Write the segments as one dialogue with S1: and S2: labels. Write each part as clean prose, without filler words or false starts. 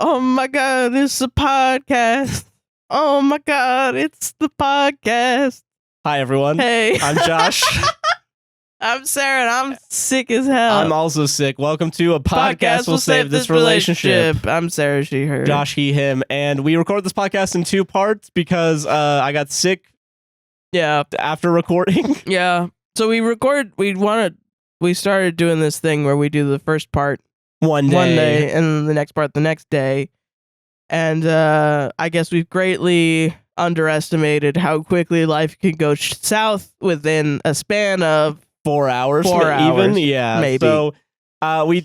S1: Oh my God, it's a podcast. Oh my God, it's the podcast.
S2: Hi, everyone.
S1: Hey.
S2: I'm Josh.
S1: I'm Sarah, and I'm sick as hell.
S2: I'm also sick. Welcome to a podcast will save this relationship.
S1: I'm Sarah, she, her.
S2: Josh, he, him. And we record this podcast in 2 parts because I got sick after recording.
S1: Yeah. So we started doing this thing where we do the first part
S2: one day
S1: and then the next part the next day. And I guess we've greatly underestimated how quickly life can go south within a span of
S2: 4 hours.
S1: 4 hours,
S2: even. Yeah.
S1: maybe.
S2: So we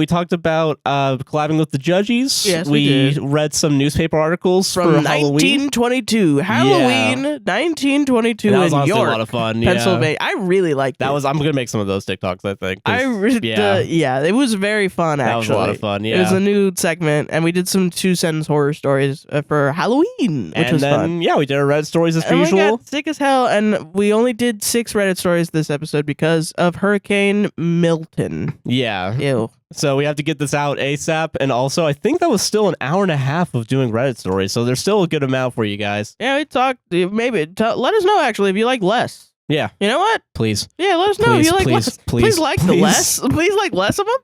S2: talked about collabing with the Judgies.
S1: Yes, we did.
S2: Read some newspaper articles
S1: from
S2: for
S1: 1922. Halloween 1922
S2: that was
S1: in
S2: honestly
S1: York,
S2: a lot of fun.
S1: Pennsylvania. I really liked
S2: that.
S1: it.
S2: I'm gonna make some of those TikToks, I think.
S1: It was very fun, actually.
S2: That was a lot of fun, yeah.
S1: It was a new segment, and we did some 2-sentence horror stories for Halloween, which was fun.
S2: Yeah, we did our Reddit stories as usual.
S1: We got sick as hell, and we only did 6 Reddit stories this episode because of Hurricane Milton.
S2: Yeah.
S1: Ew.
S2: So we have to get this out ASAP. And also, I think that was still an hour and a half of doing Reddit stories. So there's still a good amount for you guys.
S1: Yeah, we talked. Let us know, actually, if you like less.
S2: Yeah.
S1: You know what?
S2: Please.
S1: Yeah, let us know if you like less. Please like the less. Please like less of them.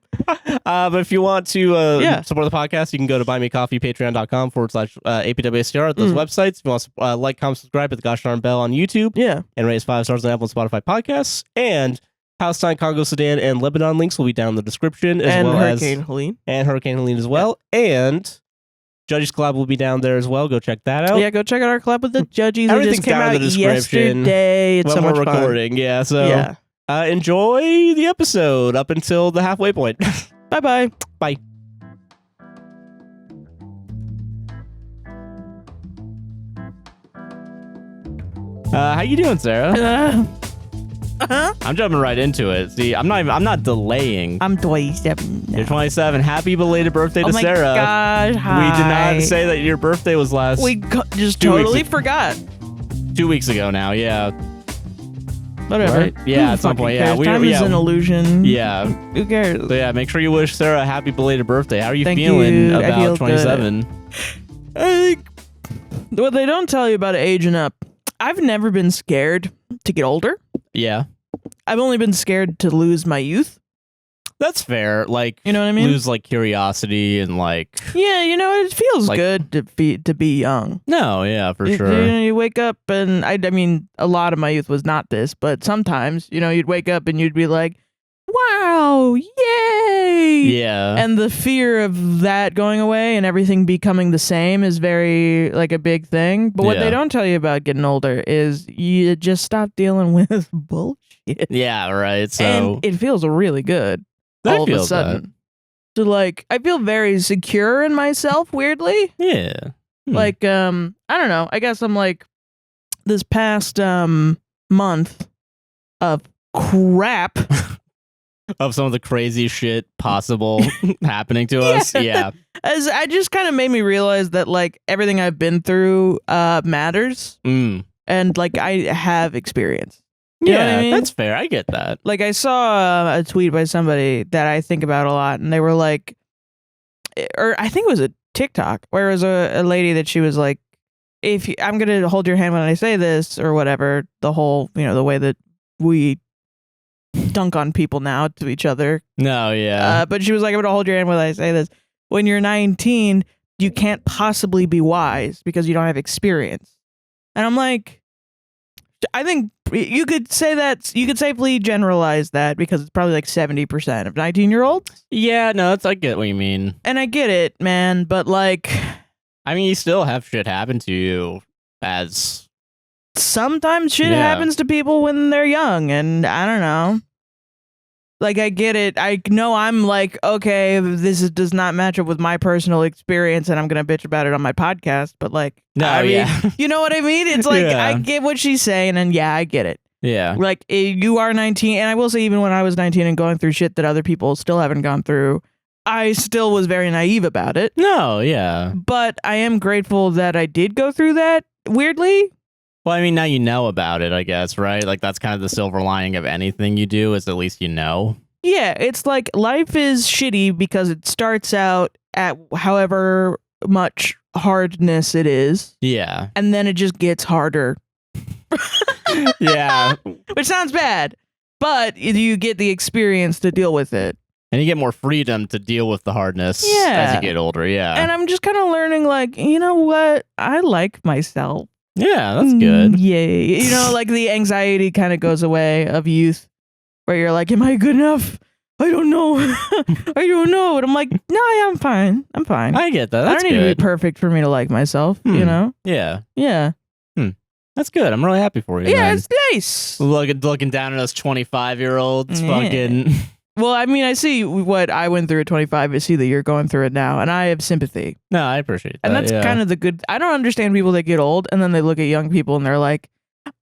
S2: But if you want to support the podcast, you can go to buymeacoffee, patreon.com/APWSTR at those websites. If you want to like, comment, subscribe, hit the gosh darn bell on YouTube.
S1: Yeah.
S2: And raise 5 stars on Apple and Spotify podcasts. And Palestine, Congo, Sudan, and Lebanon links will be down in the description, as well as Hurricane Helene as well. And Judges Collab will be down there as well. Go check that out.
S1: Yeah, go check out our collab with the Judges.
S2: Everything's down in the description.
S1: Yesterday. It's so much fun.
S2: Recording. Yeah, so enjoy the episode up until the halfway point.
S1: Bye-bye.
S2: Bye. How you doing, Sarah? I'm jumping right into it. See, I'm not delaying.
S1: I'm 27.
S2: You're 27. Happy belated birthday to Sarah.
S1: Oh my gosh, hi.
S2: We did not say that your birthday was last.
S1: We just totally forgot.
S2: 2 weeks ago now, yeah.
S1: Whatever.
S2: Right? Yeah, at some point, yeah.
S1: Time is an illusion.
S2: Yeah.
S1: Who cares?
S2: So yeah, make sure you wish Sarah a happy belated birthday. How are you feeling about 27?
S1: I think what they don't tell you about aging up, I've never been scared to get older.
S2: Yeah.
S1: I've only been scared to lose my youth.
S2: That's fair. Like,
S1: you know what I mean?
S2: Lose like curiosity and like.
S1: Yeah, you know, it feels good to be young.
S2: No, yeah, for sure.
S1: You wake up and I mean, a lot of my youth was not this, but sometimes, you'd wake up and you'd be like, wow, yay!
S2: Yeah.
S1: And the fear of that going away and everything becoming the same is very, like, a big thing. But what they don't tell you about getting older is you just stop dealing with bullshit.
S2: Yeah, right. So
S1: and it feels really good all of a sudden. So, like, I feel very secure in myself, weirdly.
S2: Yeah.
S1: Like, I don't know. I guess I'm, like, this past month of crap...
S2: of some of the crazy shit possible happening to us. Yeah.
S1: As I just kind of made me realize that, like, everything I've been through matters. And, like, I have experience. You know what I mean?
S2: That's fair. I get that.
S1: Like, I saw a tweet by somebody that I think about a lot, and they were like, or I think it was a TikTok, where it was a lady that she was like, I'm going to hold your hand when I say this, or whatever, the whole, the way that we dunk on people now to each other.
S2: No, yeah.
S1: But she was like, I'm going to hold your hand when I say this. When you're 19, you can't possibly be wise because you don't have experience. And I'm like, I think you could say that, you could safely generalize that because it's probably like 70% of 19-year-olds.
S2: Yeah, no, I get what you mean.
S1: And I get it, man, but like...
S2: I mean, you still have shit happen to you as...
S1: Sometimes shit happens to people when they're young, and I don't know. Like, I get it. I know I'm like, okay, does not match up with my personal experience, and I'm going to bitch about it on my podcast, but like, you know what I mean? It's like, I get what she's saying, and yeah, I get it.
S2: Yeah.
S1: Like, you are 19, and I will say, even when I was 19 and going through shit that other people still haven't gone through, I still was very naive about it.
S2: No, yeah.
S1: But I am grateful that I did go through that, weirdly.
S2: Well, I mean, now you know about it, I guess, right? Like, that's kind of the silver lining of anything you do, is at least you know.
S1: Yeah, it's like life is shitty because it starts out at however much hardness it is.
S2: Yeah.
S1: And then it just gets harder.
S2: Yeah.
S1: Which sounds bad, but you get the experience to deal with it.
S2: And you get more freedom to deal with the hardness as you get older, yeah.
S1: And I'm just kind of learning, like, you know what? I like myself.
S2: Yeah, that's good.
S1: Yay. You know, like the anxiety kind of goes away of youth, where you're like, am I good enough? I don't know. I don't know. And I'm like, no, yeah, I'm fine. I'm fine.
S2: I get that. That's
S1: I don't need to be perfect for me to like myself, you know?
S2: Yeah.
S1: Yeah.
S2: That's good. I'm really happy for you.
S1: Yeah,
S2: man.
S1: it's nice.
S2: Looking down at us 25-year-olds fucking...
S1: Well, I mean, I see what I went through at 25. I see that you're going through it now, and I have sympathy.
S2: No, I appreciate that.
S1: And that's kind of the good... I don't understand people that get old, and then they look at young people, and they're like,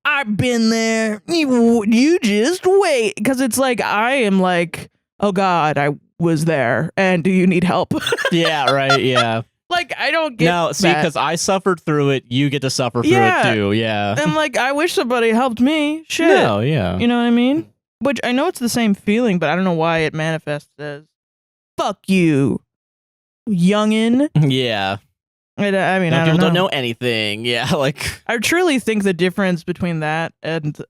S1: I've been there. You just wait. Because it's like, I am like, oh, God, I was there, and do you need help?
S2: Yeah, right, yeah.
S1: Like, I don't get
S2: No, see, because I suffered through it, you get to suffer through it too, yeah.
S1: And like, I wish somebody helped me. Shit.
S2: No, yeah.
S1: You know what I mean? Which I know it's the same feeling, but I don't know why it manifests as, fuck you, youngin'.
S2: Yeah.
S1: I mean,
S2: people don't know anything. Yeah, like.
S1: I truly think the difference between that and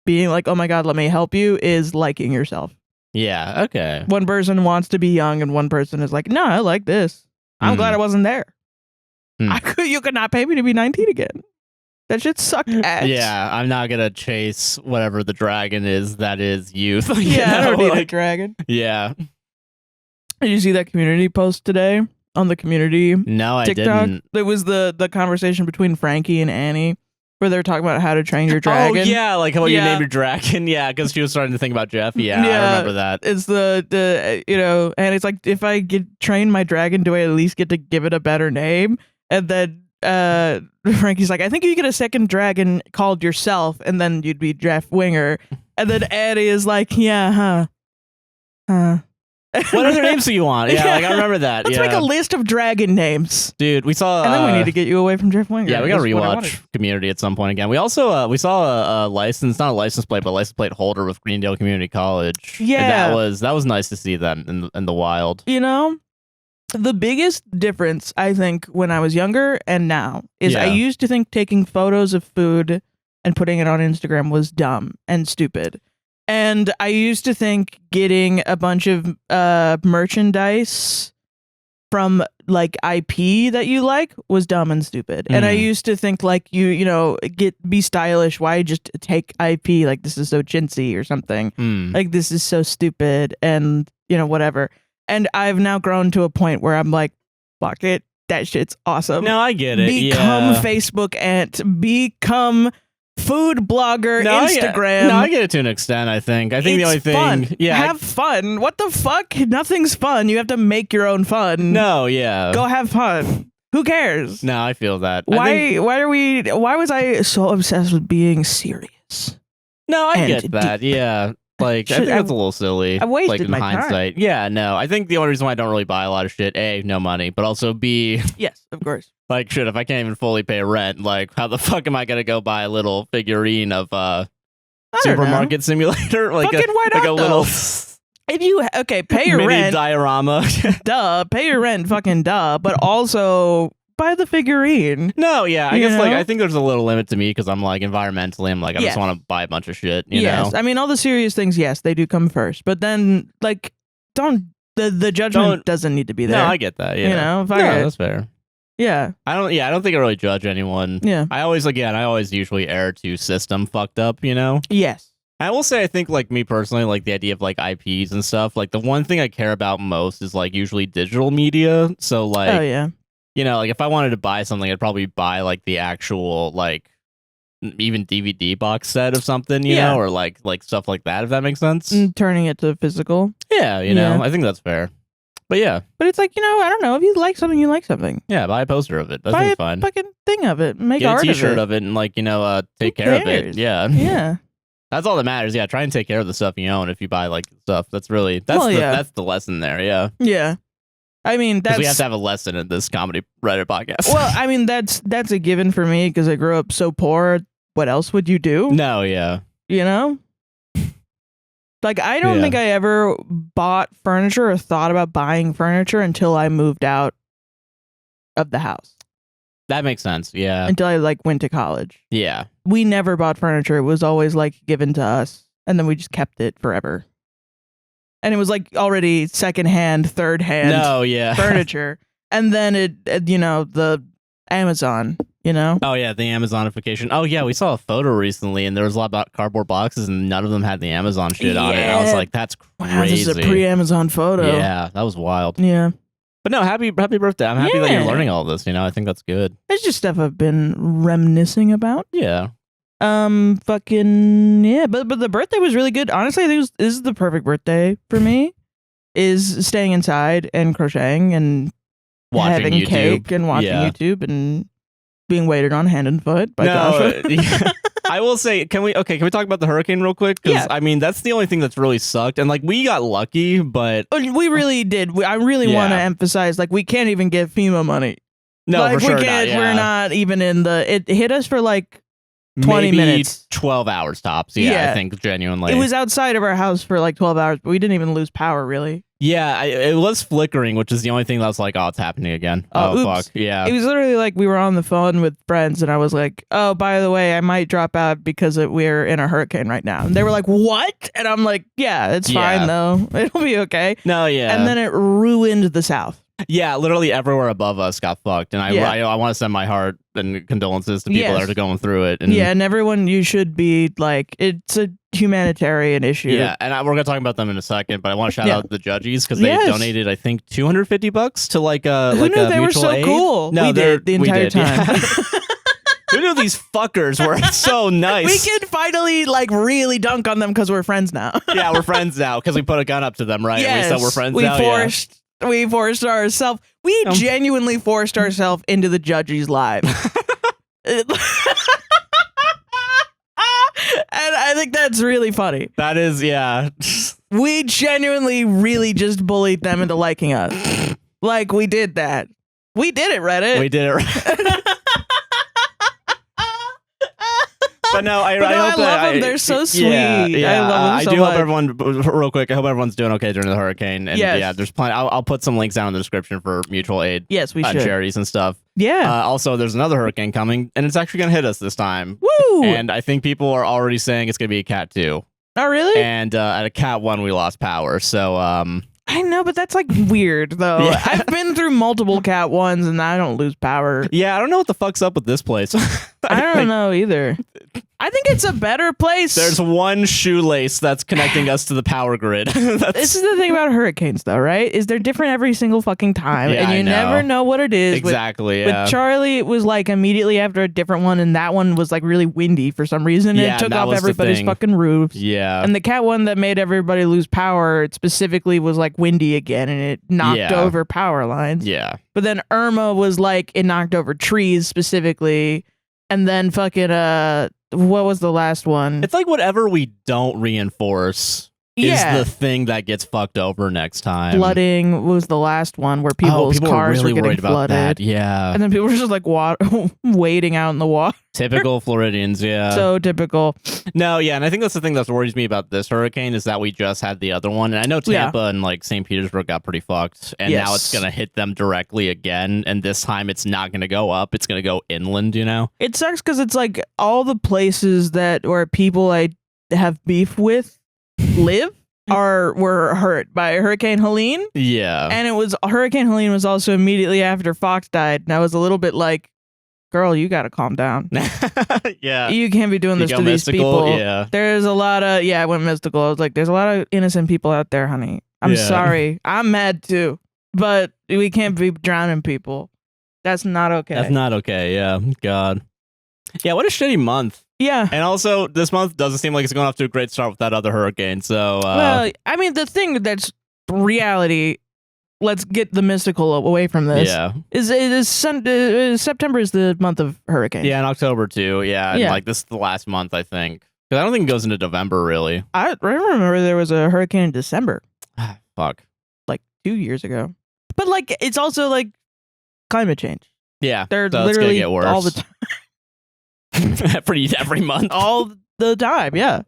S1: being like, oh my God, let me help you, is liking yourself.
S2: Yeah, okay.
S1: One person wants to be young and one person is like, no, I like this. I'm glad I wasn't there. You could not pay me to be 19 again. That shit sucked ass.
S2: Yeah, I'm not gonna chase whatever the dragon is that is youth.
S1: Yeah, I don't need a dragon.
S2: Yeah.
S1: Did you see that community post today on the community
S2: No,
S1: TikTok?
S2: I didn't.
S1: It was the conversation between Frankie and Annie where they're talking about how to train your dragon.
S2: Oh, yeah, like how you name your dragon. Yeah, because she was starting to think about Jeff. Yeah, I remember that.
S1: It's the you know, and it's like, if I train my dragon, do I at least get to give it a better name? And then Frankie's like, I think you get a second dragon called yourself, and then you'd be Jeff Winger. And then Annie is like, yeah, huh.
S2: What other names do you want? Yeah, like I remember that.
S1: Let's make a list of dragon names.
S2: Dude, we saw...
S1: and then we need to get you away from Jeff Winger.
S2: Yeah, we gotta rewatch Community at some point again. We also, we saw a license, not a license plate, but a license plate holder with Greendale Community College.
S1: Yeah.
S2: And that was nice to see that in the wild.
S1: You know, the biggest difference, I think, when I was younger and now, is I used to think taking photos of food and putting it on Instagram was dumb and stupid. And I used to think getting a bunch of merchandise from like IP that you like was dumb and stupid. And I used to think like you know, be stylish. Why just take IP? Like, this is so chintzy or something. Like, this is so stupid and, you know, whatever. And I've now grown to a point where I'm like, fuck it. That shit's awesome.
S2: No, I get it.
S1: Become Facebook Ant. Become food blogger, Instagram.
S2: I get it to an extent, I think. I think the only thing...
S1: Fun. Yeah, have fun. What the fuck? Nothing's fun. You have to make your own fun.
S2: No, yeah.
S1: Go have fun. Who cares?
S2: No, I feel that.
S1: Why was I so obsessed with being serious?
S2: No, I get that. Yeah. Like, I think that's a little silly.
S1: I wasted
S2: my
S1: hindsight.
S2: Time. Yeah, no. I think the only reason why I don't really buy a lot of shit, A, no money, but also B...
S1: Yes, of course.
S2: Like, shit, if I can't even fully pay rent, like, how the fuck am I gonna go buy a little figurine of Supermarket Simulator? Like,
S1: fucking why not,
S2: like a little...
S1: If you, pay your
S2: mini
S1: rent.
S2: diorama.
S1: Duh, pay your rent, fucking duh. But also, buy the figurine.
S2: No, yeah, I guess, like, I think there's a little limit to me because I'm, like, environmentally, I'm like, I just want to buy a bunch of shit, you know?
S1: I mean, all the serious things, yes, they do come first. But then, like, the judgment doesn't need to be there.
S2: No, I get that, yeah.
S1: You know?
S2: That's fair.
S1: Yeah.
S2: I don't think I really judge anyone.
S1: Yeah.
S2: I always usually err to system fucked up, you know?
S1: Yes.
S2: I will say, I think, like, me personally, like, the idea of, like, IPs and stuff, like, the one thing I care about most is, like, usually digital media. So, like,
S1: oh, yeah.
S2: You know, like, if I wanted to buy something, I'd probably buy, like, the actual, like, even DVD box set of something, you know? Or, like stuff like that, if that makes sense.
S1: Turning it to physical.
S2: Yeah, you know? I think that's fair. But yeah.
S1: But it's like, you know, I don't know. If you like something, you like something.
S2: Yeah, buy a poster of it. That's fine. Buy a
S1: fucking thing of it. Make
S2: Get
S1: art
S2: a t-shirt
S1: of
S2: it and, like, you know, take care of it. Yeah.
S1: Yeah.
S2: That's all that matters. Yeah, try and take care of the stuff you own if you buy, like, stuff. That's really, that's the lesson there, yeah.
S1: Yeah. I mean,
S2: we have to have a lesson in this comedy Reddit podcast.
S1: Well, I mean, that's a given for me because I grew up so poor. What else would you do?
S2: No, yeah.
S1: You know? Like, I don't think I ever bought furniture or thought about buying furniture until I moved out of the house.
S2: That makes sense. Yeah.
S1: Until I like went to college.
S2: Yeah.
S1: We never bought furniture. It was always like given to us. And then we just kept it forever. And it was like already secondhand, third hand furniture. And then it, you know, the Amazon, you know?
S2: Oh, yeah, the Amazonification. Oh, yeah, we saw a photo recently and there was a lot about cardboard boxes and none of them had the Amazon shit on it. And I was like, that's crazy.
S1: Wow, this is a pre-Amazon photo.
S2: Yeah, that was wild.
S1: Yeah.
S2: But no, happy birthday. I'm happy that you're learning all this, you know? I think that's good.
S1: It's just stuff I've been reminiscing about.
S2: Yeah.
S1: Fucking, yeah. But the birthday was really good. Honestly, I think this is the perfect birthday for me. Is staying inside and crocheting and
S2: watching
S1: having
S2: YouTube.
S1: cake and watching YouTube and being waited on hand and foot by Joshua.
S2: I will say, can we talk about the hurricane real quick? Because I mean, that's the only thing that's really sucked. And like, we got lucky, but
S1: we really did. I really want to emphasize, like, we can't even get FEMA money.
S2: No,
S1: like,
S2: for sure
S1: we can't.
S2: not,
S1: We're not even in the. It hit us for like 20
S2: maybe
S1: minutes,
S2: 12 hours tops. Yeah, I think genuinely,
S1: it was outside of our house for like 12 hours, but we didn't even lose power really.
S2: Yeah, it was flickering, which is the only thing that was like, oh, it's happening again. Oh,
S1: oops.
S2: Fuck. Yeah.
S1: It was literally like we were on the phone with friends and I was like, oh, by the way, I might drop out because we're in a hurricane right now. And they were like, what? And I'm like, yeah, it's fine though. It'll be okay.
S2: No, yeah.
S1: And then it ruined the South.
S2: Yeah, literally everywhere above us got fucked. And I want to send my heart and condolences to people that are going through it. And
S1: and everyone, you should be like, it's a humanitarian issue.
S2: Yeah, and we're going to talk about them in a second, but I want to shout out the Judgies because they donated, I think, $250 to like a
S1: Who knew they were so
S2: aid.
S1: cool?
S2: No,
S1: we did the entire time.
S2: Yeah. Who knew these fuckers were so nice?
S1: We can finally like really dunk on them because we're friends now.
S2: Yeah, we're friends now because we put a gun up to them, right?
S1: Yes,
S2: and we said we're friends now.
S1: We forced ourselves. We genuinely forced ourselves into the Judgies live. And I think that's really funny.
S2: That is, yeah.
S1: We genuinely really just bullied them into liking us. Like, we did that. We did it, Reddit.
S2: We did it, Reddit. But no, I
S1: love them. They're so sweet.
S2: Yeah,
S1: I love them so
S2: I do
S1: much.
S2: hope everyone, real quick, I hope everyone's doing okay during the hurricane. And
S1: yes.
S2: yeah, there's plenty. I'll put some links down in the description for mutual aid.
S1: Yes, we should.
S2: Charities and stuff.
S1: Yeah.
S2: Also, there's another hurricane coming, and it's actually going to hit us this time.
S1: Woo!
S2: And I think people are already saying it's going to be a Cat 2.
S1: Oh, really?
S2: And at a Cat 1, we lost power. So,
S1: I know, but that's like weird, though. Yeah. I've been through multiple Cat 1s, and I don't lose power.
S2: Yeah, I don't know what the fuck's up with this place.
S1: I don't know either. I think it's a better place.
S2: There's one shoelace that's connecting us to the power grid.
S1: This is the thing about hurricanes, though, right? Is they're different every single fucking time, and you never know what it is.
S2: Exactly.
S1: With Charlie, it was like immediately after a different one, and that one was like really windy for some reason. And it took off everybody's fucking roofs.
S2: Yeah.
S1: And the Cat one that made everybody lose power, it specifically was like windy again, and it knocked over power lines.
S2: Yeah.
S1: But then Irma was like it knocked over trees specifically, and then fucking what was the last one?
S2: It's like whatever we don't reinforce is the thing that gets fucked over next time.
S1: Flooding was the last one where people's cars were getting flooded.
S2: That. Yeah.
S1: And then people were just like wading out in the water.
S2: Typical Floridians, yeah.
S1: So typical.
S2: No, yeah, and I think that's the thing that worries me about this hurricane is that we just had the other one. And I know Tampa and like St. Petersburg got pretty fucked. And now it's going to hit them directly again. And this time it's not going to go up. It's going to go inland, you know?
S1: It sucks because it's like all the places where people I have beef with live were hurt by Hurricane Helene.
S2: Yeah.
S1: And Hurricane Helene was also immediately after Fox died. And I was a little bit like, girl, you gotta calm down.
S2: Yeah.
S1: You can't be doing this to these people.
S2: Yeah.
S1: There's a lot of I went mystical. I was like, there's a lot of innocent people out there, honey. I'm sorry. I'm mad too. But we can't be drowning people. That's not okay.
S2: That's not okay, yeah. God. Yeah, what a shitty month.
S1: Yeah.
S2: And also, this month doesn't seem like it's going off to a great start with that other hurricane, so...
S1: well, I mean, the thing that's reality, let's get the mystical away from this, September is the month of hurricanes.
S2: Yeah, and October too, yeah. And like, this is the last month, I think. Because I don't think it goes into November, really.
S1: I remember there was a hurricane in December.
S2: Fuck.
S1: Like 2 years ago. But, like, it's also, like, climate change.
S2: Yeah,
S1: they're literally get worse all the time.
S2: every month,
S1: all the time. Yeah.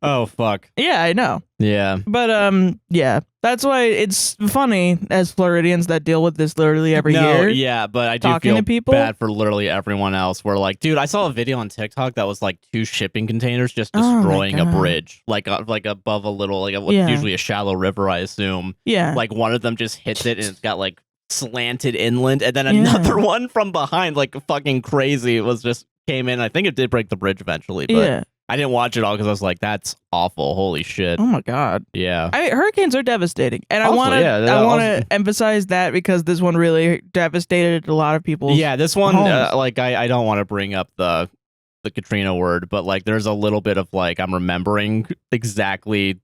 S3: Oh, fuck.
S1: Yeah, I know.
S3: Yeah.
S1: But, yeah. That's why it's funny as Floridians that deal with this literally every year.
S3: Yeah, but I do feel bad for literally everyone else. Where like, dude, I saw a video on TikTok that was like 2 shipping containers just destroying a bridge, like above a little, like usually a shallow river, I assume.
S1: Yeah.
S3: Like one of them just hits it and it's got like slanted inland, and then another one from behind, like fucking crazy. It was just came in. I think it did break the bridge eventually, but I didn't watch it all because I was like, that's awful. Holy shit.
S1: Oh my God.
S3: Yeah.
S1: I mean, hurricanes are devastating. And I want to emphasize that because this one really devastated a lot of people.
S3: Yeah, this one, like, I don't want to bring up the Katrina word, but like, there's a little bit of like, I'm remembering exactly.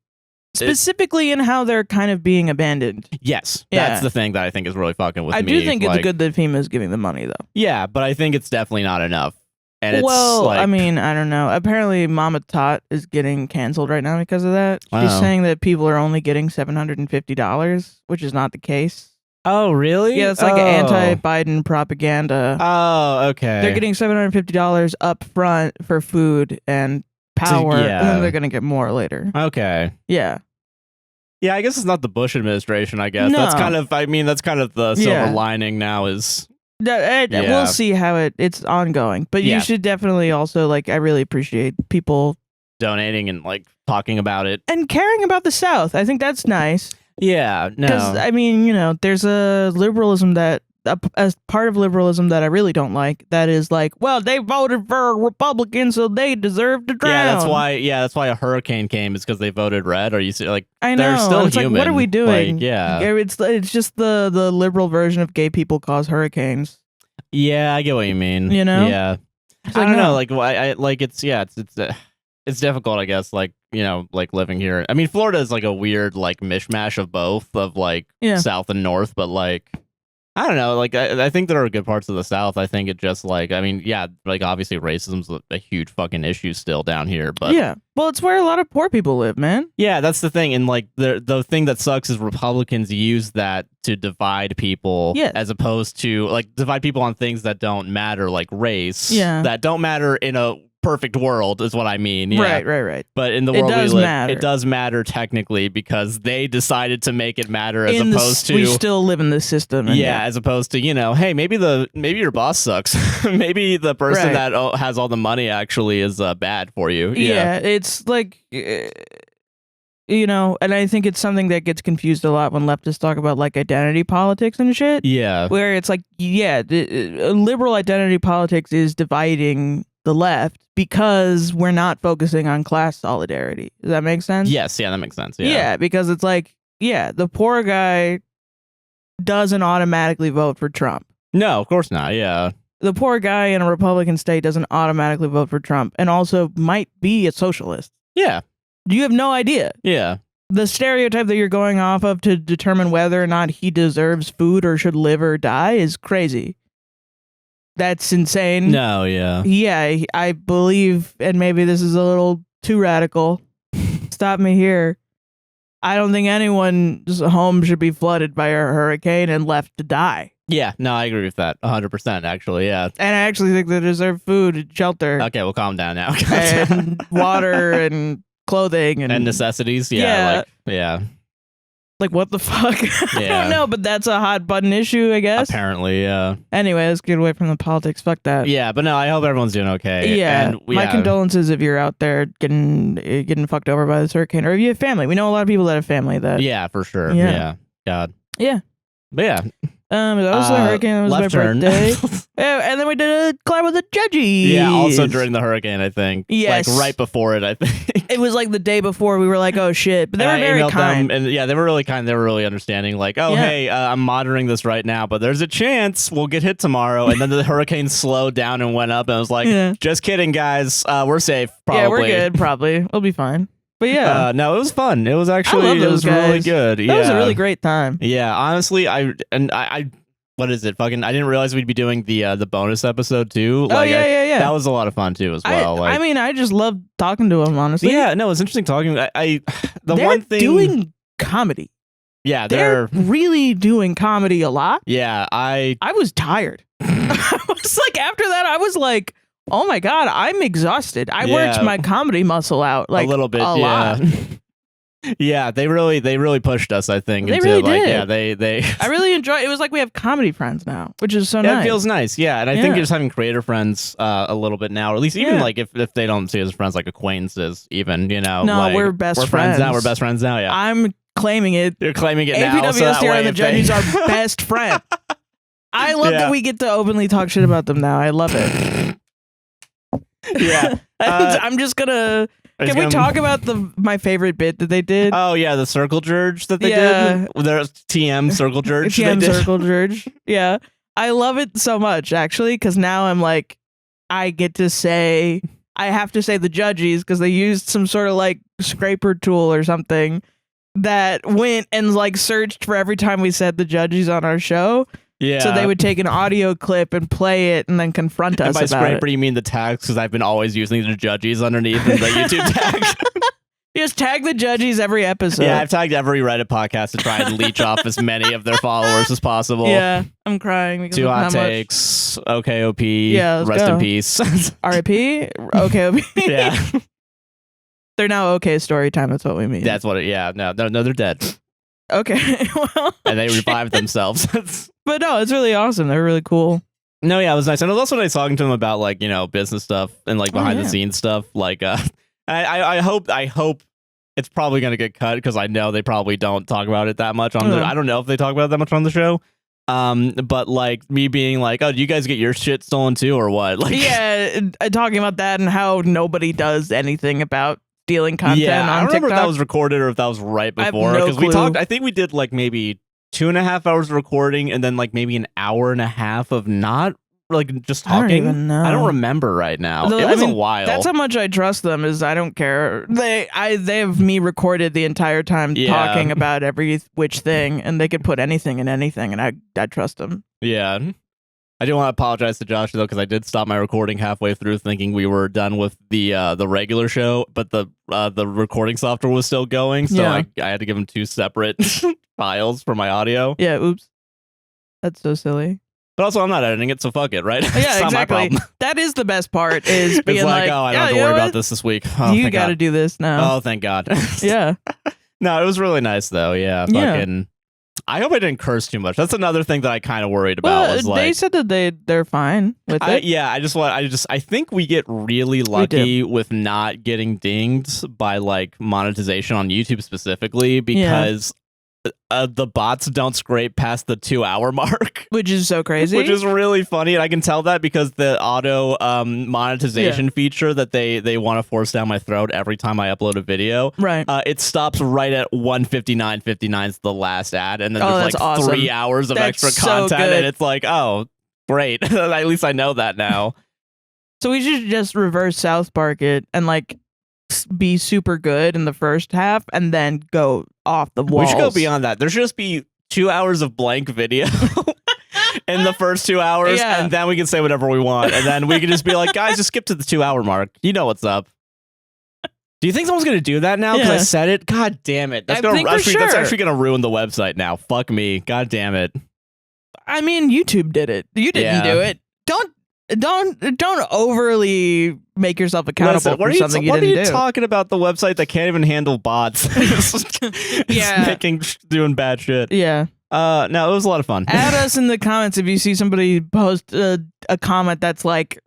S1: Specifically in how they're kind of being abandoned.
S3: Yes. That's the thing that I think is really fucking with me.
S1: I do think it's good that FEMA is giving the money, though.
S3: Yeah, but I think it's definitely not enough. And
S1: well, I mean, I don't know. Apparently, Mama Tot is getting canceled right now because of that. She's saying that people are only getting $750, which is not the case.
S3: Oh, really?
S1: Yeah, it's like anti-Biden propaganda.
S3: Oh, okay.
S1: They're getting $750 up front for food and power, and then they're going to get more later.
S3: Okay.
S1: Yeah.
S3: Yeah, I guess it's not the Bush administration, I guess.
S1: No.
S3: That's kind of the silver lining now is...
S1: We'll see how it's ongoing, but you should definitely also I really appreciate people
S3: donating and like talking about it
S1: and caring about the South. I think that's nice.
S3: Yeah, no,
S1: because I mean, there's a liberalism as part of liberalism that I really don't like. That is like, well, they voted for a Republican, so they deserve to drown.
S3: That's why a hurricane came, is because they voted red. Are you like?
S1: I know.
S3: They're still
S1: it's
S3: human.
S1: Like, what are we doing?
S3: It's
S1: just the liberal version of gay people cause hurricanes.
S3: Yeah, I get what you mean.
S1: Yeah.
S3: I don't know. Like, it's difficult, I guess. Like, like living here. I mean, Florida is like a weird like mishmash of both, of like South and North, but like. I don't know, like, I think there are good parts of the South. I think it just, like, I mean, yeah, like, obviously racism's a huge fucking issue still down here, but...
S1: Yeah, well, it's where a lot of poor people live, man.
S3: Yeah, that's the thing, and, like, the thing that sucks is Republicans use that to divide people, as opposed to, like, divide people on things that don't matter, like race, that don't matter in a perfect world, is what I mean. Yeah.
S1: Right.
S3: But in the world we live, it does matter technically, because they decided to make it matter as opposed to...
S1: We still live in this system.
S3: As opposed to, hey, maybe your boss sucks. Maybe the person that has all the money actually is bad for you.
S1: Yeah, it's like... and I think it's something that gets confused a lot when leftists talk about like identity politics and shit.
S3: Yeah.
S1: Where it's like, liberal identity politics is dividing the left because we're not focusing on class solidarity. Does that make sense?
S3: Yes, that makes sense.
S1: Yeah, because it's like, the poor guy doesn't automatically vote for Trump.
S3: No, of course not. Yeah.
S1: The poor guy in a Republican state doesn't automatically vote for Trump, and also might be a socialist.
S3: Yeah.
S1: You have no idea.
S3: Yeah.
S1: The stereotype that you're going off of to determine whether or not he deserves food or should live or die is crazy. That's insane.
S3: No, yeah.
S1: Yeah, I believe, and maybe this is a little too radical. Stop me here. I don't think anyone's home should be flooded by a hurricane and left to die.
S3: Yeah, no, I agree with that 100%, actually, yeah.
S1: And I actually think they deserve food and shelter.
S3: Okay, well, calm down now.
S1: And water and clothing and
S3: necessities.
S1: Like, what the fuck? I don't know, but that's a hot button issue, I guess.
S3: Apparently, yeah.
S1: Anyway, let's get away from the politics. Fuck that.
S3: Yeah, but no, I hope everyone's doing okay.
S1: Yeah. And my condolences if you're out there getting fucked over by this hurricane, or if you have family. We know a lot of people that have family that...
S3: Yeah, for sure. Yeah. God.
S1: Yeah.
S3: But yeah.
S1: That was the hurricane. That was my birthday. And then we did a collab with the Judges.
S3: Yeah, also during the hurricane, I think.
S1: Yes.
S3: Like right before it, I think.
S1: It was like the day before. We were like, oh shit. But they were very kind.
S3: And they were really kind. They were really understanding. Like, hey, I'm monitoring this right now, but there's a chance we'll get hit tomorrow. And then the hurricane slowed down and went up. And I was like, just kidding, guys. We're safe. Probably.
S1: Yeah, we're good. Probably. We'll be fine. But yeah.
S3: No, it was fun. It was actually, it was really good.
S1: That was a really great time.
S3: Yeah, honestly, I what is it? Fucking, I didn't realize we'd be doing the bonus episode too. Like,
S1: yeah.
S3: That was a lot of fun too as well.
S1: I mean, I just love talking to him, honestly.
S3: Yeah, no, it's interesting talking.
S1: They're one thing doing comedy.
S3: Yeah,
S1: they're really doing comedy a lot.
S3: Yeah, I
S1: was tired. I was like, after that, I was like, Oh my god, I'm exhausted. I worked my comedy muscle out like
S3: a little bit,
S1: a lot.
S3: Yeah, they really pushed us, I think.
S1: They really did.
S3: Yeah, they.
S1: I really enjoy. It was like we have comedy friends now, which is so nice.
S3: It feels nice, yeah. And I think just having creator friends a little bit now, or at least even like if they don't see us as friends, like acquaintances, even
S1: No,
S3: like,
S1: we're best
S3: friends now. We're best friends now. Yeah,
S1: I'm claiming it.
S3: You're claiming it now.
S1: APWSTR and the Judges are best friend. I love that we get to openly talk shit about them now. I love it.
S3: Yeah,
S1: I'm just gonna. Can we talk about my favorite bit that they did?
S3: Oh yeah, the circle jerge that they did. There's TM circle jerge.
S1: TM circle jerge. Yeah, I love it so much actually, because now I'm like, I have to say the Judges because they used some sort of like scraper tool or something that went and like searched for every time we said the Judges on our show.
S3: Yeah.
S1: So they would take an audio clip and play it and then confront us about
S3: scraper, you mean the tags? Because I've been always using the Judges underneath the YouTube tags.
S1: You just tag the Judges every episode.
S3: Yeah, I've tagged every Reddit podcast to try and leech off as many of their followers as possible.
S1: Yeah, I'm crying. Because
S3: 2 hot takes, OKOP,
S1: yeah,
S3: rest in peace.
S1: RIP, OKOP.
S3: Yeah.
S1: They're now okay story time, that's what we mean.
S3: That's what no, they're dead.
S1: Okay, well.
S3: And they revived themselves.
S1: But no, it's really awesome. They're really cool.
S3: No, yeah, it was nice. And it was also nice talking to them about like, business stuff and like behind the scenes stuff. Like, I hope it's probably going to get cut because I know they probably don't talk about it that much on the, I don't know if they talk about it that much on the show. But like me being like, oh, do you guys get your shit stolen too or what? Like,
S1: yeah, talking about that and how nobody does anything about stealing content on
S3: I don't remember
S1: TikTok.
S3: if that was recorded or if that was right before. Because we talked, I think we did like maybe 2.5 hours of recording and then like maybe an hour and a half of not like just talking.
S1: I don't even know.
S3: I don't remember right now. It was a while.
S1: That's how much I trust them. Is I don't care. They have me recorded the entire time talking about every which thing, and they could put anything in anything, and I trust them.
S3: Yeah. I do want to apologize to Josh though, because I did stop my recording halfway through, thinking we were done with the regular show, but the recording software was still going, so I had to give him 2 separate files for my audio.
S1: Yeah, oops, that's so silly.
S3: But also, I'm not editing it, so fuck it, right?
S1: Yeah, exactly. That is the best part. Is being
S3: it's like, oh, I don't have to worry about this week. Oh,
S1: you got to do this now.
S3: Oh, thank God.
S1: Yeah.
S3: No, it was really nice though. Yeah. Fucking. I hope I didn't curse too much. That's another thing that I kind of worried about.
S1: Well,
S3: was like,
S1: they said that they're fine with it.
S3: Yeah, I think we get really lucky with not getting dinged by like monetization on YouTube specifically because the bots don't scrape past the 2-hour mark,
S1: which is so crazy.
S3: Which is really funny, and I can tell that because the auto monetization feature that they want to force down my throat every time I upload a video,
S1: right?
S3: It stops right at 1:59:59 is the last ad, and then there's like awesome. 3 hours of extra content, and it's like, oh, great! At least I know that now.
S1: So we should just reverse South Park it and like be super good in the first half and then go off the walls.
S3: We should go beyond that. There should just be 2 hours of blank video in the first 2 hours, and then we can say whatever we want, and then we can just be like, guys, just skip to the 2-hour mark. You know what's up. Do you think someone's gonna do that now? Because I said it. God damn it. That's actually gonna ruin the website now. Fuck me. God damn it.
S1: I mean, YouTube did it. You didn't do it. Don't overly make yourself accountable for something you didn't do.
S3: What are you talking about? The website that can't even handle bots. Doing bad shit.
S1: Yeah.
S3: No, it was a lot of fun.
S1: Add us in the comments if you see somebody post a comment that's like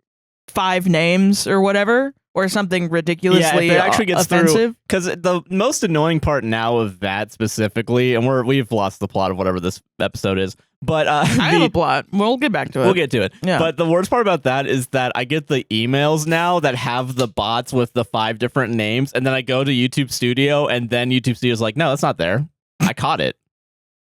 S1: 5 names or whatever, or something ridiculously offensive.
S3: Because the most annoying part now of that specifically, and we've lost the plot of whatever this episode is, but I
S1: have a plot. We'll get back to it.
S3: We'll get to it.
S1: Yeah.
S3: But the worst part about that is that I get the emails now that have the bots with the 5 different names, and then I go to YouTube Studio, and then YouTube Studio's like, no, that's not there. I caught it.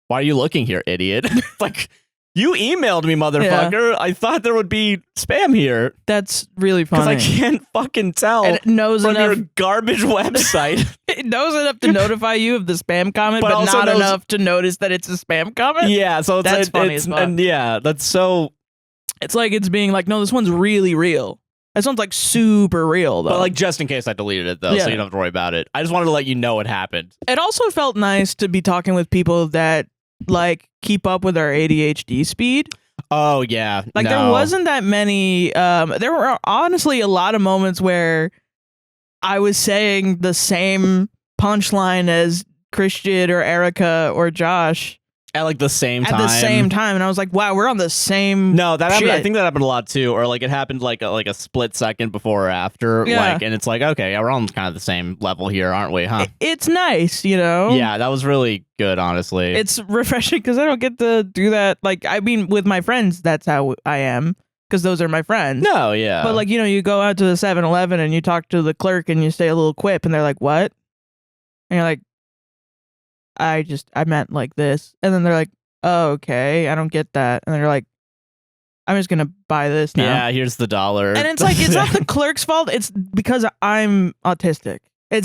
S3: Why are you looking here, idiot? Like, you emailed me, motherfucker. Yeah. I thought there would be spam here.
S1: That's really funny.
S3: Because I can't fucking tell
S1: and it knows
S3: from your garbage website.
S1: It knows enough to notify you of the spam comment, but not enough to notice that it's a spam comment?
S3: Yeah, so that's funny as fuck. And yeah, that's so...
S1: It's like it's being like, no, this one's really real. That sounds like super real, though.
S3: But like, just in case I deleted it, though, so you don't have to worry about it. I just wanted to let you know it happened.
S1: It also felt nice to be talking with people that like keep up with our ADHD speed.
S3: Oh yeah,
S1: like there wasn't that many. There were honestly a lot of moments where I was saying the same punchline as Christian or Erica or Josh
S3: at like the same time.
S1: At the same time, and I was like, "Wow, we're on the same."
S3: No, that
S1: shit.
S3: happened. I think that happened a lot too, or like it happened like a split second before or after.
S1: Yeah.
S3: Like, and it's like, okay, yeah, we're on kind of the same level here, aren't we? Huh?
S1: It's nice, you know.
S3: Yeah, that was really good, honestly.
S1: It's refreshing because I don't get to do that. Like, I mean, with my friends, that's how I am because those are my friends.
S3: No, yeah.
S1: But like, you know, you go out to the 7-Eleven and you talk to the clerk and you say a little quip, and they're like, "What?" And you're like, I meant like this," and then they're like, "Oh, okay, I don't get that," and they're like, "I'm just gonna buy this now."
S3: Yeah, here's the $1.
S1: And it's like, it's not the clerk's fault. It's because I'm autistic.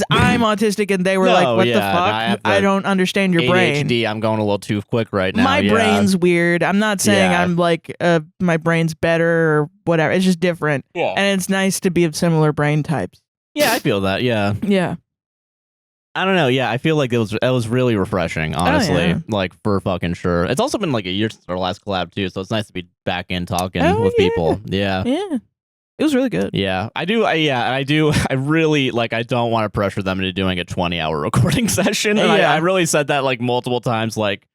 S1: I'm autistic, and they were like, "What the fuck? I don't understand your brain."
S3: ADHD, I'm going a little too quick right now.
S1: My brain's weird. I'm not saying I'm like my brain's better or whatever. It's just different.
S3: Yeah.
S1: And it's nice to be of similar brain types.
S3: Yeah, I feel that. Yeah.
S1: Yeah.
S3: I don't know. Yeah, I feel like it was really refreshing, honestly. Like, for fucking sure. It's also been like a year since our last collab too, so it's nice to be back in talking with people. Yeah.
S1: Yeah. It was really good.
S3: Yeah. I really, like, I don't want to pressure them into doing a 20-hour recording session. And I really said that like multiple times, like,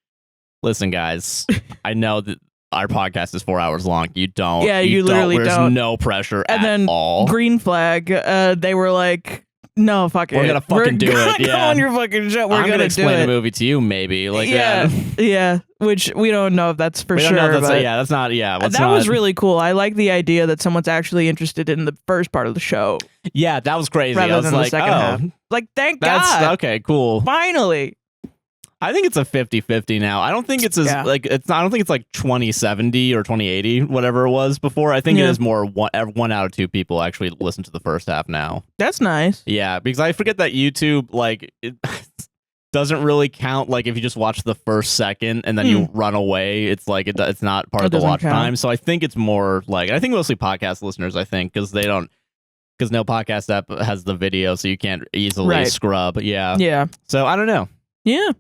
S3: listen, guys, I know that our podcast is 4 hours long. You don't.
S1: Yeah, you literally don't.
S3: There's no pressure
S1: and
S3: at all.
S1: And then Green Flag, they were like, "No, fuck it.
S3: We're gonna fucking do it. Yeah,
S1: go on your fucking show. We're gonna
S3: explain the movie to you, maybe. Like,
S1: yeah. Which we don't know if that's for sure.
S3: That's not. Yeah,
S1: that was really cool. I like the idea that someone's actually interested in the first part of the show.
S3: Yeah, that was crazy.
S1: Rather
S3: I was
S1: than
S3: like,
S1: the second half. Like, thank God.
S3: Okay, cool.
S1: Finally.
S3: I think it's a 50-50 now. I don't think it's as like it's. I don't think it's like 2070 or 2080, whatever it was before. I think it is more one out of two people actually listen to the first half now.
S1: That's nice.
S3: Yeah, because I forget that YouTube like it doesn't really count. Like if you just watch the first second and then you run away, it's like it's not part of the watch time. So I think it's more like I think mostly podcast listeners. I think because no podcast app has the video, so you can't easily scrub. Yeah.
S1: Yeah.
S3: So I don't know.
S1: Yeah.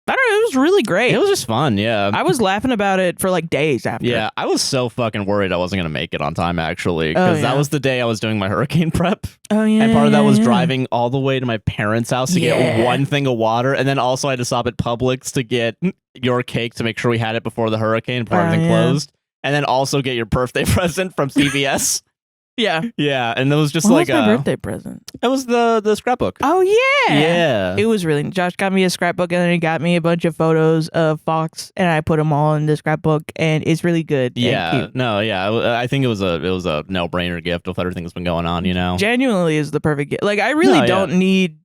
S1: I don't know, it was really great.
S3: It was just fun, yeah.
S1: I was laughing about it for like days after.
S3: Yeah, I was so fucking worried I wasn't going to make it on time, actually. Because that was the day I was doing my hurricane prep.
S1: Oh, yeah.
S3: And part of that was driving all the way to my parents' house to get one thing of water. And then also I had to stop at Publix to get your cake to make sure we had it before the hurricane, before everything closed. And then also get your birthday present from CVS.
S1: Yeah.
S3: Yeah, and it was just
S1: what was my birthday present?
S3: It was the scrapbook.
S1: Oh, yeah.
S3: Yeah.
S1: It was really... Josh got me a scrapbook, and then he got me a bunch of photos of Fox, and I put them all in the scrapbook, and it's really good.
S3: Yeah.
S1: And cute.
S3: No, yeah. I think it was a no-brainer gift with everything that's been going on, you know?
S1: Genuinely is the perfect gift. Like, I really don't need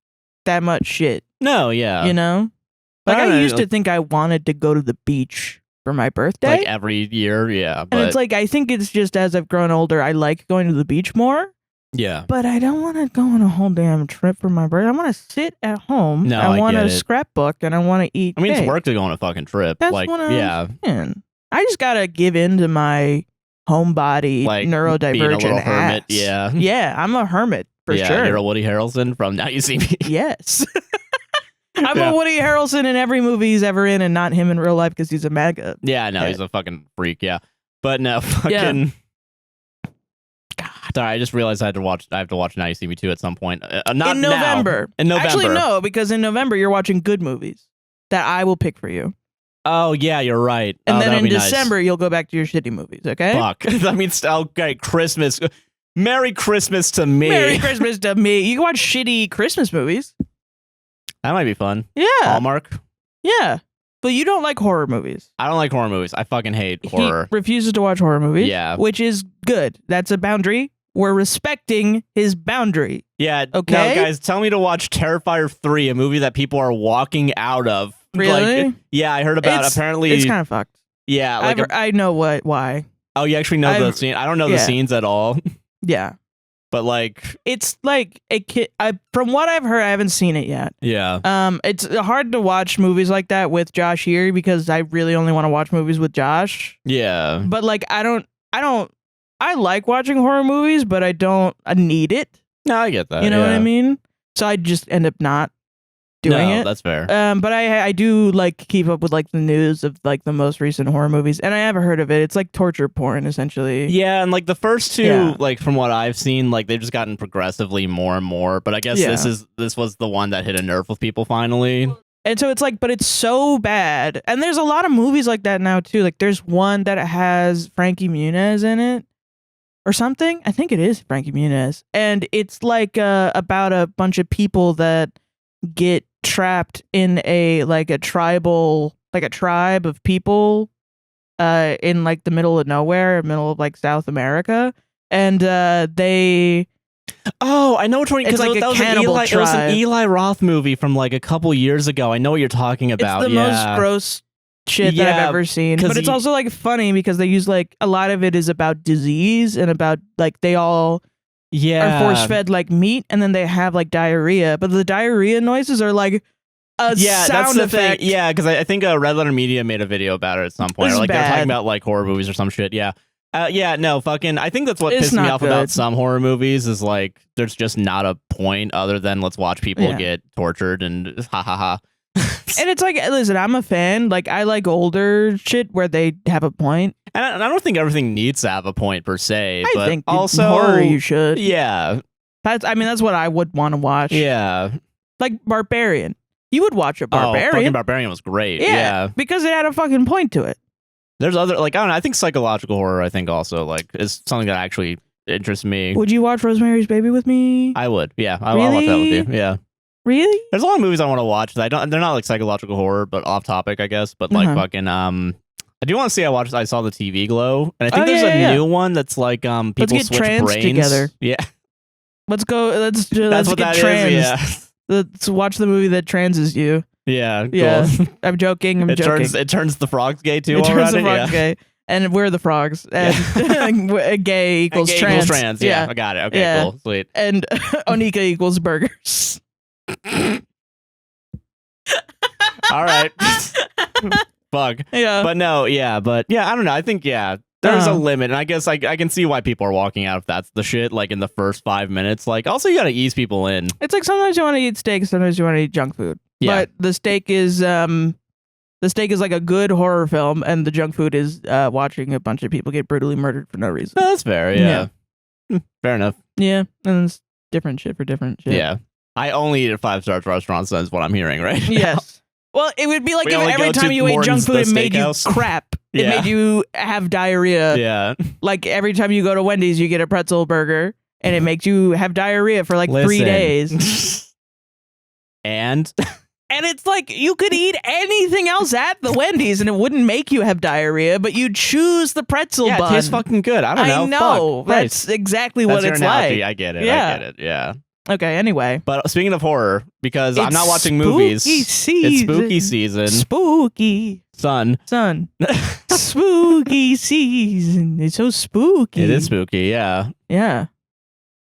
S1: that much shit.
S3: No, yeah.
S1: You know? Like, I used to think I wanted to go to the beach for my birthday.
S3: Like every year, yeah. But
S1: and it's like, I think it's just as I've grown older, I like going to the beach more.
S3: Yeah.
S1: But I don't want to go on a whole damn trip for my birthday. I want to sit at home.
S3: No,
S1: I want a scrapbook and I want to eat.
S3: I mean,
S1: cake.
S3: it's work to go on a fucking trip.
S1: That's
S3: like,
S1: what I just got to give in to my homebody, like, neurodivergent
S3: being a little
S1: ass.
S3: hermit, yeah.
S1: Yeah, I'm a hermit for sure.
S3: You're a Woody Harrelson from Now You See Me.
S1: Yes. I'm a Woody Harrelson in every movie he's ever in, and not him in real life because he's a MAGA.
S3: Yeah, no, he's a fucking freak. Yeah, but no, fucking. God, sorry, I just realized I have to watch Now You See Me 2 at some point. Not
S1: in November.
S3: Now. In November.
S1: Actually, no, because in November you're watching good movies that I will pick for you.
S3: Oh yeah, you're right.
S1: And then in December you'll go back to your shitty movies. Okay.
S3: Fuck. I mean, okay, Christmas. Merry Christmas to me.
S1: Merry Christmas to me. You can watch shitty Christmas movies.
S3: That might be fun.
S1: Yeah.
S3: Hallmark.
S1: Yeah. But you don't like horror movies.
S3: I don't like horror movies. I fucking hate horror.
S1: He refuses to watch horror movies.
S3: Yeah.
S1: Which is good. That's a boundary. We're respecting his boundary.
S3: Yeah.
S1: Okay.
S3: No, guys, tell me to watch Terrifier 3, a movie that people are walking out of.
S1: Really?
S3: Like, yeah, I heard about it. Apparently.
S1: It's kind of fucked.
S3: Yeah. Like
S1: I know why.
S3: Oh, you actually know the scene? I don't know the scenes at all.
S1: Yeah.
S3: But like,
S1: it's like a kid. From what I've heard, I haven't seen it yet.
S3: Yeah.
S1: It's hard to watch movies like that with Josh here because I really only want to watch movies with Josh.
S3: Yeah.
S1: But like, I like watching horror movies, but I don't need it.
S3: No, I get that.
S1: You know what I mean? So I just end up not. doing it.
S3: That's fair.
S1: But I do like keep up with like the news of like the most recent horror movies, and I haven't heard of it. It's like torture porn essentially.
S3: Yeah, and like the first two, like from what I've seen, like they've just gotten progressively more and more. But I guess this was the one that hit a nerve with people finally.
S1: And so it's like, but it's so bad. And there's a lot of movies like that now too. Like there's one that has Frankie Muniz in it or something. I think it is Frankie Muniz. And it's like about a bunch of people that get trapped in a tribe of people in like the middle of nowhere, middle of like South America. And they...
S3: Oh, I know which one. Because
S1: like
S3: that was it was an Eli Roth movie from like a couple years ago. I know what you're talking about.
S1: It's the most gross shit that I've ever seen. But it's also like funny because they use like a lot of it is about disease and about like they all are force fed like meat and then they have like diarrhea. But the diarrhea noises are like a sound effect.
S3: Yeah, because I think Red Letter Media made a video about it at some point. Or like they're talking about like horror movies or some shit. Yeah. No, fucking. I think that's what pissed me off about some horror movies is like there's just not a point other than let's watch people get tortured and ha ha ha.
S1: And it's like, listen, I'm a fan. Like I like older shit where they have a point.
S3: And I don't think everything needs to have a point per se.
S1: I
S3: but
S1: think
S3: also
S1: horror you should.
S3: Yeah,
S1: that's what I would want to watch.
S3: Yeah,
S1: like Barbarian. You would watch a Barbarian.
S3: Fucking Barbarian was great. Yeah,
S1: because it had a fucking point to it.
S3: There's other, like, I don't know, I think psychological horror, I think also, like, is something that actually interests me.
S1: Would you watch Rosemary's Baby with me?
S3: I would, yeah. I'll watch that with you, yeah.
S1: Really?
S3: There's a lot of movies I want to watch. They're not, like, psychological horror, but off topic, I guess. But, like, fucking, I do want to say I saw the TV Glow. And I think there's a new one that's, like, people
S1: let's
S3: switch
S1: get
S3: brains.
S1: Together.
S3: Yeah.
S1: Let's go, let's get trans.
S3: Yeah.
S1: Let's watch the movie that transes you.
S3: Yeah, cool.
S1: Yeah. I'm joking,
S3: it turns the frogs gay, too,
S1: it turns the frogs gay. And we're the frogs. And gay equals trans.
S3: Equals trans. Yeah, I got it. Okay, cool. Sweet.
S1: And Onika equals burgers.
S3: All right. Fuck.
S1: Yeah.
S3: But no, I don't know. I think, there's a limit. And I guess I can see why people are walking out if that's the shit, like in the first 5 minutes. Like, also, you got to ease people in.
S1: It's like sometimes you want to eat steak, sometimes you want to eat junk food. Yeah. But the steak is like a good horror film, and the junk food is watching a bunch of people get brutally murdered for no reason.
S3: Oh, that's fair, yeah. Fair enough.
S1: Yeah, and it's different shit for different shit.
S3: Yeah. I only eat at 5-star restaurants, that's what I'm hearing right now.
S1: Yes. Well, it would be like if every time you ate junk food, it made you crap. It made you have diarrhea.
S3: Yeah.
S1: Like every time you go to Wendy's, you get a pretzel burger, and it makes you have diarrhea for like 3 days.
S3: And
S1: it's like you could eat anything else at the Wendy's and it wouldn't make you have diarrhea, but you choose the pretzel bun.
S3: Yeah, it tastes fucking good. I don't know.
S1: I know. That's exactly what it's like.
S3: I get it. Yeah. I get it. Yeah.
S1: Okay, anyway.
S3: But speaking of horror, because I'm not watching movies.
S1: Season.
S3: It's spooky season.
S1: Spooky.
S3: Son.
S1: Spooky season. It's so spooky.
S3: It is spooky, yeah.
S1: Yeah.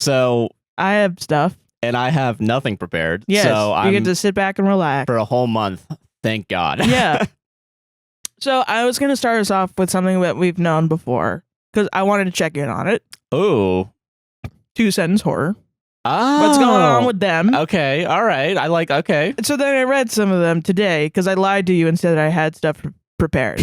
S3: So
S1: I have stuff.
S3: And I have nothing prepared.
S1: Yes,
S3: so
S1: you get to sit back and relax.
S3: For a whole month. Thank God.
S1: Yeah. So I was going to start us off with something that we've known before, because I wanted to check in on it.
S3: Ooh.
S1: 2-sentence horror.
S3: Oh.
S1: What's going on with them?
S3: Okay, all right. Okay.
S1: So then I read some of them today, because I lied to you and said I had stuff prepared.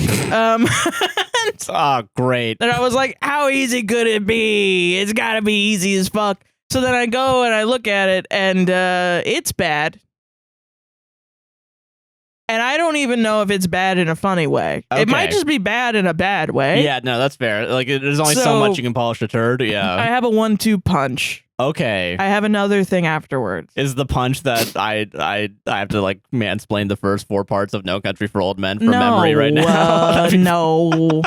S3: Oh, great.
S1: And I was like, how easy could it be? It's got to be easy as fuck. So then I go and I look at it, and it's bad. And I don't even know if it's bad in a funny way. Okay. It might just be bad in a bad way.
S3: Yeah, no, that's fair. Like, there's only so much you can polish a turd. Yeah.
S1: I have a 1-2 punch.
S3: Okay.
S1: I have another thing afterwards.
S3: Is the punch that I have to, like, mansplain the first 4 parts of No Country for Old Men from memory right now?
S1: No.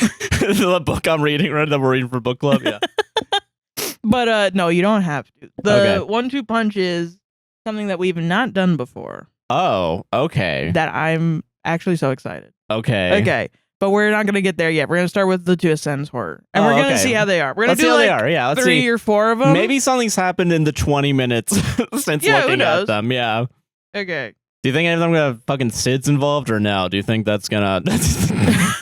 S3: The book I'm reading, right? That we're reading for book club? Yeah.
S1: But no, you don't have to. The 1-2 punch is something that we've not done before.
S3: Oh, okay.
S1: That I'm actually so excited.
S3: Okay.
S1: But we're not going to get there yet. We're going to start with the 2-sentence horror. And we're going to see how they are. We're going to do like 3 or 4 of them.
S3: Maybe something's happened in the 20 minutes since looking at them. Yeah.
S1: Okay.
S3: Do you think any of them going to have fucking SIDS involved or no? Do you think that's going to...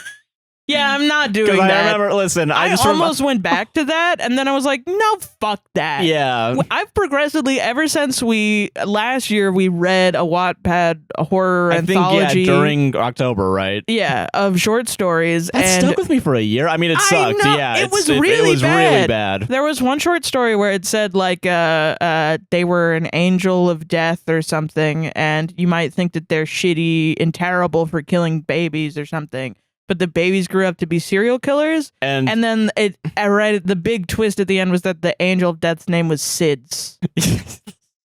S1: Yeah, I'm not doing that.
S3: I remember, listen,
S1: I
S3: just
S1: almost went back to that, and then I was like, no, fuck that.
S3: Yeah.
S1: I've progressively, ever since last year, we read a Wattpad horror anthology.
S3: During October, right?
S1: Yeah, of short stories.
S3: That stuck with me for a year. I mean, it sucked. Yeah,
S1: it was really
S3: bad.
S1: There was one short story where it said, like, they were an angel of death or something, and you might think that they're shitty and terrible for killing babies or something. But the babies grew up to be serial killers, and then the big twist at the end was that the angel of death's name was SIDS.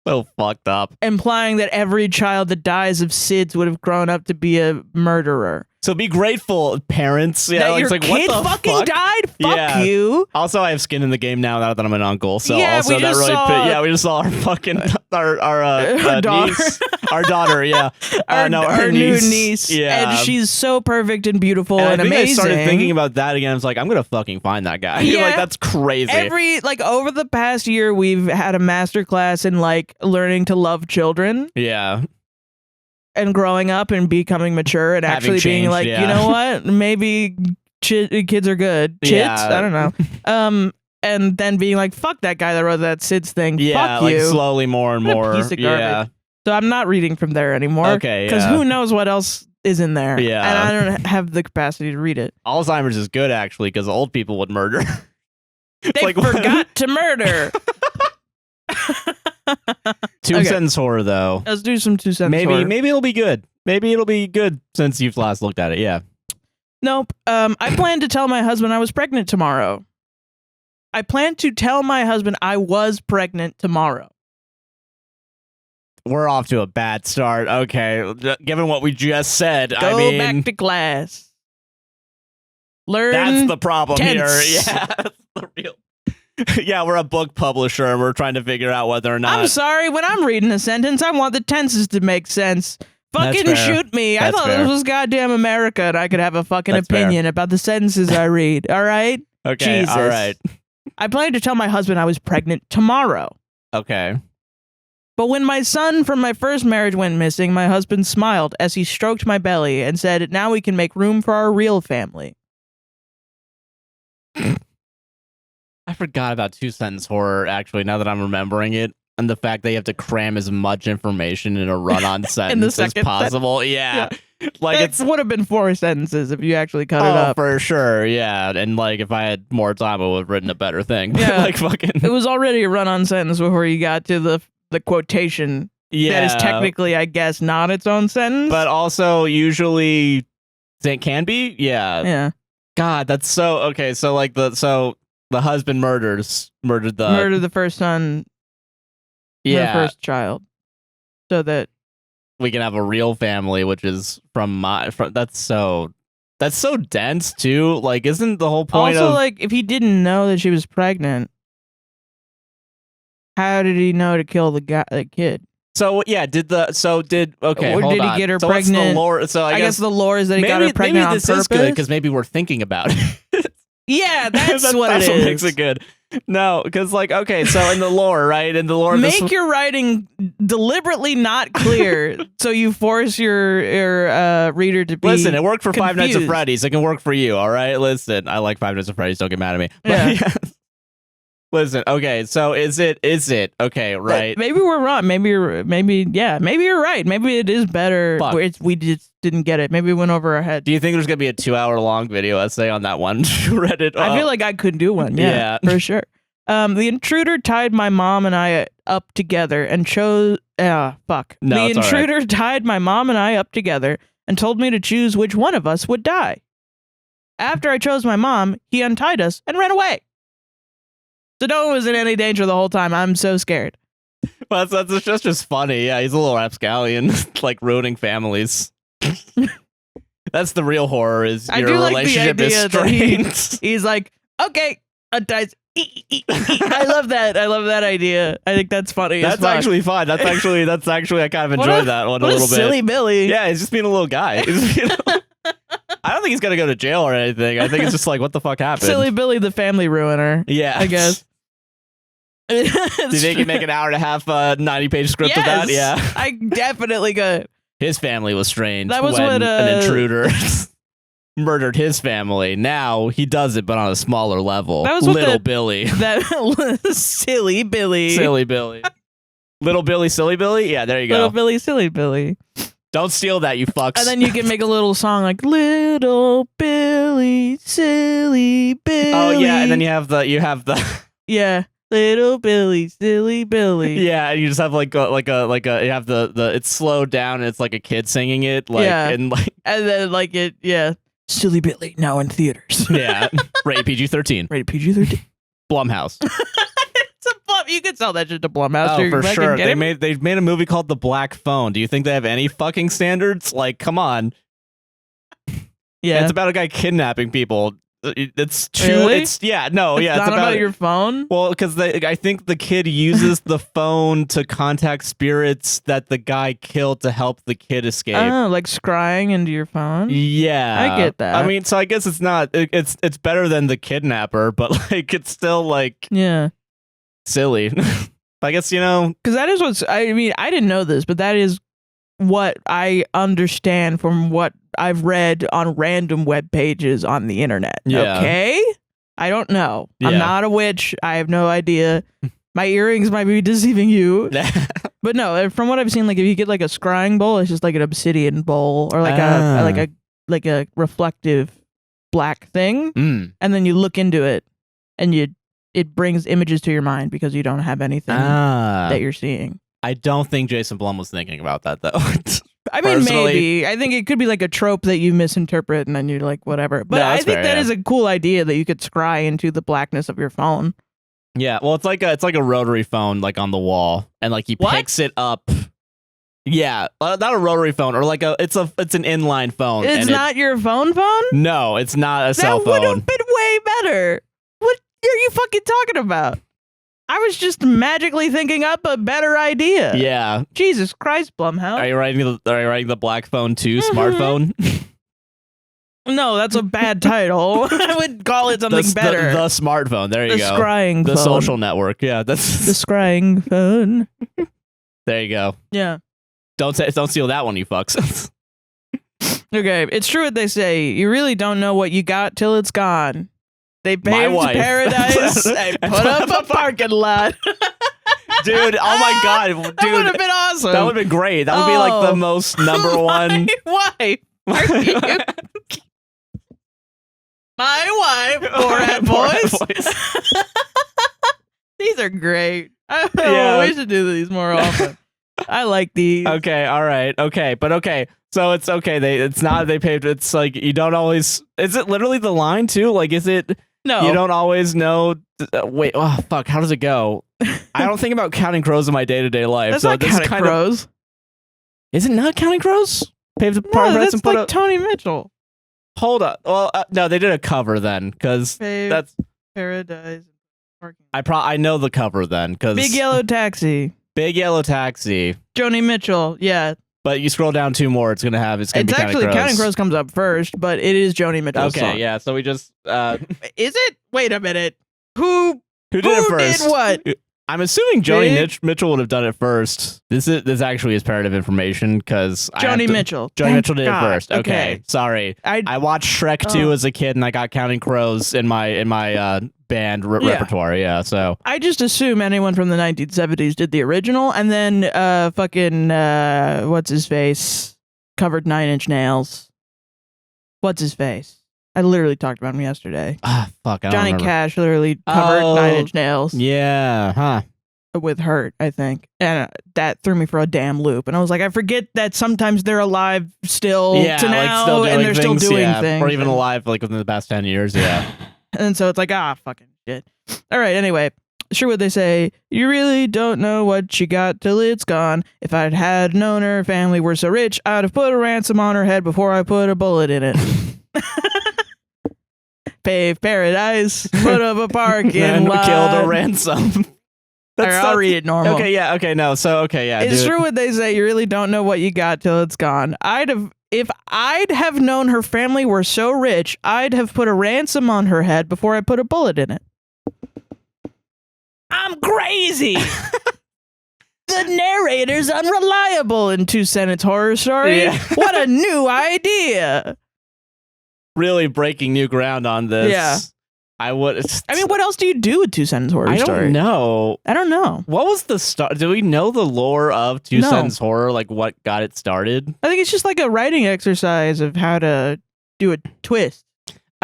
S3: So fucked up,
S1: implying that every child that dies of SIDS would have grown up to be a murderer.
S3: So be grateful, parents. Yeah,
S1: that your kid fucking died. Fuck you.
S3: Also, I have skin in the game now that I'm an uncle. So
S1: yeah,
S3: also that really we just saw our fucking our niece, our daughter. Yeah,
S1: our new niece. Yeah, and she's so perfect and beautiful and amazing.
S3: I started thinking about that again. I was like, I'm gonna fucking find that guy. Yeah. Like that's crazy.
S1: Over the past year, we've had a masterclass in like learning to love children.
S3: Yeah.
S1: And growing up and becoming mature and actually being like, you know what? Maybe kids are good. Chits? I don't know. And then being like, fuck that guy that wrote that SIDS thing.
S3: Yeah,
S1: fuck
S3: like
S1: you.
S3: slowly more and more.
S1: Piece of garbage. Yeah. So I'm not reading from there anymore.
S3: Okay,
S1: because who knows what else is in there.
S3: Yeah.
S1: And I don't have the capacity to read it.
S3: Alzheimer's is good, actually, because old people would murder.
S1: They forgot to murder.
S3: 2-sentence horror, though.
S1: Let's do some 2-sentence horror.
S3: Maybe it'll be good. Maybe it'll be good since you've last looked at it. Yeah.
S1: Nope. I plan to tell my husband I was pregnant tomorrow. I plan to tell my husband I was pregnant tomorrow.
S3: We're off to a bad start. Okay. Given what we just said,
S1: Go back to class. Learn.
S3: That's the problem
S1: tense.
S3: here. Yeah. That's the real. Yeah, we're a book publisher and we're trying to figure out whether or not.
S1: I'm sorry, when I'm reading a sentence, I want the tenses to make sense. Fucking shoot me. I thought this was goddamn America and I could have a fucking opinion about the sentences I read. All right?
S3: Okay,
S1: Jesus.
S3: all right.
S1: I planned to tell my husband I was pregnant tomorrow.
S3: Okay.
S1: But when my son from my first marriage went missing, my husband smiled as he stroked my belly and said, now we can make room for our real family.
S3: I forgot about 2-sentence horror, actually, now that I'm remembering it. And the fact that you have to cram as much information in a run-on sentence as possible. Yeah. Like
S1: it would have been 4 sentences if you actually cut it up.
S3: For sure, yeah. And like if I had more time, I would have written a better thing.
S1: Yeah.
S3: Like fucking.
S1: It was already a run-on sentence before you got to the quotation.
S3: Yeah.
S1: That is technically, I guess, not its own sentence.
S3: But also usually it can be. Yeah.
S1: Yeah.
S3: God, that's so okay. So like the husband murdered the
S1: first son, her first child, so that
S3: we can have a real family, which is that's so dense too. Like, isn't the whole point
S1: also like if he didn't know that she was pregnant, how did he know to kill the kid?
S3: So yeah, or did he
S1: get her
S3: so
S1: pregnant?
S3: What's the lore? So I guess
S1: the lore is that he got her pregnant on purpose.
S3: Maybe this is good because maybe we're thinking about it.
S1: Yeah, that's what
S3: it is.
S1: That's what
S3: makes it good. No, because like, okay, so in the lore, right? In the lore,
S1: make your writing deliberately not clear, so you force your reader to be.
S3: Listen, it worked for
S1: confused.
S3: Five Nights at Freddy's. It can work for you, all right? Listen, I like Five Nights at Freddy's. Don't get mad at me. But, yeah. Listen, okay, so is it okay, right?
S1: Maybe we're wrong. Maybe you're right. Maybe it is better. We just didn't get it. Maybe it went over our head.
S3: Do you think there's gonna be a 2-hour-long video essay on that one? Reddit.
S1: I feel like I could do one. Yeah, for sure. The intruder tied my mom and I up together and chose. Fuck.
S3: No,
S1: the intruder tied my mom and I up together and told me to choose which one of us would die. After I chose my mom, he untied us and ran away. So no one was in any danger the whole time. I'm so scared.
S3: Well, that's just funny. Yeah, he's a little rapscallion, like ruining families. That's the real horror. Is your relationship is strained.
S1: He's like, okay, unties. I love that. I love that idea. I think that's funny.
S3: That's actually fun. That's actually I kind of enjoyed that one a little bit.
S1: Silly Billy.
S3: Yeah, he's just being a little guy. I don't think he's gonna go to jail or anything. I think it's just like, what the fuck happened?
S1: Silly Billy, the family ruiner.
S3: Yeah,
S1: I guess.
S3: Do you think he'd make an hour and a half 90-page script of that? Yeah,
S1: I definitely could.
S3: His family was strange.
S1: That was
S3: when
S1: what
S3: an intruder. murdered his family. Now he does it, but on a smaller level.
S1: That was what
S3: Little Billy.
S1: That silly Billy.
S3: Silly Billy. Little Billy, Silly Billy? Yeah, there you go.
S1: Little Billy, Silly Billy.
S3: Don't steal that, you fucks.
S1: And then you can make a little song like Little Billy, Silly Billy.
S3: Oh, yeah, and then you have the...
S1: Yeah. Little Billy, Silly Billy.
S3: Yeah, and you just have like a you have the it's slowed down and it's like a kid singing it and
S1: then Silly Billy now in theaters.
S3: Yeah. Rated PG-13.
S1: Rated PG-13.
S3: Blumhouse.
S1: You could sell that shit to Blumhouse.
S3: Oh, for sure. They've made a movie called The Black Phone. Do you think they have any fucking standards? Like, come on.
S1: Yeah.
S3: And it's about a guy kidnapping people. It's too.
S1: Really?
S3: It's not
S1: about your phone.
S3: Well, because I think the kid uses the phone to contact spirits that the guy killed to help the kid escape.
S1: Oh, like scrying into your phone.
S3: Yeah,
S1: I get that.
S3: I mean, so I guess it's not. It's better than the kidnapper, but like it's still like silly. I guess because
S1: that is what's. I mean, I didn't know this, but that is what I understand from what I've read on random web pages on the internet.
S3: Yeah.
S1: Okay? I don't know.
S3: Yeah.
S1: I'm not a witch. I have no idea. My earrings might be deceiving you. But no, from what I've seen, like if you get like a scrying bowl, it's just like an obsidian bowl or like a reflective black thing. And then you look into it and it brings images to your mind because you don't have anything that you're seeing.
S3: I don't think Jason Blum was thinking about that though.
S1: I mean, maybe. I think it could be like a trope that you misinterpret and then you're like, whatever. But I think that is a cool idea that you could scry into the blackness of your phone.
S3: Yeah, well, it's like a rotary phone like on the wall, and like he picks it up. Yeah, not a rotary phone, or like it's an inline phone.
S1: It's not your phone?
S3: No, it's not a cell phone.
S1: That would have been way better. What are you fucking talking about? I was just magically thinking up a better idea.
S3: Yeah.
S1: Jesus Christ, Blumhouse.
S3: Are you writing the Black Phone 2 smartphone?
S1: No, that's a bad title. I would call it something better.
S3: The smartphone. There you go.
S1: The scrying phone.
S3: The social network. Yeah, that's
S1: the scrying phone.
S3: There you go.
S1: Yeah.
S3: Don't steal that one, you fucks.
S1: Okay, it's true what they say. You really don't know what you got till it's gone. They paved paradise and put up a parking lot.
S3: Dude, oh my God. Dude,
S1: that would have been awesome.
S3: That would have been great. That would be like the most number one.
S1: My wife. My wife. Borat voice. These are great. We should do these more often. I like these.
S3: Okay, all right. Okay, but okay. So it's okay. They paved. It's like you don't always. Is it literally the line too? Like, is it?
S1: No.
S3: You don't always know. Wait. Oh fuck. How does it go? I don't think about counting crows in my day-to-day life.
S1: That's
S3: so
S1: not counting crows.
S3: Is it not counting crows? Pave the
S1: that's
S3: and put
S1: like Tony Mitchell.
S3: Hold up. Well, no, they did a cover then because that's
S1: Paradise.
S3: I know the cover then because
S1: Big Yellow Taxi.
S3: Big Yellow Taxi.
S1: Joni Mitchell. Yeah.
S3: But you scroll down 2 more, it's gonna be
S1: actually Counting Crows comes up first, but it is Joni Mitchell's song.
S3: Yeah. So we just
S1: is it? Wait a minute. Who
S3: did it first?
S1: Did what?
S3: I'm assuming Joni Mitchell would have done it first. This actually is part of information because
S1: Joni Mitchell
S3: did it first. Okay. Sorry. I watched Shrek 2 as a kid, and I got Counting Crows in my band repertoire. Yeah. So
S1: I just assume anyone from the 1970s did the original, and then fucking what's his face covered 9 Inch Nails. What's his face? I literally talked about him yesterday.
S3: Fuck.
S1: Johnny Cash literally covered 9 Inch Nails.
S3: Yeah. Huh.
S1: With Hurt, I think. And that threw me for a damn loop. And I was like, I forget that sometimes they're alive still to now, and they're still doing things.
S3: Or even alive like within the past 10 years. Yeah.
S1: And so it's like, fucking shit. All right, anyway. Sure what they say. You really don't know what she got till it's gone. If I'd had known her family were so rich, I'd have put a ransom on her head before I put a bullet in it. Pave paradise, put up a parking lot.
S3: Killed a ransom.
S1: I'll read it normal.
S3: Okay, yeah, okay, no. So, okay, yeah.
S1: It's true what they say. You really don't know what you got till it's gone. If I'd have known her family were so rich, I'd have put a ransom on her head before I put a bullet in it. I'm crazy. The narrator's unreliable in 2 Sentence Horror Story.
S3: Yeah.
S1: What a new idea.
S3: really breaking new ground on this.
S1: Yeah.
S3: I would.
S1: I mean, what else do you do with Two Sentence Horror Story?
S3: I don't know.
S1: I don't know.
S3: What was the start? Do we know the lore of Two Sentence Horror? Like what got it started?
S1: I think it's just like a writing exercise of how to do a twist.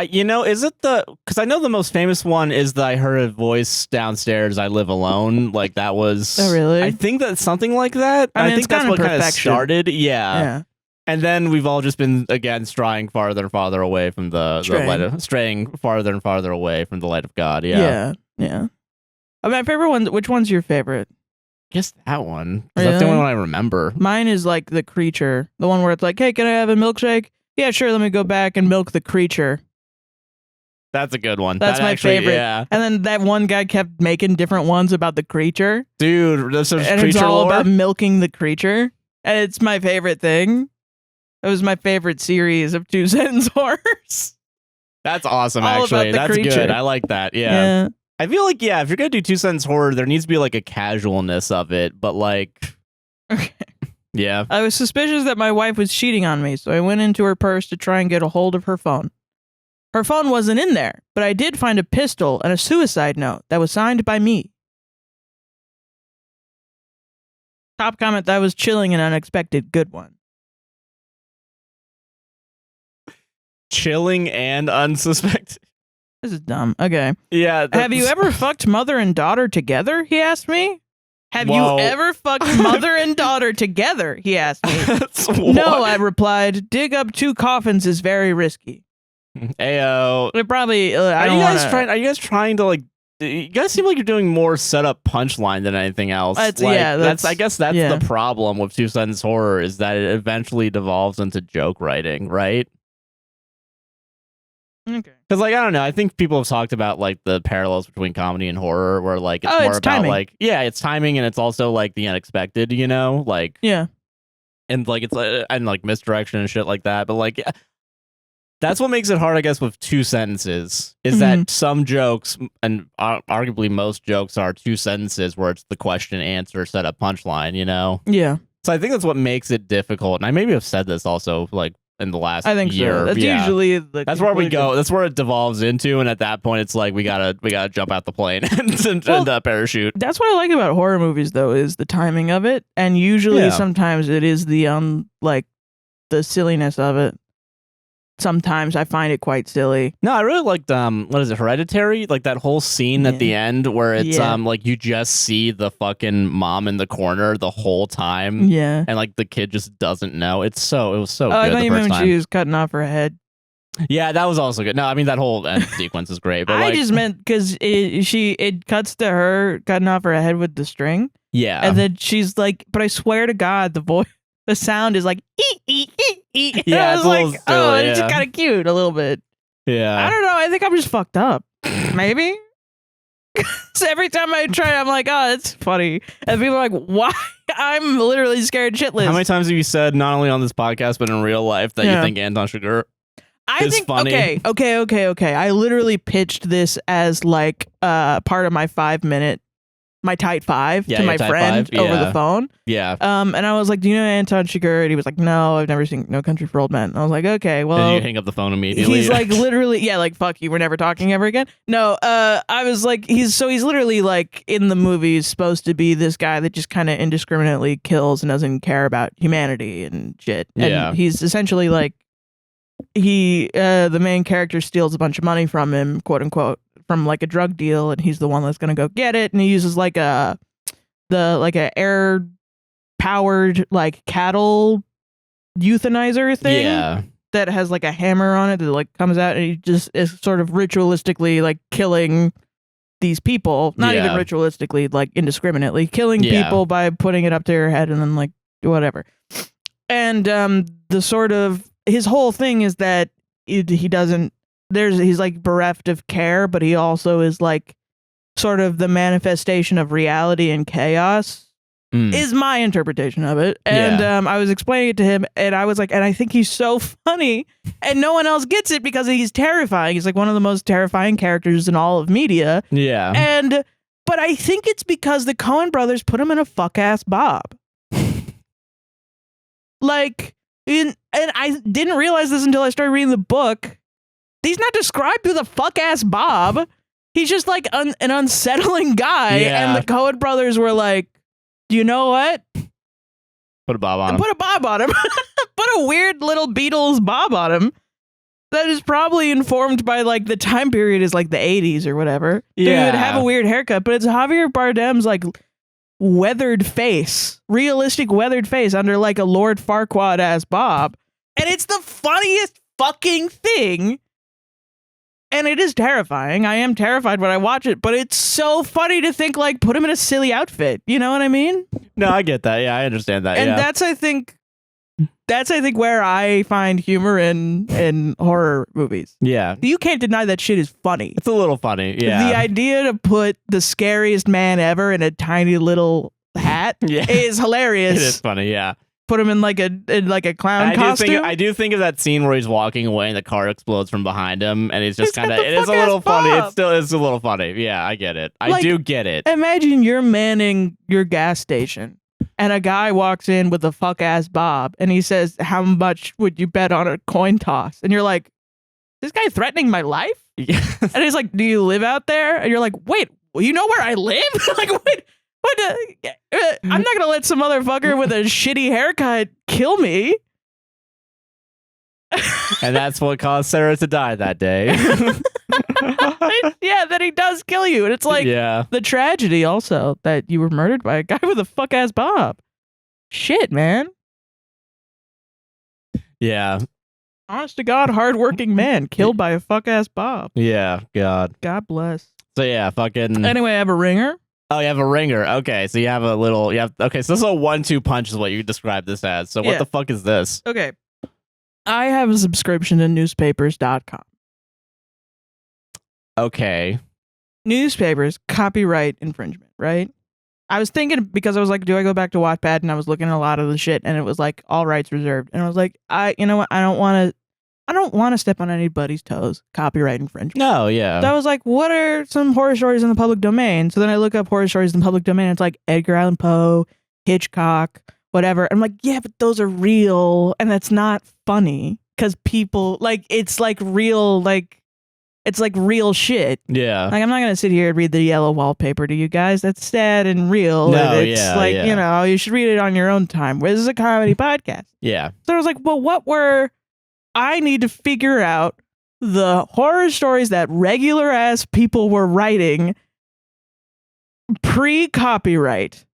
S3: You know, is it because I know the most famous one is the I heard a voice downstairs, I live alone. Like that was.
S1: Oh, really?
S3: I think that's something like that.
S1: I mean,
S3: think that's what kind of started.
S1: Yeah.
S3: And then we've all just been again straying farther and farther away from the light of, straying farther and farther away from the light of God. Yeah.
S1: My favorite one. Which one's your favorite?
S3: I guess that one.
S1: Really?
S3: That's the only one I remember.
S1: Mine is like the creature, the one where it's like, hey, can I have a milkshake? Yeah, sure. Let me go back and milk the creature.
S3: That's a good one.
S1: That's my favorite. Yeah. And then that one guy kept making different ones about the creature.
S3: Dude, that's some
S1: and
S3: creature
S1: it's all
S3: lore?
S1: about milking the creature. And it's my favorite thing. It was my favorite series of Two Sentence Horrors.
S3: That's awesome,
S1: all
S3: actually.
S1: That's
S3: creature. Good. I like that. Yeah. I feel like, if you're going to do Two Sentence Horror, there needs to be like a casualness of it. But like...
S1: Okay.
S3: Yeah.
S1: I was suspicious that my wife was cheating on me, so I went into her purse to try and get a hold of her phone. Her phone wasn't in there, but I did find a pistol and a suicide note that was signed by me. Top comment, that was chilling and unexpected. Good one.
S3: Chilling and unsuspected.
S1: This is dumb. Okay.
S3: Yeah.
S1: Have you ever fucked mother and daughter together? He asked me. Have you ever fucked mother and daughter together? He asked me. No, I replied. Dig up 2 coffins is very risky.
S3: Ayo.
S1: It probably.
S3: Are you guys trying to like? You guys seem like you're doing more setup punchline than anything else.
S1: I guess that's
S3: the problem with Two Sentence Horror is that it eventually devolves into joke writing, right?
S1: Okay.
S3: Because like I don't know, I think people have talked about like the parallels between comedy and horror, where like it's more about
S1: timing.
S3: like it's timing and it's also like the unexpected, you know, like and like it's and like misdirection and shit like that. But like that's what makes it hard, I guess, with 2 sentences is that some jokes and arguably most jokes are 2 sentences where it's the question answer set up punchline, you know?
S1: Yeah.
S3: So I think that's what makes it difficult. And I maybe have said this also like in the last year.
S1: I think so. That's usually the
S3: That's where we go. That's where it devolves into. And at that point, it's like we gotta jump out the plane and parachute.
S1: That's what I like about horror movies, though, is the timing of it. And usually, sometimes it is the like the silliness of it. Sometimes I find it quite silly.
S3: No, I really liked what is it, Hereditary? Like that whole scene at the end where it's like you just see the fucking mom in the corner the whole time.
S1: Yeah.
S3: And like the kid just doesn't know. It was so good.
S1: I thought you meant when she was cutting off her head.
S3: Yeah, that was also good. No, I mean that whole end sequence is great. But
S1: I just meant because it cuts to her cutting off her head with the string.
S3: Yeah.
S1: And then she's like, but I swear to God, the sound is like ee.
S3: Yeah,
S1: I was like, it's just kind of cute a little bit.
S3: Yeah,
S1: I don't know. I think I'm just fucked up. Maybe. So every time I try, I'm like, oh, it's funny, and people are like, why? I'm literally scared shitless.
S3: How many times have you said not only on this podcast but in real life that you think Anton Chigurh is funny?
S1: Okay. I literally pitched this as like part of my 5-minute. My tight 5 to my friend over the phone.
S3: Yeah.
S1: And I was like, do you know Anton Chigurh? And he was like, no, I've never seen No Country for Old Men. And I was like, okay, well.
S3: Did you hang up the phone immediately?
S1: He's like literally, like, fuck you, we're never talking ever again. No, I was like, he's literally like in the movie supposed to be this guy that just kind of indiscriminately kills and doesn't care about humanity and shit. And he's essentially like, the main character steals a bunch of money from him, quote unquote, from like a drug deal, and he's the one that's gonna go get it, and he uses like a air powered like cattle euthanizer thing that has like a hammer on it that like comes out, and he just is sort of ritualistically like killing these people, not even ritualistically, like indiscriminately killing people by putting it up to their head and then like whatever. And the sort of his whole thing is that he doesn't. He's like bereft of care, but he also is like sort of the manifestation of reality and chaos is my interpretation of it. And I was explaining it to him, and I was like, and I think he's so funny, and no one else gets it because he's terrifying. He's like one of the most terrifying characters in all of media.
S3: Yeah.
S1: But I think it's because the Coen brothers put him in a fuck-ass bob. Like, and I didn't realize this until I started reading the book. he's not described with a fuck-ass bob. He's just like an unsettling guy.
S3: Yeah.
S1: And the Coen brothers were like, you know what?
S3: Put a bob on him.
S1: Put a bob on him. Put a weird little Beatles bob on him. That is probably informed by like the time period is like the 80s or whatever.
S3: Yeah.
S1: Dude, have a weird haircut, but it's Javier Bardem's like weathered face, realistic weathered face under like a Lord Farquaad ass bob. And it's the funniest fucking thing. And it is terrifying. I am terrified when I watch it, but it's so funny to think like put him in a silly outfit. You know what I mean?
S3: No, I get that. Yeah, I understand that.
S1: And that's I think where I find humor in horror movies.
S3: Yeah.
S1: You can't deny that shit is funny.
S3: It's a little funny. Yeah.
S1: The idea to put the scariest man ever in a tiny little hat is hilarious.
S3: It is funny, yeah.
S1: Put him in like a clown costume.
S3: I do think of that scene where he's walking away and the car explodes from behind him, and he's just kind of. It is a little funny. It still is a little funny. Yeah, I get it. I do get it.
S1: Imagine you're manning your gas station, and a guy walks in with a fuck ass bob, and he says, "How much would you bet on a coin toss?" And you're like, "This guy threatening my life?" And he's like, "Do you live out there?" And you're like, "Wait, well, you know where I live?" Like, wait. I'm not gonna let some motherfucker with a shitty haircut kill me.
S3: And that's what caused Sarah to die that day.
S1: Yeah, that he does kill you. And it's like the tragedy also that you were murdered by a guy with a fuck ass bob. Shit, man.
S3: Yeah.
S1: Honest to God, hardworking man killed by a fuck ass bob.
S3: Yeah, God.
S1: God bless.
S3: So yeah, fucking.
S1: Anyway, I have a ringer.
S3: Oh, you have a ringer. Okay, so you have a little. Okay, so this is a 1-2 punch is what you describe this as. So what the fuck is this?
S1: Okay, I have a subscription to newspapers.com.
S3: Okay.
S1: Newspapers, copyright infringement, right? I was thinking because I was like, do I go back to Wattpad? And I was looking at a lot of the shit, and it was like all rights reserved. And I was like, you know what? I don't want to step on anybody's toes. Copyright infringement.
S3: No, yeah.
S1: So I was like, what are some horror stories in the public domain? So then I look up horror stories in the public domain. And it's like Edgar Allan Poe, Hitchcock, whatever. I'm like, yeah, but those are real, and that's not funny because people like it's like real, like it's like real shit.
S3: Yeah.
S1: Like I'm not gonna sit here and read the yellow wallpaper to you guys. That's sad and real.
S3: No,
S1: and it's you know, you should read it on your own time. This is a comedy podcast.
S3: Yeah.
S1: So I was like, well, I need to figure out the horror stories that regular ass people were writing pre-copyright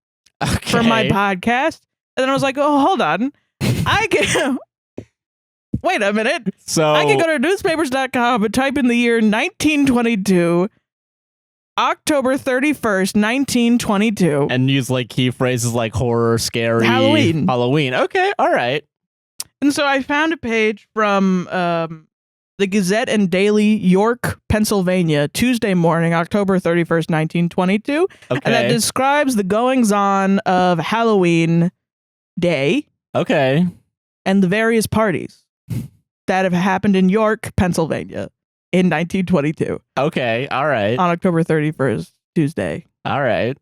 S1: for my podcast. And then I was like, oh, hold on. I can wait a minute.
S3: So
S1: I can go to newspapers.com and type in the year 1922, October 31st, 1922.
S3: And use like key phrases like horror, scary,
S1: Halloween.
S3: Okay, all right.
S1: And so I found a page from the Gazette and Daily, York, Pennsylvania, Tuesday morning, October 31st, 1922.
S3: Okay.
S1: And that describes the goings-on of Halloween Day.
S3: Okay.
S1: And the various parties that have happened in York, Pennsylvania in 1922.
S3: Okay, all right.
S1: On October 31st, Tuesday.
S3: All right.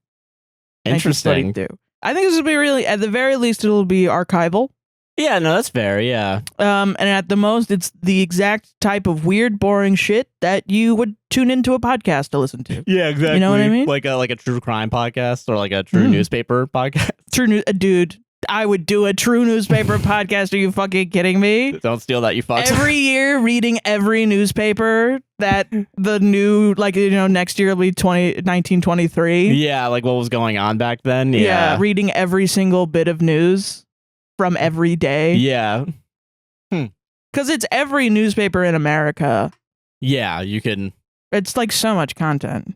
S3: Interesting.
S1: I think this will be really, at the very least, it'll be archival.
S3: Yeah, no, that's fair, yeah.
S1: And at the most, it's the exact type of weird, boring shit that you would tune into a podcast to listen to.
S3: Yeah, exactly.
S1: You know what I mean?
S3: Like a true crime podcast or like a true newspaper podcast.
S1: Dude, I would do a true newspaper podcast. Are you fucking kidding me?
S3: Don't steal that, you fucks.
S1: Every year, reading every newspaper that the new, like, you know, next year will be 1923.
S3: Yeah, like what was going on back then.
S1: Yeah, reading every single bit of news from every day.
S3: Yeah.
S1: Because it's every newspaper in America.
S3: Yeah, you can.
S1: It's like so much content.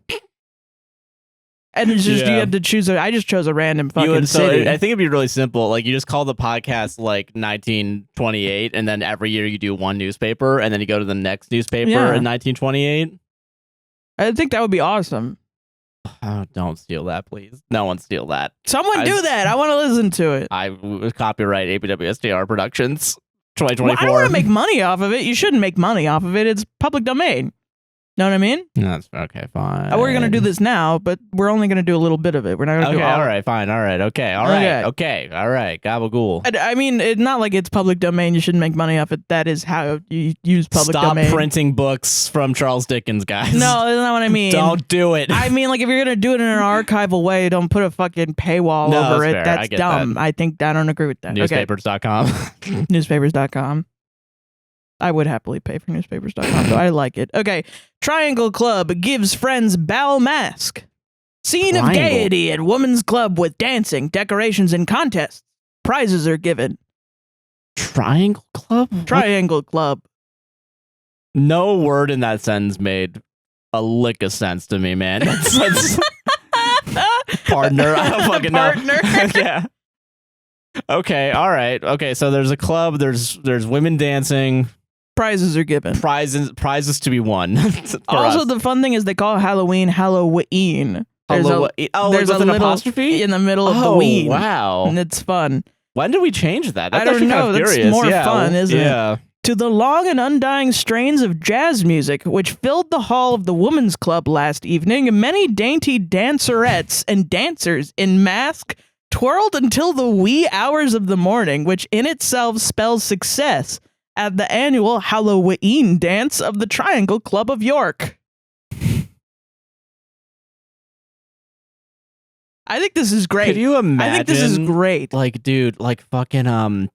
S1: And it's just, you had to choose I just chose a random fucking city.
S3: I think it'd be really simple. Like, you just call the podcast like 1928, and then every year you do one newspaper, and then you go to the next newspaper in 1928.
S1: I think that would be awesome.
S3: Oh, don't steal that, please. No one steal that.
S1: Someone do that. I want to listen to it.
S3: I copyright APWSTR Productions 2024.
S1: Well, I don't want to make money off of it. You shouldn't make money off of it. It's public domain. Know what I mean?
S3: No, that's okay, fine.
S1: We're going to do this now, but we're only going to do a little bit of it. We're not going to do all.
S3: All right, fine. All right, okay. All right, okay. All right, gabagool.
S1: I mean, it's not like it's public domain. You shouldn't make money off it. That is how you use public domain.
S3: Stop printing books from Charles Dickens, guys.
S1: No, that's not what I mean.
S3: Don't do it.
S1: I mean, like, if you're going to do it in an archival way, don't put a fucking paywall over it.
S3: Fair.
S1: That's dumb.
S3: That.
S1: I don't agree with that.
S3: Newspapers.com.
S1: Newspapers.com. I would happily pay for newspapers.com, so I like it. Okay. Triangle Club gives friends bal mask. Scene of gaiety at Women's Club with dancing, decorations, and contests. Prizes are given.
S3: Triangle Club?
S1: Triangle Club.
S3: No word in that sentence made a lick of sense to me, man. That's partner. I don't fucking know.
S1: Partner.
S3: Yeah. Okay. All right. Okay. So there's a club. There's women dancing.
S1: Prizes are given.
S3: Prizes to be won.
S1: Also, the fun thing is they call Halloween Halloween. There's
S3: there's a little apostrophe
S1: in the middle of the ween.
S3: Wow.
S1: And it's fun.
S3: When did we change that?
S1: I don't know. That's
S3: curious.
S1: more fun, isn't
S3: it?
S1: To the long and undying strains of jazz music, which filled the hall of the Women's Club last evening, many dainty dancerettes and dancers in mask twirled until the wee hours of the morning, which in itself spells success at the annual Halloween dance of the Triangle Club of York. I think this is great.
S3: Could you imagine?
S1: I think this is great.
S3: Like, dude, like fucking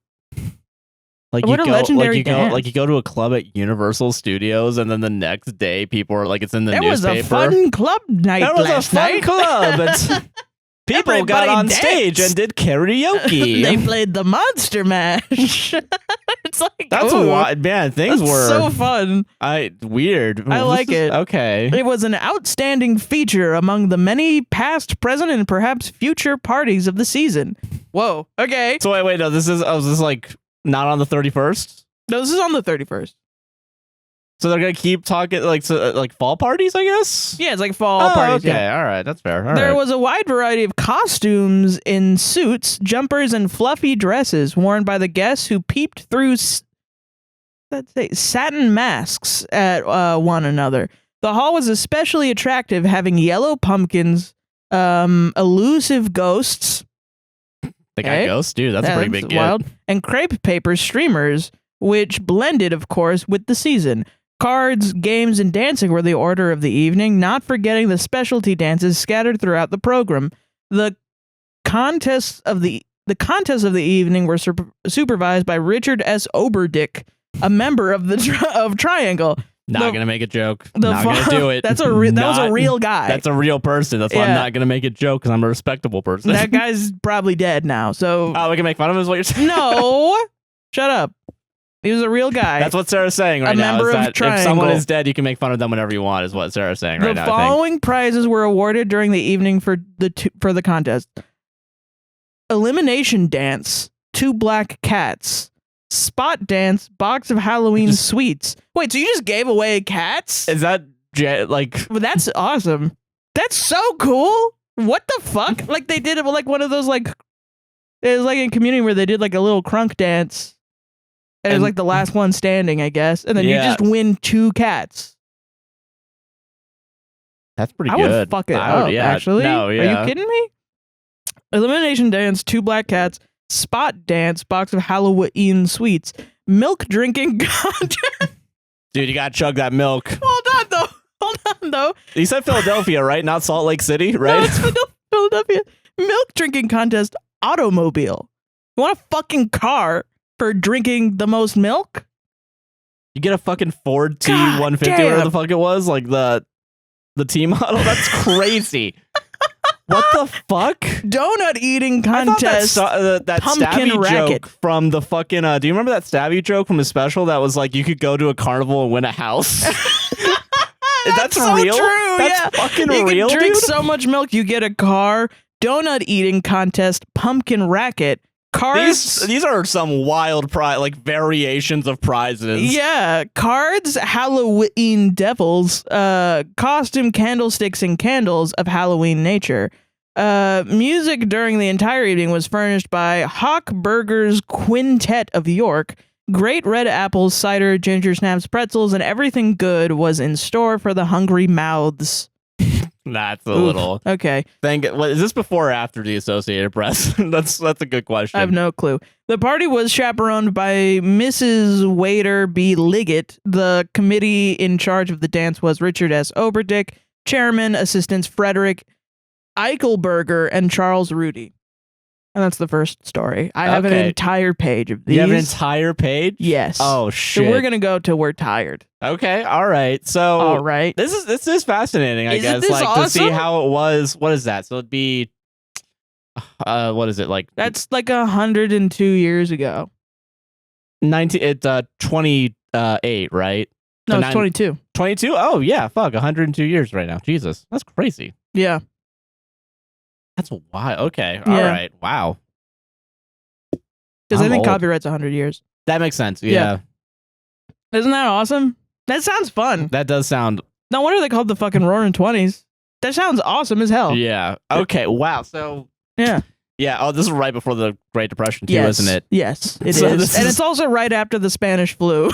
S3: like
S1: what
S3: you
S1: a
S3: go,
S1: legendary
S3: like you go to a club at Universal Studios, and then the next day people are like, it's in the newspaper.
S1: There was a fun club night.
S3: That was
S1: last
S3: a fun
S1: night.
S3: club. People
S1: Everybody
S3: got on
S1: danced.
S3: stage and did karaoke.
S1: They played the Monster Mash. It's like,
S3: that's wild, man. Things were
S1: so fun.
S3: Weird.
S1: I like it.
S3: Okay.
S1: It was an outstanding feature among the many past, present, and perhaps future parties of the season. Whoa. Okay.
S3: So wait. No, this is like not on the 31st.
S1: No, this is on the 31st.
S3: So they're gonna keep talking like fall parties, I guess.
S1: Yeah, it's like fall parties.
S3: Okay,
S1: yeah.
S3: all right, that's fair.
S1: There was a wide variety of costumes in suits, jumpers, and fluffy dresses worn by the guests who peeped through satin masks at one another. The hall was especially attractive, having yellow pumpkins, elusive ghosts.
S3: They got ghosts, dude. That's a pretty big
S1: wild. And crepe paper streamers, which blended, of course, with the season. Cards, games, and dancing were the order of the evening, not forgetting the specialty dances scattered throughout the program. The contests of the evening were supervised by Richard S. Oberdick, a member of the Triangle.
S3: Not gonna make a joke. Not gonna do it.
S1: That was a real guy.
S3: That's a real person. That's why I'm not gonna make a joke, because I'm a respectable person.
S1: That guy's probably dead now. So
S3: we can make fun of him, is what you're saying?
S1: No, shut up. He was a real guy.
S3: That's what Sarah's saying right now. Is that if someone is dead, you can make fun of them whenever you want, is what Sarah's saying right now.
S1: The following prizes were awarded during the evening for the contest: elimination dance, 2 black cats; spot dance, box of Halloween sweets. Wait, so you just gave away cats?
S3: Is that like?
S1: Well, that's awesome. That's so cool. What the fuck? Like they did it like one of those like it was like in Community where they did like a little crunk dance. And it was like the last one standing, I guess. And then you just win 2 cats.
S3: That's pretty
S1: good. I would fuck it up, actually.
S3: No, yeah.
S1: Are you kidding me? Elimination dance, 2 black cats, spot dance, box of Halloween sweets, milk drinking contest.
S3: Dude, you gotta chug that milk.
S1: Hold on, though.
S3: You said Philadelphia, right? Not Salt Lake City, right?
S1: No, it's Philadelphia. Milk drinking contest, automobile. You want a fucking car for drinking the most milk?
S3: You get a fucking Ford T150, whatever the fuck it was, like the T model. That's crazy. What the fuck?
S1: Donut eating contest.
S3: That
S1: pumpkin
S3: stabby
S1: racket
S3: joke from the fucking. Do you remember that stabby joke from the special that was like you could go to a carnival and win a house? That's
S1: so
S3: real.
S1: True,
S3: That's fucking real,
S1: You can drink
S3: dude.
S1: so much milk, you get a car. Donut eating contest, pumpkin racket. Cards.
S3: These are some wild variations of prizes.
S1: Yeah, cards, Halloween devils, costume candlesticks and candles of Halloween nature. Music during the entire evening was furnished by Hawk Burger's Quintet of York, Great red apples, cider, ginger snaps, pretzels, and everything good was in store for the hungry mouths.
S3: That's a little
S1: okay.
S3: Is this before or after the Associated Press? That's a good question.
S1: I have no clue. The party was chaperoned by Mrs. Waiter B. Liggett. The committee in charge of the dance was Richard S. Oberdick, chairman, assistants Frederick Eichelberger, and Charles Rudy. And that's the first story. I have an entire page of these.
S3: You have an entire page?
S1: Yes.
S3: Oh, shit.
S1: So we're going to go till we're tired.
S3: Okay, all right. So
S1: all right.
S3: This is fascinating, I guess. Like awesome? To see how it was. What is that? So it'd be what is it like?
S1: That's like 102 years ago.
S3: 28, right?
S1: No, it's 22.
S3: 22? Oh, yeah. Fuck, 102 years right now. Jesus. That's crazy.
S1: Yeah.
S3: That's wild. Okay. All right. Wow.
S1: Because I think copyright's 100 years.
S3: That makes sense. Yeah.
S1: Isn't that awesome? That sounds fun.
S3: That does sound...
S1: No wonder they called the fucking Roaring 20s. That sounds awesome as hell.
S3: Yeah. Okay. Wow. So...
S1: Yeah.
S3: Yeah. Oh, this is right before the Great Depression too, isn't it?
S1: Yes, it is. And it's also right after the Spanish flu.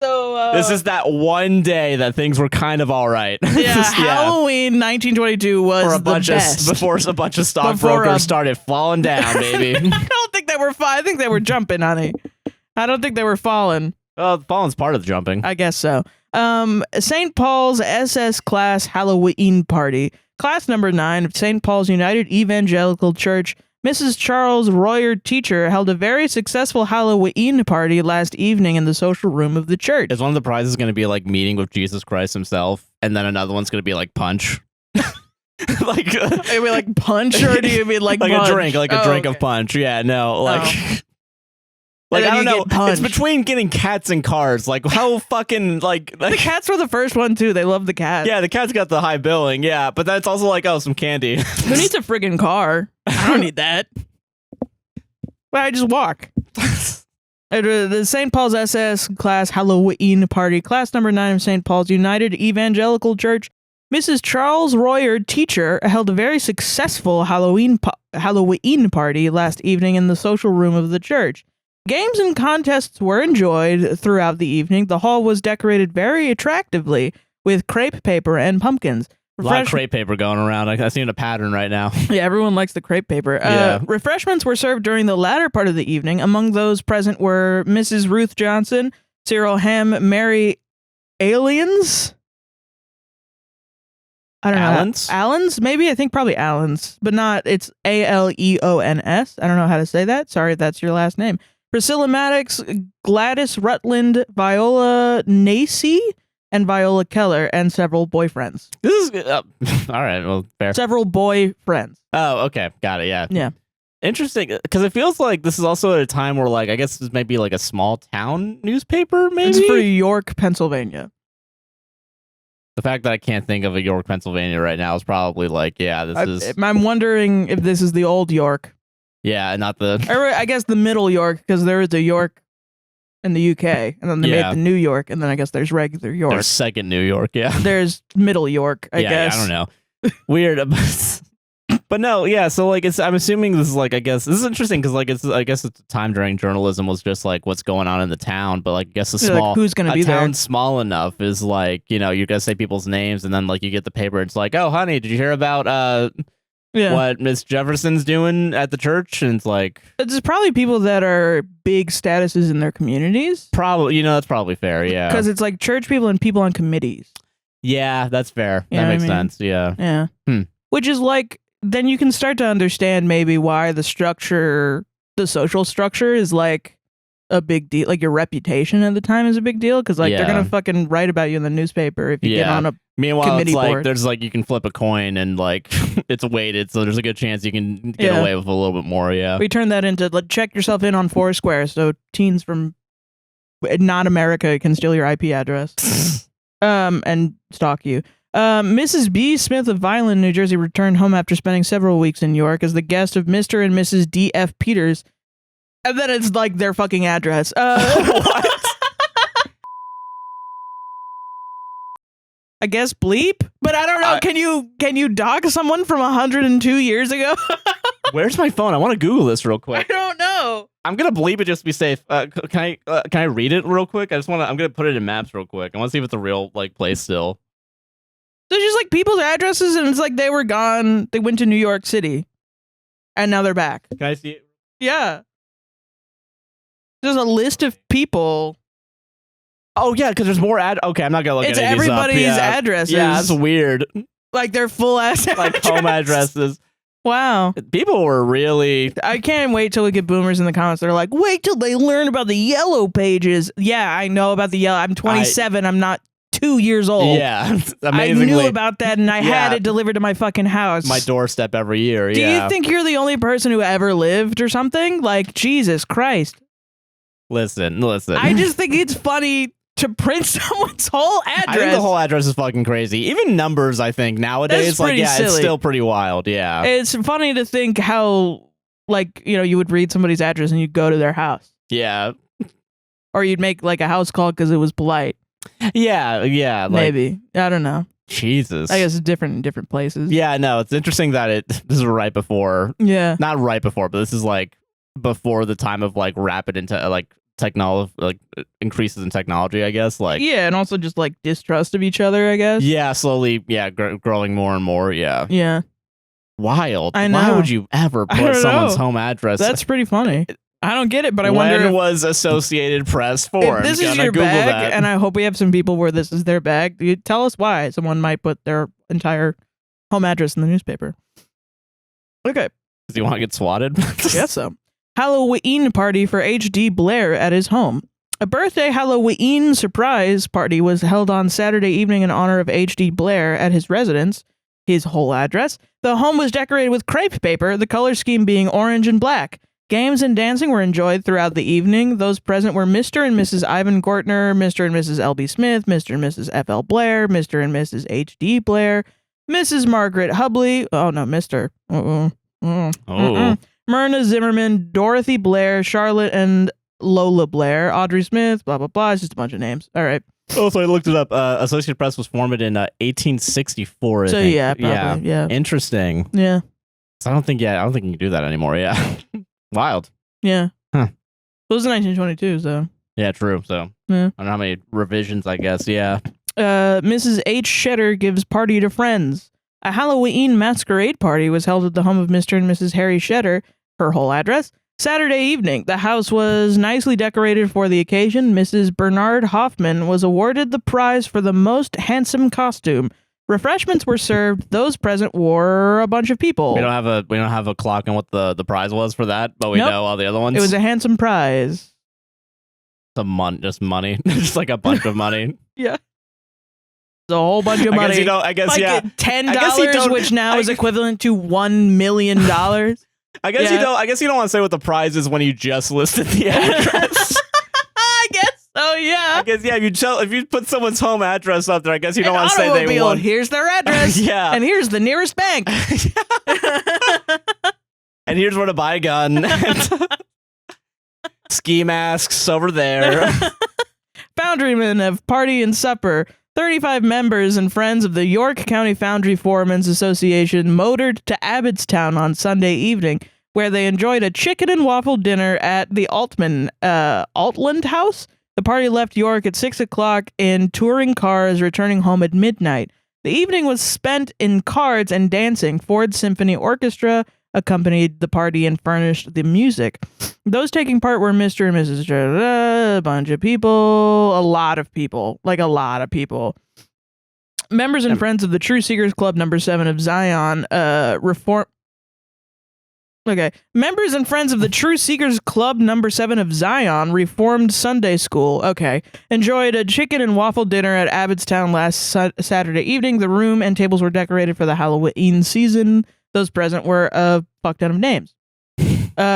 S1: So
S3: this is that one day that things were kind of all right.
S1: Yeah, Halloween 1922 was
S3: for a bunch
S1: the best.
S3: Before a bunch of stockbrokers started falling down, baby.
S1: I don't think they were I think they were jumping, honey. I don't think they were falling.
S3: Well, falling's part of the jumping.
S1: I guess so. St. Paul's SS class Halloween party. Class number 9 of St. Paul's United Evangelical Church, Mrs. Charles Royer, teacher, held a very successful Halloween party last evening in the social room of the church.
S3: Is one of the prizes going to be like meeting with Jesus Christ himself, and then another one's going to be like punch? Like
S1: maybe like punch, or do you mean like
S3: a drink,
S1: a
S3: drink of punch? Yeah, no, like. Like, I don't know. It's between getting cats and cars. Like, how fucking, like...
S1: The cats were the first one, too. They love the cats.
S3: Yeah, the cats got the high billing, yeah. But that's also like, oh, some candy.
S1: Who needs a friggin' car? I don't need that. Well, I just walk. The St. Paul's SS class Halloween party. Class number 9 of St. Paul's United Evangelical Church. Mrs. Charles Royer, teacher, held a very successful Halloween party last evening in the social room of the church. Games and contests were enjoyed throughout the evening. The hall was decorated very attractively with crepe paper and pumpkins.
S3: A lot of crepe paper going around. I see a pattern right now.
S1: Yeah, everyone likes the crepe paper. Refreshments were served during the latter part of the evening. Among those present were Mrs. Ruth Johnson, Cyril Ham, Mary Aliens. I don't know. Allens? Maybe? I think probably Allens, but not. It's Aleons. I don't know how to say that. Sorry if that's your last name. Priscilla Maddox, Gladys Rutland, Viola Nacy, and Viola Keller, and several boyfriends.
S3: This is all right. Well, fair.
S1: Several boyfriends.
S3: Oh, okay, got it. Yeah,
S1: yeah.
S3: Interesting, because it feels like this is also at a time where, like, I guess this might be like a small town newspaper. Maybe
S1: it's for York, Pennsylvania.
S3: The fact that I can't think of a York, Pennsylvania right now is probably like, yeah, this is.
S1: I'm wondering if this is the old York.
S3: Yeah, not the...
S1: Or I guess the middle York, because there is a York in the UK, and then they made the New York, and then I guess there's regular York.
S3: There's second New York, yeah.
S1: There's middle York, I guess.
S3: Yeah, I don't know. Weird. But no, yeah, so like I'm assuming this is like, I guess, this is interesting, because like I guess at the time during journalism was just like what's going on in the town, but like I guess
S1: like, who's gonna be there?
S3: Town small enough is like, you know, you gotta say people's names, and then like you get the paper, it's like, oh honey, did you hear about what Miss Jefferson's doing at the church? And it's like,
S1: it's probably people that are big statuses in their communities.
S3: Probably, that's probably fair. Yeah,
S1: because it's like church people and people on committees.
S3: Yeah, that's fair. That makes sense. Yeah.
S1: Which is like, then you can start to understand maybe why the social structure is like a big deal. Like your reputation at the time is a big deal, because like they're gonna fucking write about you in the newspaper if you get on a
S3: Meanwhile, it's like
S1: board.
S3: There's like you can flip a coin and like it's weighted, so there's a good chance you can get away with a little bit more. Yeah,
S1: we turn that into check yourself in on Foursquare, so teens from not America can steal your IP address and stalk you. Mrs. B. Smith of Vineland, New Jersey, returned home after spending several weeks in New York as the guest of Mr. and Mrs. D.F. Peters. And then it's like their fucking address. What? I guess bleep, but I don't know. Can you dox someone from 102 years ago?
S3: Where's my phone? I want to Google this real quick.
S1: I don't know. know.
S3: I'm gonna bleep it just to be safe. Can I read it real quick? I'm gonna put it in maps real quick. I want to see if it's a real like place still.
S1: So just like people's addresses, and it's like they were gone. They went to New York City, and now they're back.
S3: Can I see it?
S1: Yeah. There's a list of people.
S3: Oh yeah, because there's more Okay, I'm not gonna look
S1: it's
S3: at it. It's
S1: everybody's addresses.
S3: Yeah, that's weird.
S1: Like their full ass
S3: like home addresses.
S1: Wow.
S3: People were really...
S1: I can't wait till we get boomers in the comments. They're like, wait till they learn about the yellow pages. Yeah, I know about the yellow. I'm 27. I'm not 2 years old.
S3: Yeah.
S1: Amazingly. I knew about that, and I had it delivered to my fucking house.
S3: My doorstep every year,
S1: Do you think you're the only person who ever lived or something? Like, Jesus Christ.
S3: Listen.
S1: I just think it's funny to print someone's whole address.
S3: I think the whole address is fucking crazy. Even numbers, I think, nowadays, like, yeah, silly. It's still pretty wild, yeah.
S1: It's funny to think how, like, you know, you would read somebody's address and you'd go to their house.
S3: Yeah.
S1: Or you'd make, like, a house call because it was polite.
S3: Yeah. Like,
S1: maybe. I don't know.
S3: Jesus.
S1: I guess it's different in different places.
S3: Yeah, no, it's interesting that this is right before.
S1: Yeah.
S3: Not right before, but this is, like, before the time of, like, rapid into, like, technology, like increases in technology, I guess. Like,
S1: yeah, and also just like distrust of each other, I guess.
S3: Yeah, slowly, growing more and more. Yeah. Wild.
S1: I know.
S3: Why would you ever put someone's home address?
S1: That's pretty funny. I don't get it, but I
S3: when
S1: wonder.
S3: When was Associated Press formed?
S1: If this is your
S3: Google
S1: bag,
S3: that.
S1: and I hope we have some people where this is their bag. You tell us why someone might put their entire home address in the newspaper. Okay.
S3: Does he want to get swatted?
S1: Guess so. Halloween party for H.D. Blair at his home. A birthday Halloween surprise party was held on Saturday evening in honor of H.D. Blair at his residence, his whole address. The home was decorated with crepe paper, the color scheme being orange and black. Games and dancing were enjoyed throughout the evening. Those present were Mr. and Mrs. Ivan Gortner, Mr. and Mrs. L.B. Smith, Mr. and Mrs. F.L. Blair, Mr. and Mrs. H.D. Blair, Mrs. Margaret Hubley. Oh, no, Mr. Myrna Zimmerman, Dorothy Blair, Charlotte and Lola Blair, Audrey Smith, blah, blah, blah. It's just a bunch of names. All right.
S3: Oh, so I looked it up. Associated Press was formed in 1864. I think.
S1: Yeah, probably. Yeah.
S3: Interesting.
S1: Yeah.
S3: So I don't think you can do that anymore. Yeah. Wild.
S1: Yeah.
S3: Huh.
S1: It was in 1922, so.
S3: Yeah, true. So
S1: yeah.
S3: I don't know how many revisions, I guess. Yeah.
S1: Mrs. H. Shetter gives party to friends. A Halloween masquerade party was held at the home of Mr. and Mrs. Harry Shetter, her whole address, Saturday evening. The house was nicely decorated for the occasion. Mrs. Bernard Hoffman was awarded the prize for the most handsome costume. Refreshments were served. Those present were a bunch of people.
S3: We don't have a clock on what the prize was for that, but we know all the other ones.
S1: It was a handsome prize.
S3: Just money, just like a bunch of money.
S1: Yeah. A whole bunch of money.
S3: I guess
S1: like
S3: yeah.
S1: $10, which now is equivalent to $1 million. I
S3: guess you don't want to say what the prize is when you just listed the address.
S1: I guess so. Yeah.
S3: I guess if you put someone's home address up there, I guess you don't want to say they won.
S1: Here's their address.
S3: Yeah.
S1: And here's the nearest bank.
S3: And here's where to buy a gun. Ski masks over there.
S1: Foundrymen have party and supper. 35 members and friends of the York County Foundry Foremen's Association motored to Abbottstown on Sunday evening, where they enjoyed a chicken and waffle dinner at the Altland House. The party left York at 6 o'clock in touring cars, returning home at midnight. The evening was spent in cards and dancing. Ford Symphony Orchestra accompanied the party and furnished the music. Those taking part were Mr. and Mrs. a bunch of people, a lot of people. Members and friends of the True Seekers Club number 7 of Zion Members and friends of the True Seekers Club number 7 of Zion Reformed Sunday School. Enjoyed a chicken and waffle dinner at Abbottstown last Saturday evening. The room and tables were decorated for the Halloween season. Those present were a fuck ton of names.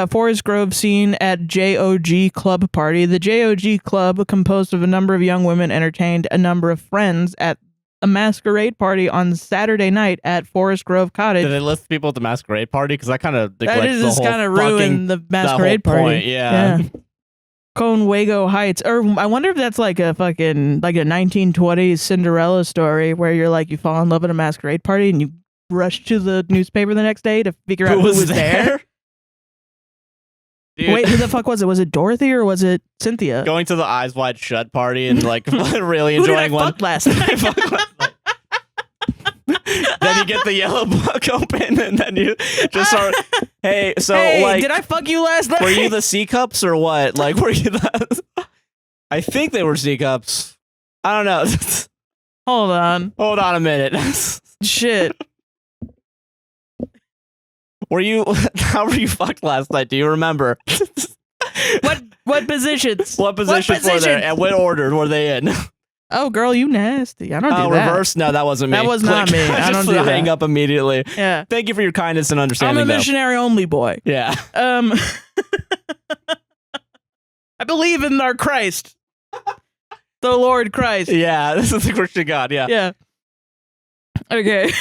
S1: Forest Grove scene at JOG Club party. The JOG Club, composed of a number of young women, entertained a number of friends at a masquerade party on Saturday night at Forest Grove Cottage.
S3: Did they list people at the masquerade party? Because that kind of
S1: ruined the masquerade party.
S3: Point, yeah.
S1: Conwego Heights. Or I wonder if that's like a fucking like a 1920s Cinderella story where you're like you fall in love at a masquerade party and you rush to the newspaper the next day to figure out who was there.
S3: Dude.
S1: Wait, who the fuck was it? Was it Dorothy or was it Cynthia?
S3: Going to the Eyes Wide Shut party and like really enjoying
S1: one. Last night?
S3: Then you get the yellow book open and then you just start. Hey, so like,
S1: did I fuck you last night?
S3: Were you the C cups or what? Like, were you the? I think they were C cups. I don't know.
S1: Hold on
S3: a minute.
S1: Shit.
S3: Were you? How were you fucked last night? Do you remember?
S1: What positions?
S3: What positions were there? And what order were they in?
S1: Oh, girl, you nasty. I don't do that.
S3: Reverse? No, that wasn't me.
S1: That was not me. I don't do that.
S3: Hang up immediately.
S1: Yeah.
S3: Thank you for your kindness and understanding.
S1: I'm a missionary only boy.
S3: Yeah.
S1: I believe in our Christ. The Lord Christ.
S3: Yeah, this is the Christian God. Yeah.
S1: Yeah. Okay.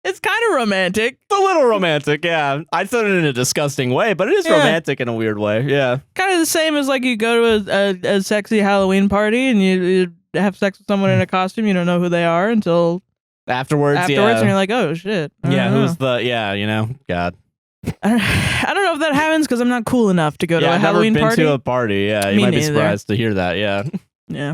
S1: It's kind of romantic.
S3: It's a little romantic, yeah. I said it in a disgusting way, but it is romantic in a weird way, yeah.
S1: Kind of the same as like you go to a sexy Halloween party and you have sex with someone in a costume. You don't know who they are until
S3: afterwards,
S1: and you're like, oh shit.
S3: Who's God.
S1: I don't know if that happens because I'm not cool enough to go to a Halloween party.
S3: I've never been to a party, yeah. You might be surprised to hear that, yeah.
S1: Yeah.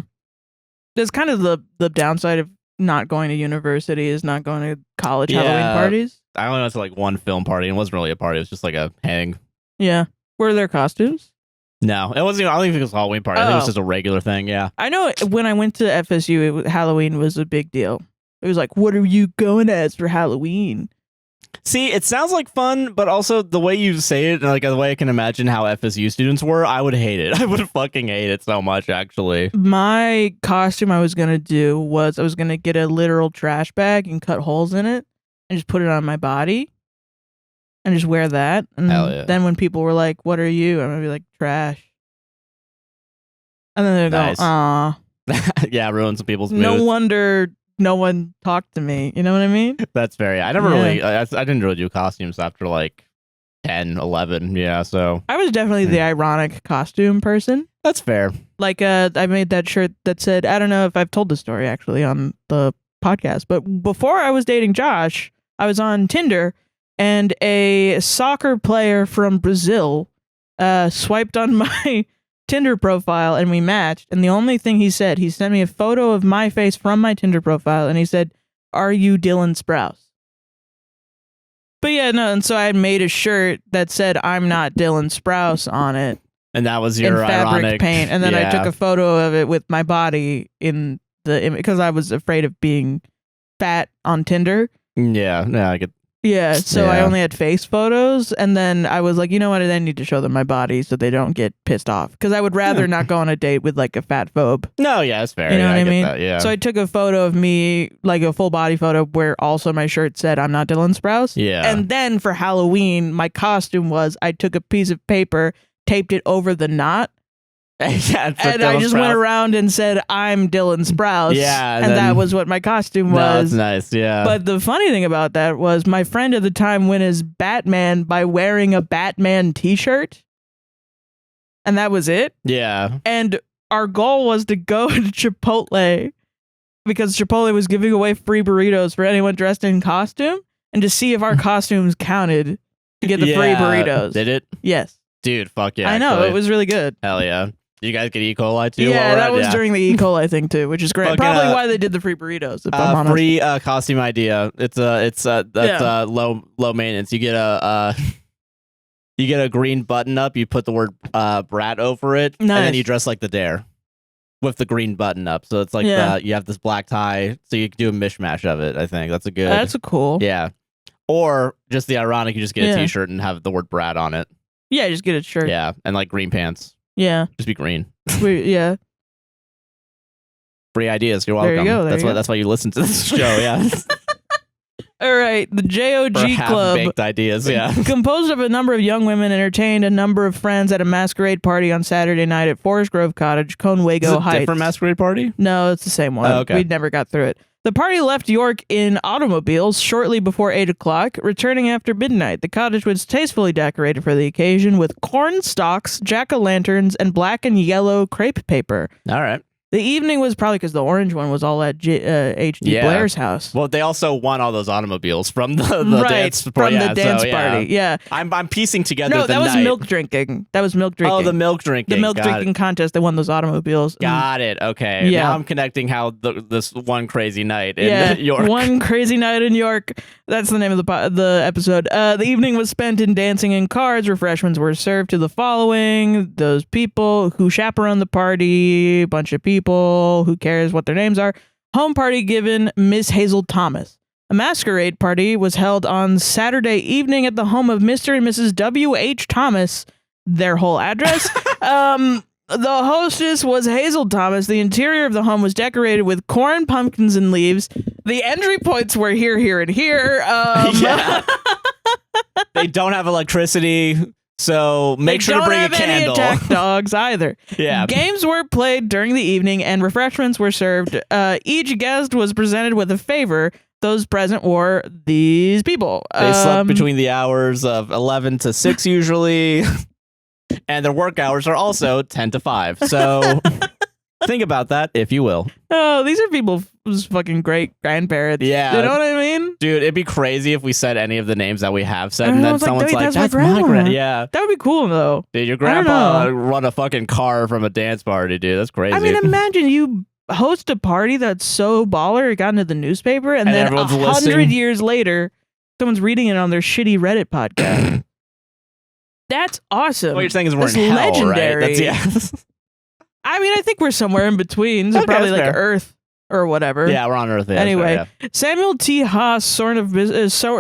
S1: There's kind of the downside of not going to university is not going to college Halloween parties.
S3: I only went to like one film party and it wasn't really a party. It was just like a hang.
S1: Yeah. Were there costumes?
S3: No, it wasn't. I don't think it was a Halloween party. I think it was just a regular thing. Yeah.
S1: I know when I went to FSU, Halloween was a big deal. It was like, what are you going as for Halloween?
S3: See, it sounds like fun, but also the way you say it, and like the way I can imagine how FSU students were, I would hate it. I would fucking hate it so much, actually.
S1: My costume I was going to do was I was going to get a literal trash bag and cut holes in it and just put it on my body and just wear that. And then when people were like, what are you? I'm going to be like, trash. And then they'll go, aw.
S3: Yeah, ruin some people's moods.
S1: No wonder no one talked to me. You know what I mean?
S3: That's very. I never really. I didn't really do costumes after like 10, 11. Yeah, so
S1: I was definitely the ironic costume person.
S3: That's fair.
S1: Like, I made that shirt that said, I don't know if I've told the story actually on the podcast, but before I was dating Josh, I was on Tinder and a soccer player from Brazil swiped on my Tinder profile and we matched, and the only thing he said, he sent me a photo of my face from my Tinder profile and he said, "Are you Dylan Sprouse?" But yeah, no, and so I made a shirt that said "I'm not Dylan Sprouse" on it,
S3: and that was your
S1: in fabric
S3: ironic
S1: paint, and then I took a photo of it with my body in the image because I was afraid of being fat on Tinder.
S3: Yeah, I get.
S1: Yeah, so I only had face photos, and then I was like, you know what, I need to show them my body so they don't get pissed off. Because I would rather not go on a date with like a fat phobe.
S3: No, yeah, that's fair.
S1: You know what I mean?
S3: That, yeah.
S1: So I took a photo of me, like a full body photo, where also my shirt said, "I'm not Dylan Sprouse."
S3: Yeah.
S1: And then for Halloween, my costume was I took a piece of paper, taped it over the knot.
S3: Yeah,
S1: and I just went around and said, "I'm Dylan Sprouse."
S3: Yeah,
S1: and that was what my costume was.
S3: No, that's nice. Yeah.
S1: But the funny thing about that was my friend at the time went as Batman by wearing a Batman t-shirt. And that was it.
S3: Yeah.
S1: And our goal was to go to Chipotle because Chipotle was giving away free burritos for anyone dressed in costume and to see if our costumes counted to get the free burritos.
S3: Did it?
S1: Yes.
S3: Dude, fuck yeah.
S1: I know.
S3: Actually.
S1: It was really good.
S3: Hell yeah. Did you guys get E. coli too?
S1: Yeah, that was during the E. coli thing too, which is great.
S3: Fucking,
S1: probably why they did the free burritos. If I'm honest.
S3: Free costume idea. It's low maintenance. You get a green button up. You put the word brat over it, and then you dress like the dare with the green button up. So it's like you have this black tie, so you can do a mishmash of it. I think that's a good.
S1: That's a cool.
S3: Yeah, or just the ironic. You just get a T-shirt and have the word brat on it.
S1: Yeah, just get a shirt.
S3: Yeah, and like green pants.
S1: Yeah.
S3: Just be green.
S1: Yeah.
S3: Free ideas. You're welcome.
S1: There you go.
S3: That's why you listen to this show. Yeah.
S1: All right. The JOG Club.
S3: Half-baked ideas. Yeah.
S1: Composed of a number of young women, entertained a number of friends at a masquerade party on Saturday night at Forest Grove Cottage, Conwego Heights.
S3: Different masquerade party?
S1: No, it's the same one.
S3: Oh, okay.
S1: We never got through it. The party left York in automobiles shortly before 8 o'clock, returning after midnight. The cottage was tastefully decorated for the occasion with corn stalks, jack-o'-lanterns, and black and yellow crepe paper.
S3: All right.
S1: The evening was probably because the orange one was all at HD Blair's house.
S3: Well, they also won all those automobiles from the dance
S1: party. From the dance party. Yeah.
S3: I'm piecing together
S1: No, that was milk drinking. That was milk drinking.
S3: Oh, the milk drinking.
S1: The milk drinking contest. They won those automobiles.
S3: Got it. Okay.
S1: Yeah.
S3: Now I'm connecting how this one crazy night in York.
S1: One crazy night in York. That's the name of the episode. The evening was spent in dancing and cards. Refreshments were served to the following: those people who chaperoned the party, a bunch of people. Who cares what their names are? Home party given Miss Hazel Thomas. A masquerade party was held on Saturday evening at the home of Mr. and Mrs. W.H. Thomas. Their whole address. The hostess was Hazel Thomas. The interior of the home was decorated with corn, pumpkins, and leaves. The entry points were here, here, and here.
S3: They don't have electricity. So make sure to bring a candle.
S1: They don't have any attack dogs either.
S3: Yeah.
S1: Games were played during the evening and refreshments were served. Each guest was presented with a favor. Those present were these people.
S3: They slept between the hours of 11 to 6 usually. And their work hours are also 10 to 5. So think about that, if you will.
S1: Oh, these are people's fucking great grandparents.
S3: Yeah.
S1: You know what I mean?
S3: Dude, it'd be crazy if we said any of the names that we have said, and then someone's
S1: like,
S3: that's my grandma. Yeah.
S1: That would be cool, though.
S3: Dude, your grandpa run a fucking car from a dance party, dude. That's crazy.
S1: I mean, imagine you host a party that's so baller it got into the newspaper, and then 100 years later, someone's reading it on their shitty Reddit podcast. That's awesome.
S3: What you're saying is we're in hell,
S1: legendary.
S3: Right? That's,
S1: I mean, I think we're somewhere in between. So probably like Earth or whatever.
S3: Yeah, we're on Earth. Yeah,
S1: anyway, Samuel T. Haas, son of Mr.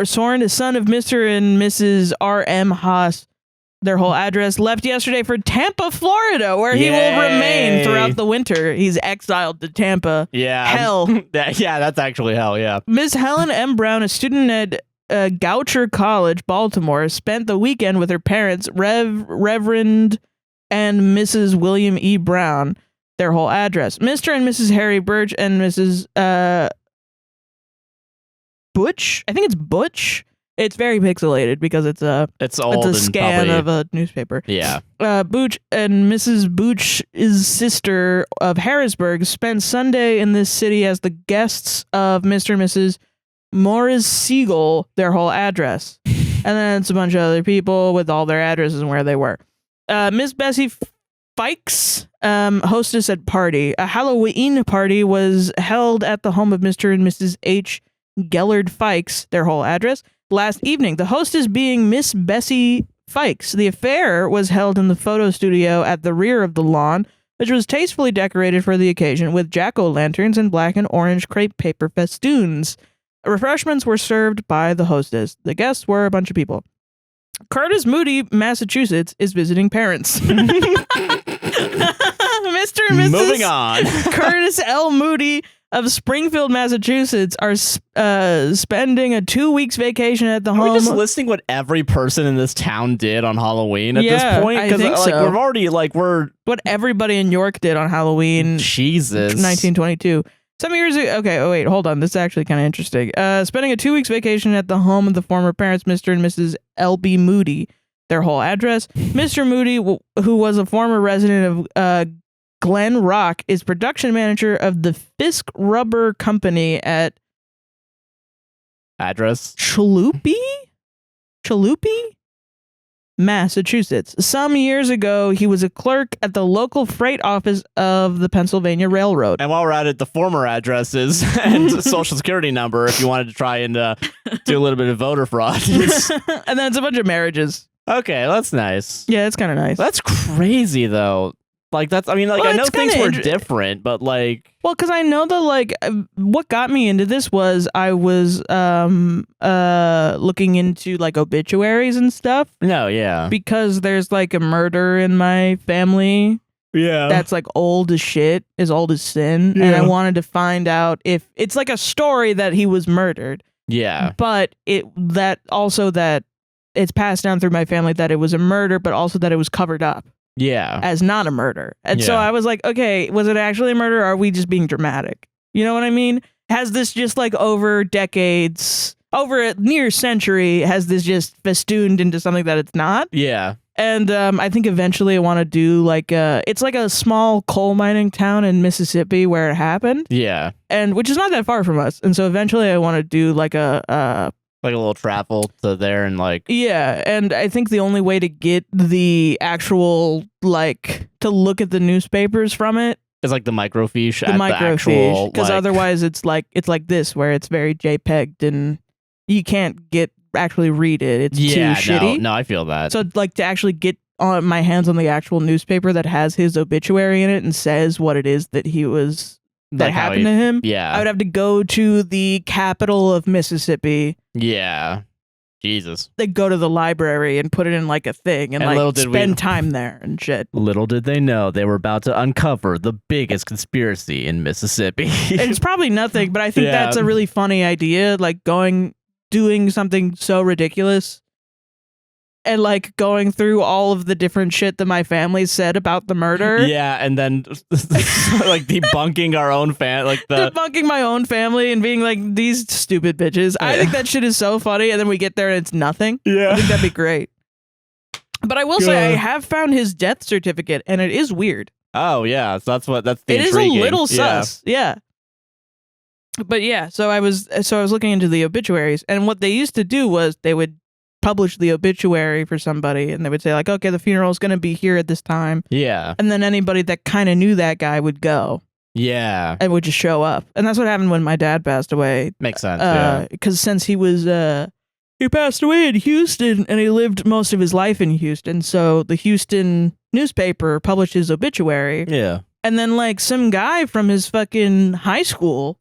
S1: and Mrs. R.M. Haas, their whole address, left yesterday for Tampa, Florida, where he will remain throughout the winter. He's exiled to Tampa.
S3: Yeah.
S1: Hell.
S3: Yeah, that's actually hell, yeah.
S1: Miss Helen M. Brown, a student at Goucher College, Baltimore, spent the weekend with her parents, Reverend and Mrs. William E. Brown, their whole address. Mr. and Mrs. Harry Birch and Mrs. Butch. I think it's Butch. It's very pixelated because it's a scan of a newspaper.
S3: Yeah.
S1: Butch and Mrs. Butch's sister of Harrisburg spent Sunday in this city as the guests of Mr. and Mrs. Morris Siegel, their whole address. And then it's a bunch of other people with all their addresses and where they were. Miss Bessie Fikes, hostess at party. A Halloween party was held at the home of Mr. and Mrs. H. Gellard Fikes, their whole address, last evening. The hostess being Miss Bessie Fikes. The affair was held in the photo studio at the rear of the lawn, which was tastefully decorated for the occasion with jack-o'-lanterns and black and orange crepe paper festoons. Refreshments were served by the hostess. The guests were a bunch of people. Curtis Moody, Massachusetts, is visiting parents. Mr. and Mrs.
S3: Moving on.
S1: Curtis L. Moody of Springfield, Massachusetts, are spending a 2 weeks vacation at the home.
S3: Are we just listing what every person in this town did on Halloween at this point?
S1: I think so.
S3: We're already what
S1: everybody in York did on Halloween.
S3: Jesus.
S1: 1922. Some years ago. Okay, oh wait, hold on. This is actually kind of interesting. Spending a 2 weeks vacation at the home of the former parents, Mr. and Mrs. L.B. Moody, their whole address. Mr. Moody, who was a former resident of Glen Rock, is production manager of the Fisk Rubber Company at
S3: address
S1: Chalupi, Massachusetts. Some years ago, he was a clerk at the local freight office of the Pennsylvania Railroad.
S3: And while we're at it, the former addresses and social security number, if you wanted to try and do a little bit of voter fraud.
S1: And then it's a bunch of marriages.
S3: Okay, that's nice.
S1: Yeah, it's kind of nice.
S3: That's crazy, though. Like, that's, I mean, like, I know things were different, but like...
S1: Well, because I know that, like, what got me into this was I was looking into, like, obituaries and stuff.
S3: No, yeah.
S1: Because there's, like, a murder in my family.
S3: Yeah.
S1: That's, like, old as shit, as old as sin. Yeah. And I wanted to find out if... It's, like, a story that he was murdered.
S3: Yeah.
S1: But that it's passed down through my family that it was a murder, but also that it was covered up.
S3: Yeah.
S1: As not a murder. And so I was like, okay, was it actually a murder or are we just being dramatic? You know what I mean? Has this just like over decades, over a near century, has this just festooned into something that it's not?
S3: Yeah.
S1: And I think eventually I want to do like it's like a small coal mining town in Mississippi where it happened.
S3: Yeah.
S1: And which is not that far from us. And so eventually I want to do like a
S3: little travel to there and like.
S1: Yeah. And I think the only way to get the actual like to look at the newspapers from it
S3: is like the microfiche.
S1: The microfiche. Because otherwise it's like this where it's very JPEG'd and you can't actually read it. It's too shitty.
S3: No, I feel that.
S1: So like to actually get on my hands on the actual newspaper that has his obituary in it and says what it is that that happened to him.
S3: Yeah.
S1: I would have to go to the capital of Mississippi.
S3: Yeah. Jesus.
S1: They go to the library and put it in like a thing and like spend time there and shit.
S4: Little did they know they were about to uncover the biggest conspiracy in Mississippi.
S1: It's probably nothing, but I think that's a really funny idea. Like doing something so ridiculous and like going through all of the different shit that my family said about the murder.
S3: Yeah, and then like debunking our own
S1: debunking my own family and being like, these stupid bitches. I think that shit is so funny, and then we get there and it's nothing.
S3: Yeah.
S1: I think that'd be great. But I will say I have found his death certificate and it is weird.
S3: Oh yeah, so that's the
S1: It
S3: intriguing.
S1: is a little sus. Yeah. But yeah, so I was looking into the obituaries, and what they used to do was they would publish the obituary for somebody, and they would say like, okay, the funeral is going to be here at this time.
S3: Yeah.
S1: And then anybody that kind of knew that guy would go.
S3: Yeah.
S1: And would just show up. And that's what happened when my dad passed away.
S3: Makes sense. Yeah.
S1: Because since he passed away in Houston, and he lived most of his life in Houston, so the Houston newspaper published his obituary.
S3: Yeah.
S1: And then like some guy from his fucking high school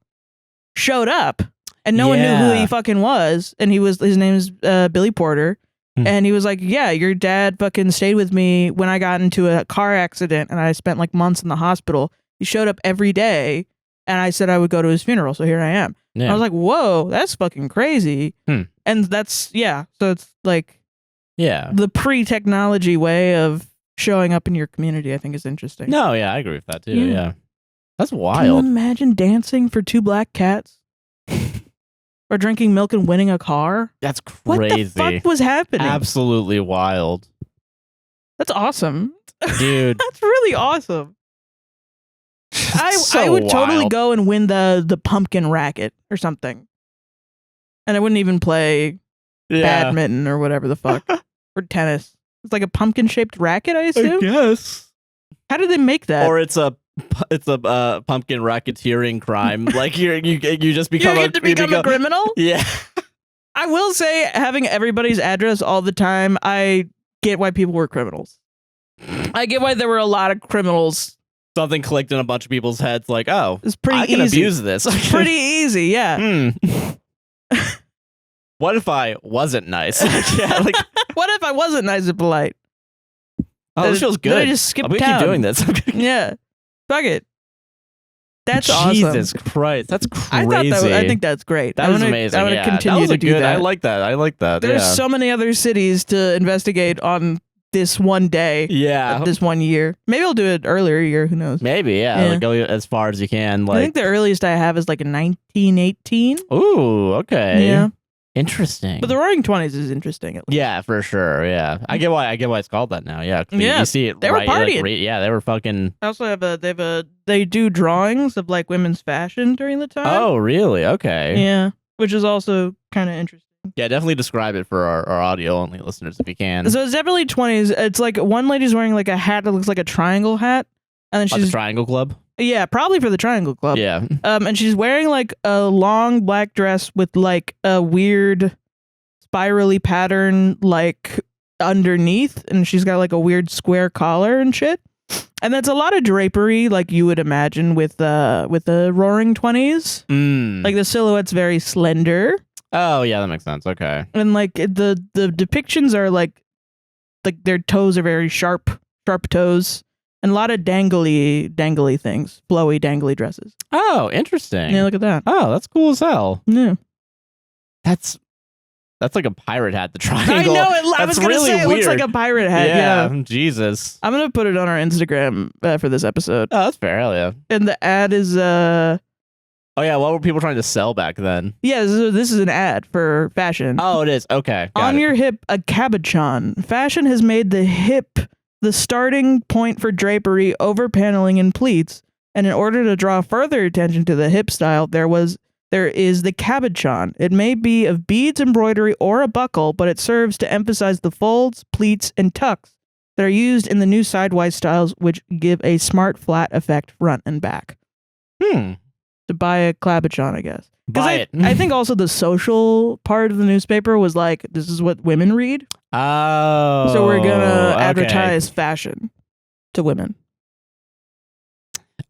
S1: showed up. And no one knew who he fucking was. And his name is Billy Porter. And he was like, yeah, your dad fucking stayed with me when I got into a car accident and I spent like months in the hospital. He showed up every day and I said I would go to his funeral. So here I am.
S3: Yeah.
S1: I was like, whoa, that's fucking crazy. And that's, so it's like the pre-technology way of showing up in your community, I think is interesting.
S3: No, yeah, I agree with that too. Yeah. That's
S1: Can you
S3: wild.
S1: imagine dancing for 2 black cats? Or drinking milk and winning a car?
S3: That's crazy.
S1: What the fuck was happening?
S3: Absolutely wild.
S1: That's awesome.
S3: Dude.
S1: That's really awesome. I would totally go and win the pumpkin racket or something. And I wouldn't even play badminton or whatever the fuck. Or tennis. It's like a pumpkin-shaped racket, I assume?
S3: I guess.
S1: How did they make that?
S3: Or it's a pumpkin racketeering crime. Like you just become
S1: you get to become a criminal?
S3: Yeah.
S1: I will say, having everybody's address all the time, I get why people were criminals. I get why there were a lot of criminals.
S3: Something clicked in a bunch of people's heads like, oh,
S1: it's pretty
S3: I can abuse this.
S1: It's pretty easy, yeah.
S3: What if I wasn't nice?
S1: What if I wasn't nice and polite?
S3: Oh, this feels good.
S1: I just skip
S3: I'm gonna
S1: town.
S3: keep doing this.
S1: Yeah. Fuck it. That's
S3: Jesus
S1: awesome.
S3: Christ. That's crazy.
S1: I think that's great.
S3: That is amazing.
S1: I want to continue to do that.
S3: I like that.
S1: There's so many other cities to investigate on this one day.
S3: Yeah.
S1: This one year. Maybe I'll do it earlier year. Who knows?
S3: Maybe, yeah. Like, go as far as you can. Like,
S1: I think the earliest I have is like in 1918.
S3: Ooh, okay.
S1: Yeah.
S3: Interesting.
S1: But the Roaring Twenties is interesting. At least.
S3: Yeah, for sure. Yeah, I get why it's called that now. Yeah,
S1: yeah.
S3: You see it.
S1: They
S3: right,
S1: were partying.
S3: Like, yeah, they were fucking.
S1: I also have they do drawings of like women's fashion during the time.
S3: Oh, really? Okay.
S1: Yeah, which is also kind of interesting.
S3: Yeah, definitely describe it for our audio only listeners if you can.
S1: So it's definitely 20s. It's like one lady's wearing like a hat that looks like a triangle hat, and then she's
S3: the Triangle Club.
S1: Yeah, probably for the Triangle Club.
S3: Yeah.
S1: And she's wearing like a long black dress with like a weird spirally pattern like underneath, and she's got like a weird square collar and shit. And that's a lot of drapery like you would imagine with the Roaring 20s. Like the silhouette's very slender.
S3: Oh yeah, that makes sense. Okay.
S1: And like the depictions are like their toes are very sharp toes. And a lot of dangly things. Flowy, dangly dresses.
S3: Oh, interesting.
S1: Yeah, look at that.
S3: Oh, that's cool as hell.
S1: Yeah.
S3: That's like a pirate hat, the triangle.
S1: I know. I was going to say it looks like a pirate hat. Yeah.
S3: Jesus.
S1: I'm going to put it on our Instagram for this episode.
S3: Oh, that's fair. Hell yeah.
S1: And the ad is...
S3: Oh, Oh yeah, what were people trying to sell back then?
S1: Yeah, this is an ad for fashion.
S3: Oh, it is. Okay.
S1: On your hip, a cabochon. Fashion has made the hip the starting point for drapery, over paneling, and pleats. And in order to draw further attention to the hip style, there is the cabochon. It may be of beads, embroidery, or a buckle, but it serves to emphasize the folds, pleats, and tucks that are used in the new sidewise styles, which give a smart flat effect front and back. To buy a cabochon, I guess.
S3: Buy it.
S1: I think also the social part of the newspaper was like, this is what women read.
S3: Oh.
S1: So we're gonna advertise fashion to women.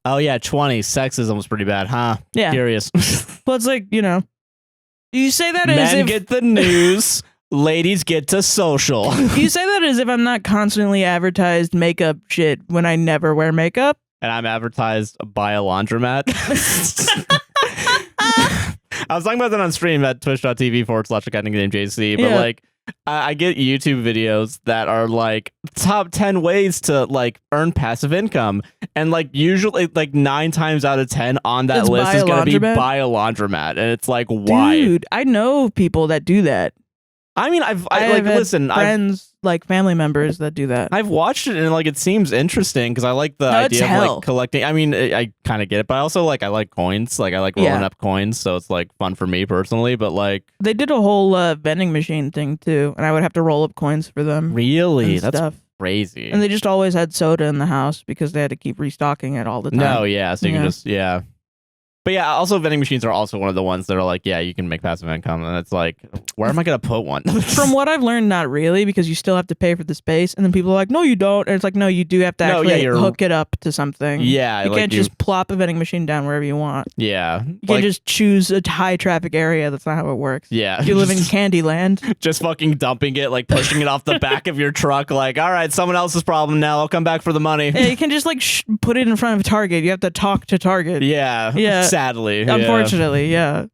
S3: Oh yeah, 20. Sexism was pretty bad, huh?
S1: Yeah.
S3: Curious.
S1: Well, it's like, you know, you say that as
S3: Men
S1: if
S3: get the news, ladies get to social.
S1: you say that as if I'm not constantly advertised makeup shit when I never wear makeup.
S3: And I'm advertised by a laundromat. I was talking about that on stream at twitch.tv/JC, but like I get YouTube videos that are like top 10 ways to like earn passive income, and like usually like 9 times out of 10 on that list is going to be buy a laundromat, and it's like, why?
S1: Dude, I know people that do that.
S3: I mean, I've
S1: friends, like family members that do that.
S3: I've watched it and like it seems interesting because I like the idea of like collecting. I mean, I kind of get it, but I also like I like coins. Like I like rolling up coins, so it's like fun for me personally. But like
S1: they did a whole vending machine thing too, and I would have to roll up coins for them.
S3: Really, that's stuff. Crazy.
S1: And they just always had soda in the house because they had to keep restocking it all the time.
S3: No, yeah, so you can just But yeah, also vending machines are also one of the ones that are like, yeah, you can make passive income, and it's like, where am I gonna put one? From
S1: what I've learned, not really, because you still have to pay for the space, and then people are like, no, you don't, and it's like, no, you do have to actually hook it up to something.
S3: Yeah,
S1: you can't just plop a vending machine down wherever you want.
S3: Yeah,
S1: you can't just choose a high traffic area. That's not how it works.
S3: Yeah,
S1: you live in Candyland.
S3: Just fucking dumping it, like pushing it off the back of your truck. Like, all right, someone else's problem now. I'll come back for the money.
S1: Yeah, you can just like put it in front of Target. You have to talk to Target.
S3: Yeah. Sadly.
S1: Unfortunately, yeah.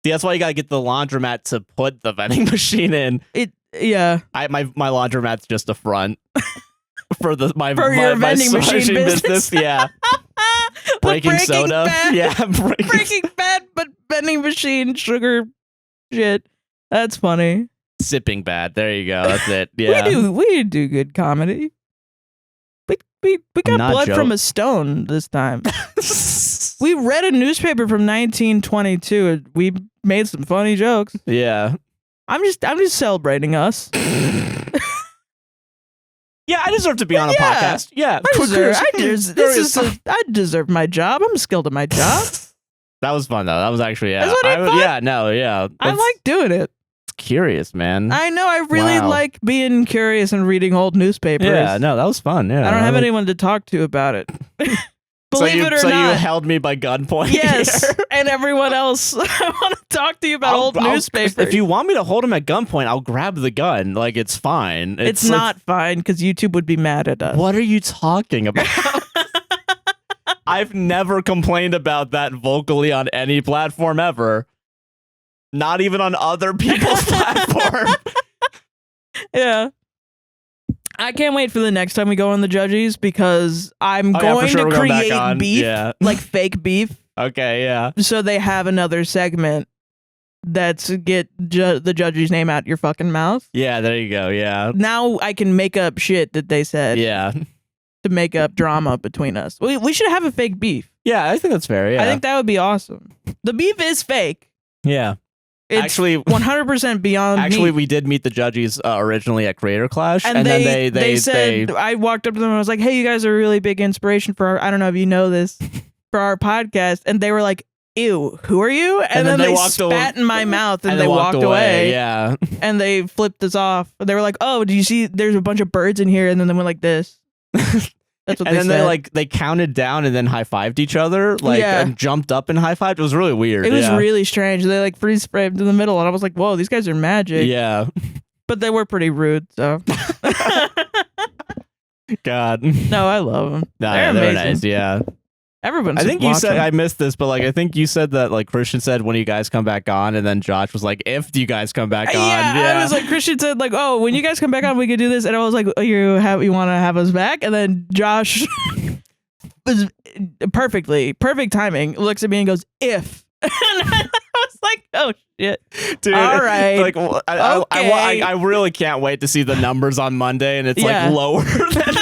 S3: See, that's why you gotta get the laundromat to put the vending machine in. My laundromat's just a front for my
S1: vending machine business.
S3: Yeah. Breaking soda.
S1: Bad.
S3: Yeah,
S1: Breaking Bad, but vending machine sugar shit. That's funny.
S3: Sipping Bad. There you go. That's it. Yeah.
S1: We do good comedy. We got blood from a stone this time. We read a newspaper from 1922 and we made some funny jokes.
S3: Yeah.
S1: I'm just celebrating us.
S3: Yeah, I deserve to be on a podcast. Yeah.
S1: I deserve my job. I'm skilled at my job.
S3: That was fun though. That was actually
S1: fun? I like doing it.
S3: Curious, man.
S1: I know. I really like being curious and reading old newspapers.
S3: Yeah, no, that was fun. Yeah,
S1: I don't have anyone to talk to about it. Believe it or not. So
S3: you held me by gunpoint.
S1: Yes, and everyone else. I want to talk to you about old newspapers.
S3: If you want me to hold him at gunpoint, I'll grab the gun. Like, it's fine.
S1: It's not fine because YouTube would be mad at us.
S3: What are you talking about? I've never complained about that vocally on any platform ever. Not even on other people's platform.
S1: Yeah. I can't wait for the next time we go on the Judgies because I'm going to create beef, like fake beef.
S3: Okay, yeah.
S1: So they have another segment that's get the Judgy's name out your fucking mouth.
S3: Yeah, there you go, yeah.
S1: Now I can make up shit that they said.
S3: Yeah.
S1: To make up drama between us. We should have a fake beef.
S3: Yeah, I think that's fair, yeah.
S1: I think that would be awesome. The beef is fake.
S3: Yeah.
S1: It's actually 100% beyond
S3: Actually,
S1: me.
S3: we did meet the Judgies originally at Creator Clash, and
S1: then they said, I walked up to them and I was like, hey, you guys are a really big inspiration for our, I don't know if you know this, for our podcast. And they were like, ew, who are you? And then they spat in my mouth and they walked away.
S3: Yeah.
S1: And they flipped us off. They were like, oh, do you see there's a bunch of birds in here? And then they went like this. That's what
S3: and then
S1: said.
S3: they counted down and then high-fived each other, and jumped up and high-fived. It was really weird.
S1: It was really strange. They like freeze framed in the middle, and I was like, "Whoa, these guys are magic."
S3: Yeah,
S1: but they were pretty rude. So,
S3: God,
S1: no, I love them.
S3: They're nice. Yeah,
S1: everyone's.
S3: I think you said I missed this, but like I think you said that like Christian said when you guys come back on, and then Josh was like, "If you guys come back on."
S1: Yeah, I was like, Christian said like, "Oh, when you guys come back on, we could do this," and I was like, "Oh, you want to have us back?" And then Josh was perfect timing. Looks at me and goes, "If." And I was like, oh shit,
S3: dude.
S1: All right,
S3: like I really can't wait to see the numbers on Monday, and it's like lower than.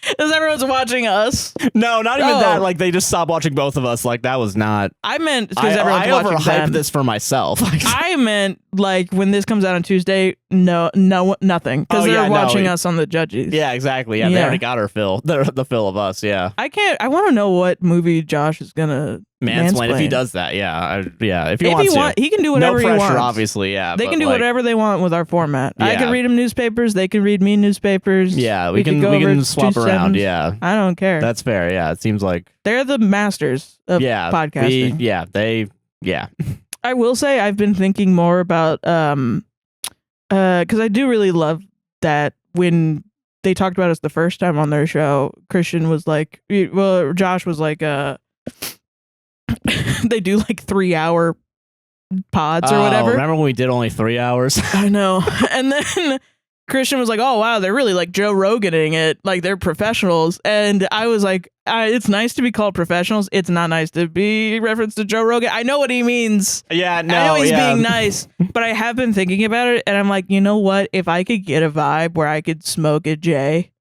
S1: Because everyone's watching us.
S3: No, not even that. Like they just stopped watching both of us. Like that was not.
S1: I meant because everyone's
S3: I
S1: watching
S3: overhyped this for myself.
S1: I meant like when this comes out on Tuesday. No, nothing. Because they're watching us on the judges.
S3: Yeah, exactly. Yeah, they already got our fill. The fill of us. Yeah.
S1: I want to know what movie Josh is gonna mansplain
S3: if he does that. Yeah, If he wants to,
S1: he can do whatever
S3: he wants. No pressure,
S1: he wants.
S3: Obviously. Yeah,
S1: they can do whatever they want with our format. I can read them newspapers. They can read me newspapers.
S3: Yeah, we can swap around. Yeah,
S1: I don't care.
S3: That's fair. Yeah, it seems like
S1: they're the masters of podcasting. I will say I've been thinking more about because I do really love that when they talked about us the first time on their show, Christian was like, well, Josh was like, they do like 3-hour pods or whatever.
S3: Remember when we did only 3 hours?
S1: I know. And then Christian was like, oh, wow, they're really like Joe Roganing it. Like they're professionals. And I was like, it's nice to be called professionals. It's not nice to be referenced to Joe Rogan. I know what he means.
S3: Yeah, no.
S1: I know he's being nice. But I have been thinking about it. And I'm like, you know what? If I could get a vibe where I could smoke a J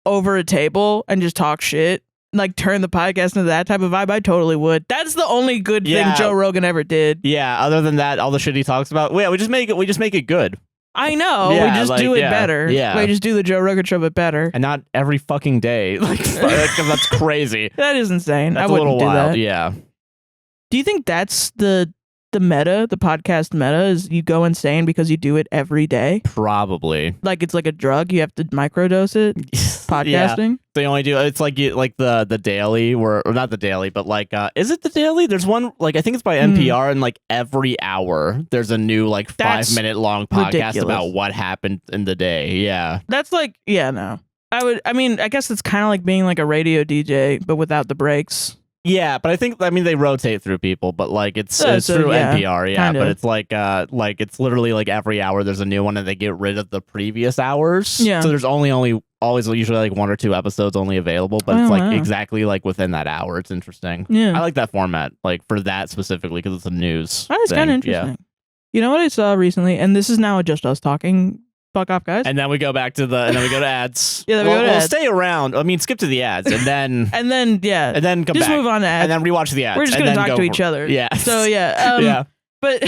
S1: over a table and just talk shit, like turn the podcast into that type of vibe, I totally would. That's the only good thing Joe Rogan ever did.
S3: Yeah, other than that, all the shit he talks about, we just make it good.
S1: I know. We just do it better.
S3: Yeah.
S1: We just do the Joe Rogan show but better.
S3: And not every fucking day. Like that's crazy.
S1: That is insane.
S3: That's
S1: I wouldn't
S3: a little
S1: do
S3: wild.
S1: that.
S3: Yeah.
S1: Do you think that's the meta, the podcast meta, is you go insane because you do it every day?
S3: Probably.
S1: Like it's like a drug, you have to microdose it? Podcasting?
S3: Yeah. They only do it's like the daily or not the daily, but like is it the daily? There's one like I think it's by NPR and like every hour there's a new like 5-minute long podcast about what happened in the day. Yeah.
S1: That's like no. I mean, I guess it's kind of like being like a radio DJ but without the breaks.
S3: Yeah, but I mean they rotate through people, but like it's through NPR,
S1: kinda.
S3: But it's like it's literally like every hour there's a new one and they get rid of the previous hours.
S1: Yeah.
S3: So there's always usually like 1 or 2 episodes only available, but it's like exactly like within that hour. It's interesting.
S1: Yeah.
S3: I like that format, like for that specifically because it's a news.
S1: That's kind of interesting. Yeah. You know what I saw recently, and this is now just us talking. Fuck off, guys.
S3: And then we go back to ads.
S1: Yeah,
S3: we'll stay around. I mean, skip to the ads, and then
S1: and then come
S3: just
S1: back. Move on to ads,
S3: and then rewatch the ads.
S1: We're just gonna talk to each other.
S3: Yeah.
S1: So yeah. But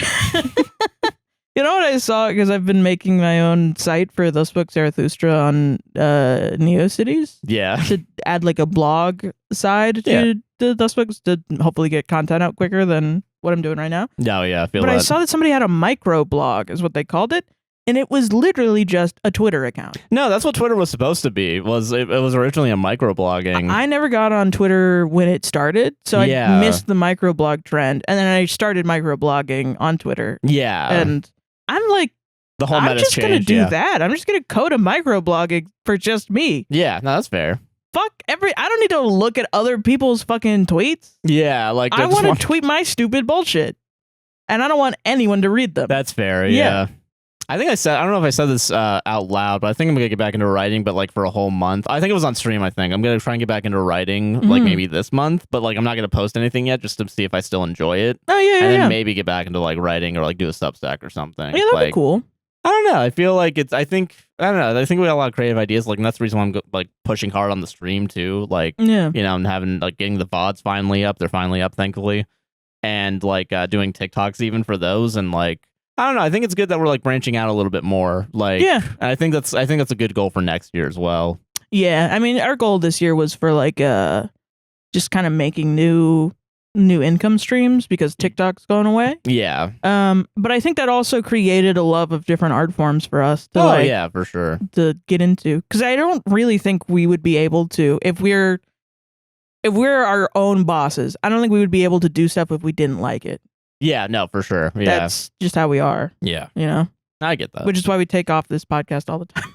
S1: you know what I saw, because I've been making my own site for Thus Spoke Zarathustra on NeoCities.
S3: Yeah.
S1: To add like a blog side to the Thus Spoke to hopefully get content out quicker than what I'm doing right now.
S3: No, yeah,
S1: I saw that somebody had a micro blog, is what they called it. And it was literally just a Twitter account.
S3: No, that's what Twitter was supposed to be. It was originally a microblogging.
S1: I never got on Twitter when it started, so I missed the microblog trend. And then I started microblogging on Twitter.
S3: Yeah.
S1: And I'm like,
S3: the whole
S1: I'm just going to do that. I'm just going to code a microblogging for just me.
S3: Yeah, no, that's fair.
S1: Fuck I don't need to look at other people's fucking tweets.
S3: Yeah, like
S1: I want to tweet my stupid bullshit. And I don't want anyone to read them.
S3: That's fair, yeah. I don't know if I said this out loud, but I think I'm going to get back into writing, but like for a whole month. I think it was on stream, I'm going to try and get back into writing like maybe this month, but like I'm not going to post anything yet just to see if I still enjoy it.
S1: Oh, yeah,
S3: and then maybe get back into like writing or like do a Substack or something.
S1: Yeah, that'd be cool.
S3: I don't know. I feel like I think we got a lot of creative ideas. Like, and that's the reason why I'm like pushing hard on the stream too. Like, you know, and having like getting the VODs finally up. They're finally up, thankfully. And like doing TikToks even for those. And like, I don't know. I think it's good that we're like branching out a little bit more. Like, and I think that's a good goal for next year as well. Yeah. I mean, our goal this year was for like just kind of making new income streams because TikTok's going away. Yeah. But I think that also created a love of different art forms for us to yeah, for sure. To get into. Because I don't really think we would be able to if we're our own bosses. I don't think we would be able to do stuff if we didn't like it. Yeah, no, for sure. Yeah. That's just how we are. Yeah. You know? I get that. Which is why we take off this podcast all the time.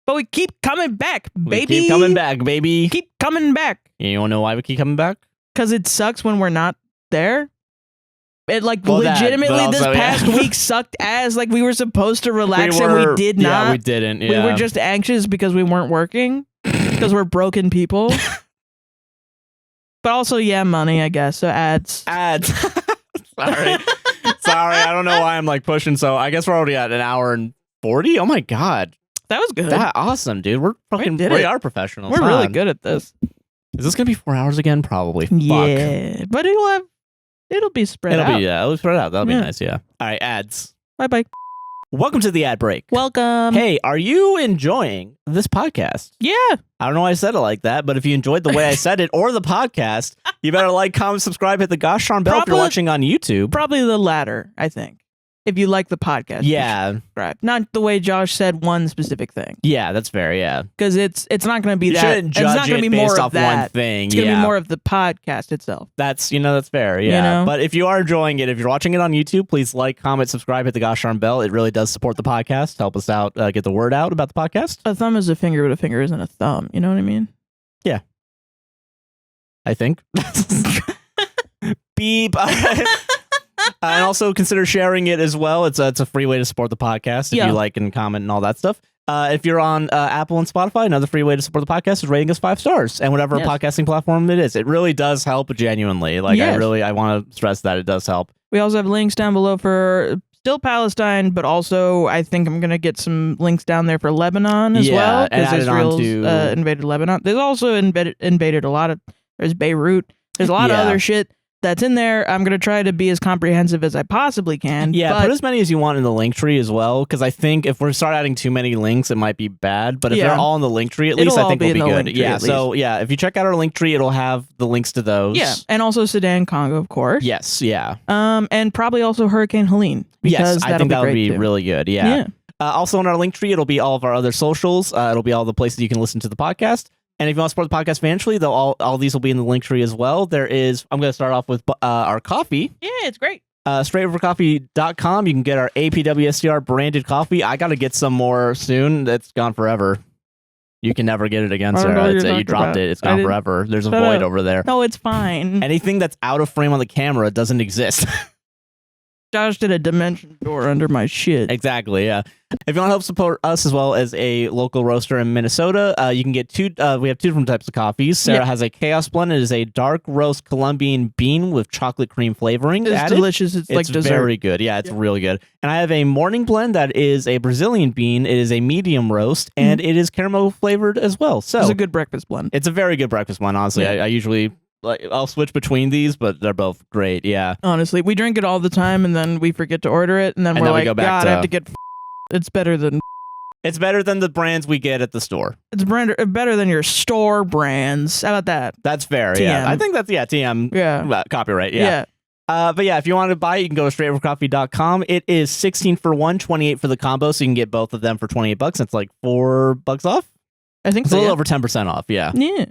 S3: But we keep coming back, baby. We keep coming back, baby. Keep coming back. You want to know why we keep coming back? Because it sucks when we're not there. It legitimately this past week sucked as like we were supposed to relax and we did not. Yeah, we didn't. Yeah. We were just anxious because we weren't working because we're broken people.
S1: But also, money, I guess. So ads.
S3: Sorry. I don't know why I'm like pushing. So I guess we're already at an hour and 40. Oh my God.
S1: That was good.
S3: Awesome, dude. We are professionals.
S1: We're really good at this.
S3: Is this going to be 4 hours again? Probably.
S1: Yeah.
S3: Fuck.
S1: But it'll be spread out.
S3: It'll be spread out. That'll be nice. Yeah. All right. Ads.
S1: Bye-bye.
S3: Welcome to the ad break.
S1: Welcome.
S3: Hey, are you enjoying this podcast?
S1: Yeah.
S3: I don't know why I said it like that, but if you enjoyed the way I said it or the podcast, you better like, comment, subscribe, hit the gosh darn bell if you're watching on YouTube.
S1: Probably the latter, I think. If you like the podcast, subscribe. Not the way Josh said one specific thing.
S3: Yeah, that's fair. Yeah,
S1: because it's not going to be
S3: you shouldn't judge
S1: it's not going to be more of that.
S3: One thing.
S1: It's going to be more of the podcast itself.
S3: That's that's fair. Yeah, but if you are enjoying it, if you're watching it on YouTube, please like, comment, subscribe, hit the gosh darn bell. It really does support the podcast, help us out, get the word out about the podcast.
S1: A thumb is a finger, but a finger isn't a thumb. You know what I mean?
S3: Yeah, I think. Beep. And also consider sharing it as well. It's a free way to support the podcast if you like and comment and all that stuff. If you're on Apple and Spotify, another free way to support the podcast is rating us 5 stars and whatever podcasting platform it is. It really does help genuinely. Like I want to stress that it does help.
S1: We also have links down below for still Palestine, but also I think I'm gonna get some links down there for Lebanon as well because Israel's invaded Lebanon. There's also invaded a lot of. There's Beirut. There's a lot of other shit that's in there. I'm going to try to be as comprehensive as I possibly can.
S3: Yeah, put as many as you want in the link tree as well, because I think if we start adding too many links, it might be bad. But if they're all in the link tree, at least I think we'll be good. Yeah, so if you check out our link tree, it'll have the links to those.
S1: Yeah, and also Sudan, Congo, of course.
S3: Yes, yeah.
S1: And probably also Hurricane Helene.
S3: Yes, I think that would be really good. Yeah. Also in our link tree, it'll be all of our other socials. It'll be all the places you can listen to the podcast. And if you want to support the podcast financially, though, all these will be in the link tree as well. I'm going to start off with our coffee.
S1: Yeah, it's great.
S3: StraightOverCoffee.com. You can get our APWSTR branded coffee. I got to get some more soon. It's gone forever. You can never get it again, Sarah. You dropped it. It's gone forever. There's a void over there.
S1: No, it's fine.
S3: Anything that's out of frame on the camera doesn't exist.
S1: Josh did a dimension door under my shit.
S3: Exactly, yeah. If you want to help support us as well as a local roaster in Minnesota, you can get we have 2 different types of coffees. Sarah has a Chaos Blend. It is a dark roast Colombian bean with chocolate cream flavoring.
S1: It's delicious. It's like dessert.
S3: Very good. Yeah, it's really good. And I have a morning blend that is a Brazilian bean. It is a medium roast, and it is caramel flavored as well. So
S1: it's a good breakfast blend.
S3: It's a very good breakfast blend, honestly. Yeah. I usually... I'll switch between these, but they're both great. Yeah.
S1: Honestly, we drink it all the time, and then we forget to order it, and then we're like, God, I have to get. It's better than.
S3: It's better than the brands we get at the store.
S1: It's better than your store brands. How about that?
S3: That's fair. TM. Yeah, I think that's TM.
S1: Yeah.
S3: Copyright. Yeah. But yeah, if you want to buy it, you can go to straightovercoffee.com. It is 16 for one, 28 for the combo, so you can get both of them for $28. That's like $4 off.
S1: I think
S3: it's a little over 10% off. Yeah.
S1: Yeah.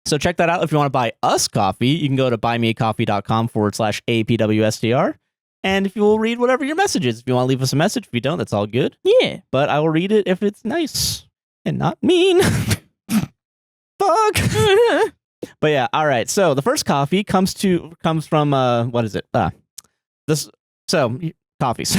S3: So check that out. If you want to buy us coffee, you can go to buymeacoffee.com/APWSTR. And if you will read whatever your message is. If you want to leave us a message, if you don't, that's all good.
S1: Yeah.
S3: But I will read it if it's nice and not mean. Fuck. But yeah, all right. So the first coffee comes from what is it? Coffees.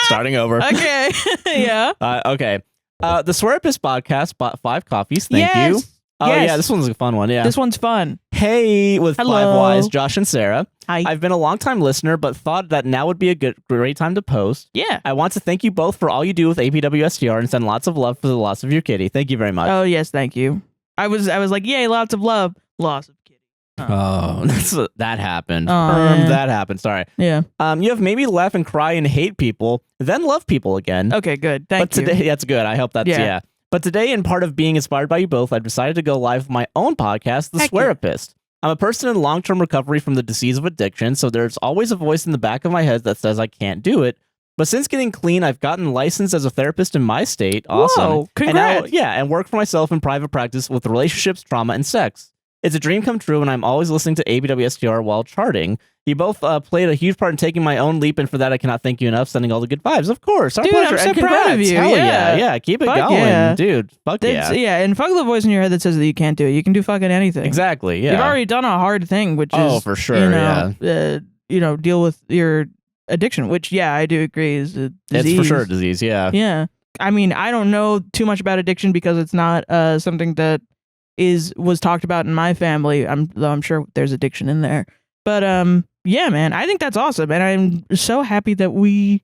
S3: Starting over.
S1: Okay. Yeah.
S3: Okay. The Swearapist podcast bought 5 coffees. Thank you. Oh, yeah, this one's a fun one, yeah.
S1: This one's fun.
S3: Hey, with
S1: Hello.
S3: 5 Ys, Josh and Sarah.
S1: Hi.
S3: I've been a long-time listener, but thought that now would be a great time to post.
S1: Yeah.
S3: I want to thank you both for all you do with APWSTR and send lots of love for the loss of your kitty. Thank you very much.
S1: Oh, yes, thank you. I was like, yay, lots of love. Loss of kitty.
S3: Oh, that happened.
S1: That
S3: happened. Sorry.
S1: Yeah.
S3: You have made me laugh and cry and hate people, then love people again.
S1: Okay, good. Thank you.
S3: Today, that's good. I hope that's, yeah. But today, in part of being inspired by you both, I've decided to go live with my own podcast, The Swearapist. I'm a person in long-term recovery from the disease of addiction, so there's always a voice in the back of my head that says I can't do it. But since getting clean, I've gotten licensed as a therapist in my state. Awesome.
S1: Whoa, congrats.
S3: And work for myself in private practice with relationships, trauma, and sex. It's a dream come true, and I'm always listening to APWSTR while charting. You both played a huge part in taking my own leap, and for that, I cannot thank you enough. Sending all the good vibes, of course. Our
S1: dude,
S3: pleasure.
S1: I'm so
S3: and congrats.
S1: proud of you.
S3: Hell yeah. Keep it going, dude. Fuck yeah.
S1: Yeah, and fuck the voice in your head that says that you can't do it. You can do fucking anything.
S3: Exactly. Yeah.
S1: You've already done a hard thing, which is
S3: for sure.
S1: Deal with your addiction, which I do agree is a disease.
S3: It's for sure a disease. Yeah.
S1: Yeah. I mean, I don't know too much about addiction because it's not something that was talked about in my family. Though I'm sure there's addiction in there. But yeah, man, I think that's awesome, and I'm so happy that we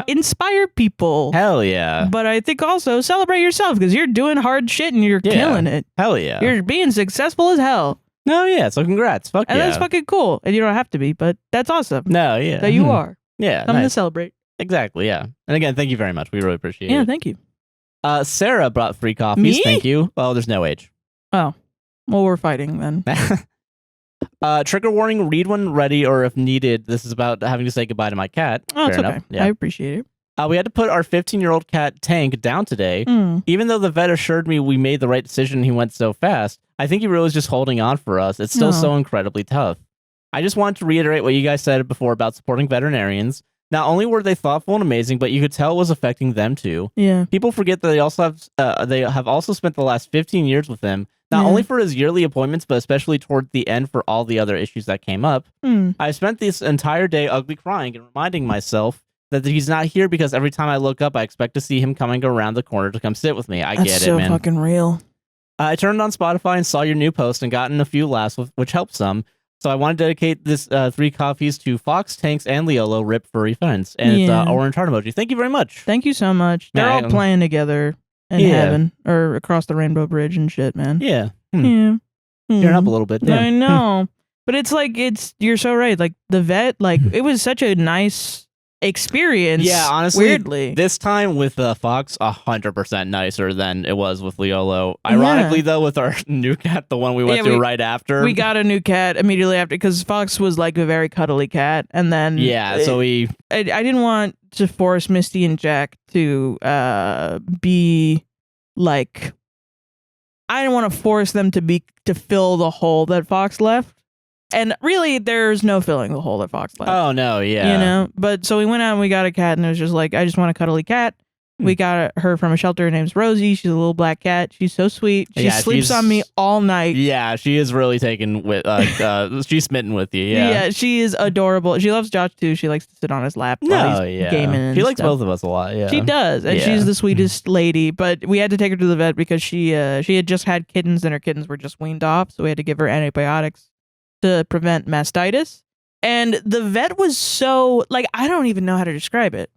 S1: inspire people.
S3: Hell yeah.
S1: But I think also celebrate yourself because you're doing hard shit and you're killing it.
S3: Hell yeah.
S1: You're being successful as hell.
S3: No, yeah. So congrats. Fuck
S1: and that's fucking cool. And you don't have to be, but that's awesome.
S3: No, yeah.
S1: That you are.
S3: Yeah.
S1: Something to celebrate.
S3: Exactly, yeah. And again, thank you very much. We really appreciate it.
S1: Yeah, thank you.
S3: Sarah brought 3 coffees.
S1: Me?
S3: Thank you. Oh, there's no age.
S1: Oh. Well, we're fighting then.
S3: Trigger warning, read when ready or if needed. This is about having to say goodbye to my cat.
S1: Oh,
S3: Fair
S1: it's okay.
S3: enough. Yeah.
S1: I appreciate it.
S3: We had to put our 15-year-old cat Tank down today. Even though the vet assured me we made the right decision and he went so fast, I think he really was just holding on for us. It's still so incredibly tough. I just wanted to reiterate what you guys said before about supporting veterinarians. Not only were they thoughtful and amazing, but you could tell it was affecting them too.
S1: Yeah.
S3: People forget that they have also spent the last 15 years with him, not only for his yearly appointments, but especially toward the end for all the other issues that came up. I spent this entire day ugly crying and reminding myself that he's not here because every time I look up, I expect to see him coming around the corner to come sit with me. I get it, man.
S1: That's so fucking real.
S3: I turned on Spotify and saw your new post and gotten a few laughs, which helped some. So I want to dedicate this 3 coffees to Fox, Tanks, and Leolo, Rip Furry Friends. And it's orange heart emoji. Thank you very much.
S1: Thank you so much. They're all playing together in heaven or across the Rainbow Bridge and shit, man.
S3: Yeah.
S1: Yeah.
S3: Tearing up a little bit.
S1: I know. But it's like, you're so right. Like the vet, like it was such a nice experience.
S3: Yeah, honestly,
S1: weirdly.
S3: This time with Fox, 100% nicer than it was with Leolo. Ironically, though, with our new cat, the one we went to right after.
S1: We got a new cat immediately after because Fox was like a very cuddly cat. And then I didn't want to force Misty and Jack to be like, I didn't want to force them to fill the hole that Fox left. And really, there's no filling the hole that Fox left.
S3: Oh, no, yeah.
S1: You know? But so we went out and we got a cat, and it was just like, I just want a cuddly cat. We got her from a shelter. Her name's Rosie. She's a little black cat. She's so sweet. She sleeps on me all night.
S3: Yeah, she is really taken with, she's smitten with you. Yeah.
S1: Yeah, she is adorable. She loves Josh, too. She likes to sit on his lap while he's gaming and
S3: She likes
S1: stuff.
S3: both of us a lot, yeah.
S1: She does, and she's the sweetest lady. But we had to take her to the vet because she had just had kittens, and her kittens were just weaned off, so we had to give her antibiotics to prevent mastitis. And the vet was so, like, I don't even know how to describe it.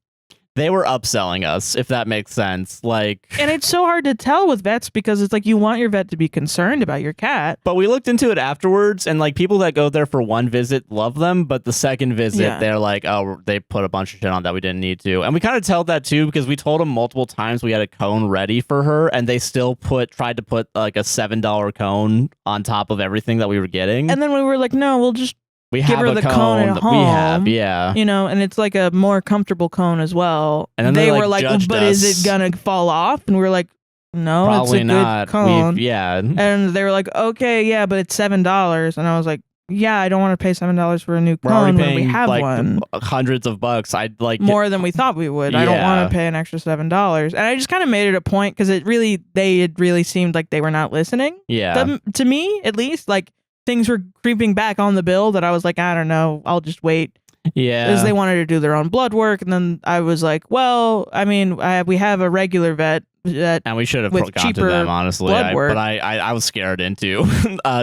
S3: They were upselling us, if that makes sense. Like,
S1: and it's so hard to tell with vets because it's like you want your vet to be concerned about your cat.
S3: But we looked into it afterwards, and like people that go there for one visit love them, but the second visit they're like, oh, they put a bunch of shit on that we didn't need to. And we kind of tell that too because we told them multiple times we had a cone ready for her, and they still tried to put like a $7 cone on top of everything that we were getting.
S1: And then we were like, no, we'll just give her the cone at home.
S3: We have, yeah.
S1: You know, and it's like a more comfortable cone as well.
S3: And then
S1: they were like, but is it gonna fall off? And we were like, no,
S3: probably
S1: it's a
S3: not.
S1: Good cone.
S3: Yeah.
S1: And they were like, okay, yeah, but it's $7. And I was like, yeah, I don't want to pay $7 for a new cone when we have one.
S3: Hundreds of bucks. I'd like
S1: more than we thought we would. I don't want to pay an extra $7. And I just kind of made it a point because it really seemed like they were not listening.
S3: Yeah.
S1: To me, at least, like things were creeping back on the bill that I was like, I don't know, I'll just wait.
S3: Yeah.
S1: Because they wanted to do their own blood work. And then I was like, well, I mean, we have a regular vet.
S3: And we should have gone to them, honestly. But I was scared into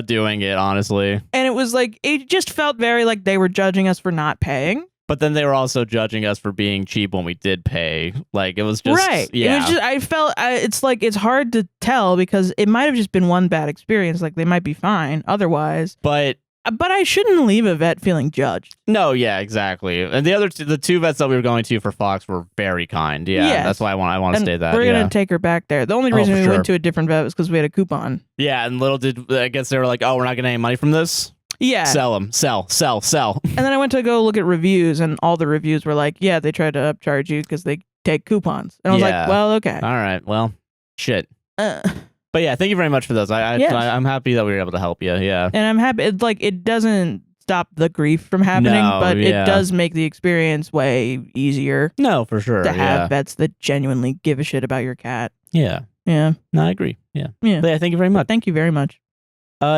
S3: doing it, honestly.
S1: And it was like, it just felt very like they were judging us for not paying.
S3: But then they were also judging us for being cheap when we did pay. Like, it was just...
S1: Right.
S3: Yeah.
S1: It was just, I felt, it's like, it's hard to tell because it might have just been one bad experience. Like, they might be fine otherwise. But I shouldn't leave a vet feeling judged.
S3: No, yeah, exactly. And the two vets that we were going to for Fox were very kind. Yeah, that's why I want to stay that.
S1: We're going to take her back there. The only reason we went to a different vet was because we had a coupon.
S3: Yeah, and I guess they were like, oh, we're not getting any money from this?
S1: Yeah.
S3: Sell them. Sell. And
S1: then I went to go look at reviews, and all the reviews were like, yeah, they tried to upcharge you because they take coupons. And I was like, well, okay.
S3: All right, well, shit. But yeah, thank you very much for those. I'm happy that we were able to help you. Yeah.
S1: And I'm happy. It doesn't stop the grief from happening, but it does make the experience way easier.
S3: No, for sure.
S1: To have vets that genuinely give a shit about your cat.
S3: Yeah.
S1: Yeah.
S3: No, I agree. Yeah.
S1: Yeah.
S3: But yeah, thank you very much.
S1: Thank you very much.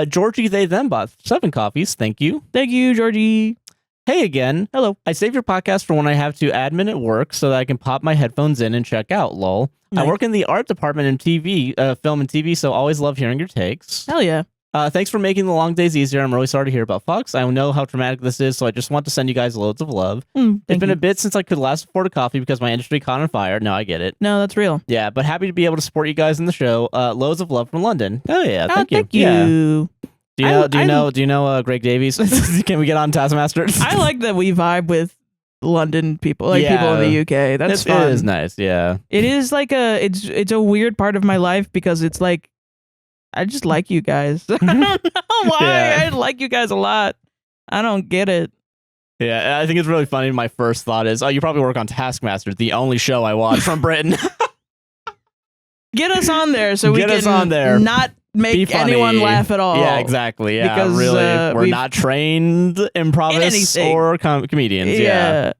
S3: Georgie, they then bought 7 coffees. Thank you.
S1: Thank you, Georgie.
S3: Hey again.
S1: Hello.
S3: I save your podcast for when I have to admin at work so that I can pop my headphones in and check out, lol. Nice. I work in the art department in TV, film and TV, so always love hearing your takes.
S1: Hell yeah.
S3: Thanks for making the long days easier. I'm really sorry to hear about Fox. I know how traumatic this is, so I just want to send you guys loads of love. It's been a bit since I could last afford a coffee because my industry caught on fire. No, I get it.
S1: No, that's real.
S3: Yeah, but happy to be able to support you guys in the show. Loads of love from London. Oh yeah, thank you.
S1: Thank you.
S3: Yeah. Do you know Greg Davies? Can we get on Taskmaster?
S1: I like that we vibe with London people, people in the UK. That's fun.
S3: It is nice. Yeah,
S1: it is like it's a weird part of my life because it's like I just like you guys. I don't know why. Yeah. I like you guys a lot. I don't get it.
S3: Yeah, I think it's really funny. My first thought is, you probably work on Taskmaster, the only show I watch from Britain.
S1: Get us on there so we can not make anyone laugh at all.
S3: Yeah, exactly. Yeah, because really, we're not trained improvists or comedians. Yeah.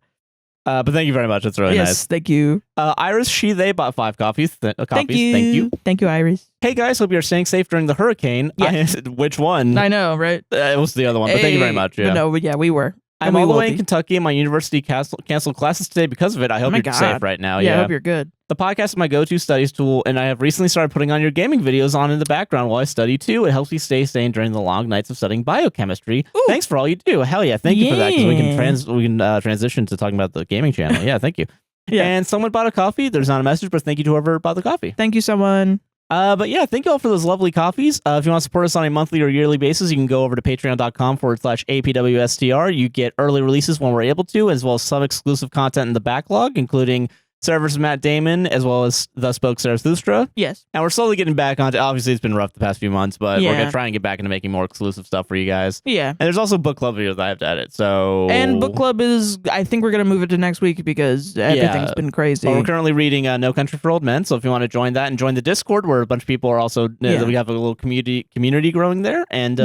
S3: But thank you very much. It's really nice.
S1: Yes, thank you.
S3: Iris, they bought 5 coffees.
S1: Thank you. Thank you, Iris.
S3: Hey guys, hope you're staying safe during the hurricane.
S1: Yeah.
S3: Which one?
S1: I know, right?
S3: It was the other one, but thank you very much. Yeah.
S1: No, we were.
S3: I'm all the way in Kentucky, and my university canceled classes today because of it. I hope you're safe right now.
S1: Yeah, I hope you're good.
S3: The podcast is my go-to studies tool, and I have recently started putting on your gaming videos on in the background while I study too. It helps me stay sane during the long nights of studying biochemistry. Ooh. Thanks for all you do. Hell yeah, thank you for that. Because we can transition to talking about the gaming channel. Yeah, thank you. Yeah. And someone bought a coffee. There's not a message, but thank you to whoever bought the coffee.
S1: Thank you, someone.
S3: But yeah, thank you all for those lovely coffees. If you want to support us on a monthly or yearly basis, you can go over to patreon.com/APWSTR. You get early releases when we're able to, as well as some exclusive content in the backlog, including Servers of Matt Damon, as well as Thus Spoke Zarathustra.
S1: Yes.
S3: And we're slowly getting back onto, obviously it's been rough the past few months, but we're going to try and get back into making more exclusive stuff for you guys.
S1: Yeah.
S3: And there's also book club videos that I have to edit, so...
S1: And book club is, I think we're going to move it to next week because everything's been crazy.
S3: Well, we're currently reading No Country for Old Men, so if you want to join that and join the Discord, where a bunch of people are also, we have a little community growing there, and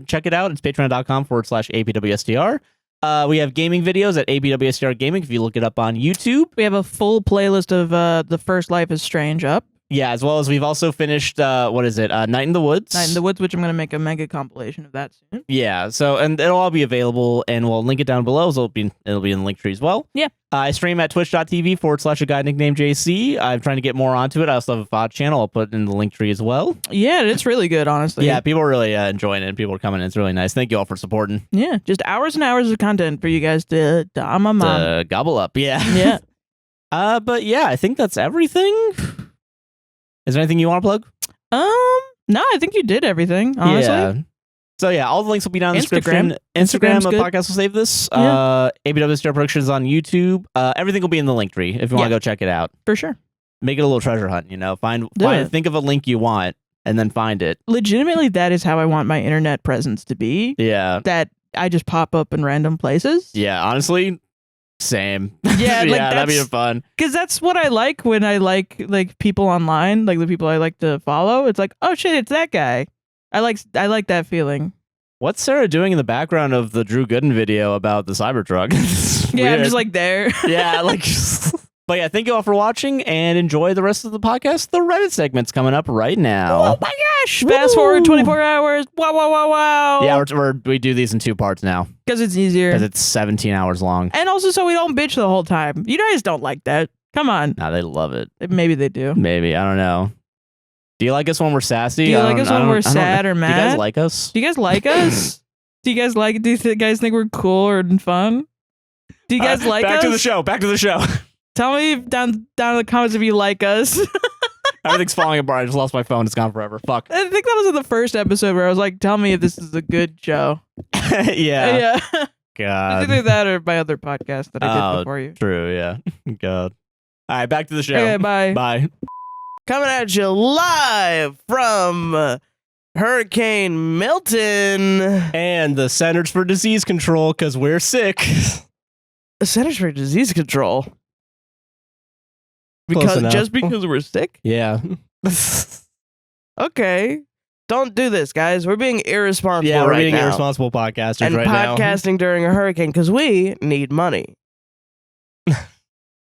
S3: check it out. It's patreon.com/APWSTR. We have gaming videos at APWSTR Gaming if you look it up on YouTube.
S1: We have a full playlist of The First Life is Strange up.
S3: Yeah, as well as we've also finished, Night in the Woods.
S1: Night in the Woods, which I'm going to make a mega compilation of that soon.
S3: Yeah, so, and it'll all be available, and we'll link it down below, so it'll be in the link tree as well.
S1: Yeah.
S3: I stream at twitch.tv/a guy nicknamed JC. I'm trying to get more onto it. I also have a VOD channel. I'll put it in the link tree as well.
S1: Yeah, it's really good, honestly.
S3: Yeah, people are really enjoying it, and people are coming in. It's really nice. Thank you all for supporting.
S1: Yeah, just hours and hours of content for you guys to
S3: gobble up. Yeah.
S1: Yeah.
S3: But yeah, I think that's everything. Is there anything you want to plug?
S1: No, I think you did everything, honestly.
S3: Yeah. So yeah, all the links will be down in the description. Instagram podcast will save this. APWSTR Productions on YouTube. Everything will be in the link tree if you want to go check it out.
S1: For sure.
S3: Make it a little treasure hunt, think of a link you want and then find it.
S1: Legitimately, that is how I want my internet presence to be.
S3: Yeah.
S1: That I just pop up in random places.
S3: Yeah, honestly, same.
S1: Yeah,
S3: that'd be fun.
S1: Because that's what I like when I like people online, like the people I like to follow. It's like, oh shit, it's that guy. I like that feeling.
S3: What's Sarah doing in the background of the Drew Gooden video about the Cybertruck?
S1: Yeah, I'm just like there.
S3: Yeah, But yeah, thank you all for watching and enjoy the rest of the podcast. The Reddit segment's coming up right now.
S1: Oh my gosh! Fast forward 24 hours. Wow, wow, wow, wow.
S3: Yeah, we do these in 2 parts now.
S1: Because it's easier.
S3: Because it's 17 hours long.
S1: And also so we don't bitch the whole time. You guys don't like that. Come on.
S3: Nah, they love it.
S1: Maybe they do.
S3: Maybe. I don't know. Do you like us when we're sassy?
S1: Do you like us when we're sad or mad?
S3: Do you guys like us?
S1: Do you guys like us? Do you guys think we're cool or fun? Do you guys like us?
S3: Back to the show.
S1: Tell me down in the comments if you like us.
S3: Everything's falling apart. I just lost my phone. It's gone forever. Fuck.
S1: I think that was in the first episode where I was like, tell me if this is a good show.
S3: Yeah. God.
S1: It's either that or my other podcast that I did before you.
S3: True, yeah. God. All right, back to the show.
S1: Okay, bye.
S3: Bye.
S5: Coming at you live from Hurricane Milton.
S3: And the Centers for Disease Control, because we're sick.
S5: The Centers for Disease Control? Just because we're sick?
S3: Yeah.
S5: Okay. Don't do this, guys. We're being irresponsible
S3: right now. Yeah, we're being
S5: now.
S3: irresponsible podcasters
S5: and
S3: right now.
S5: And podcasting during a hurricane because we need money.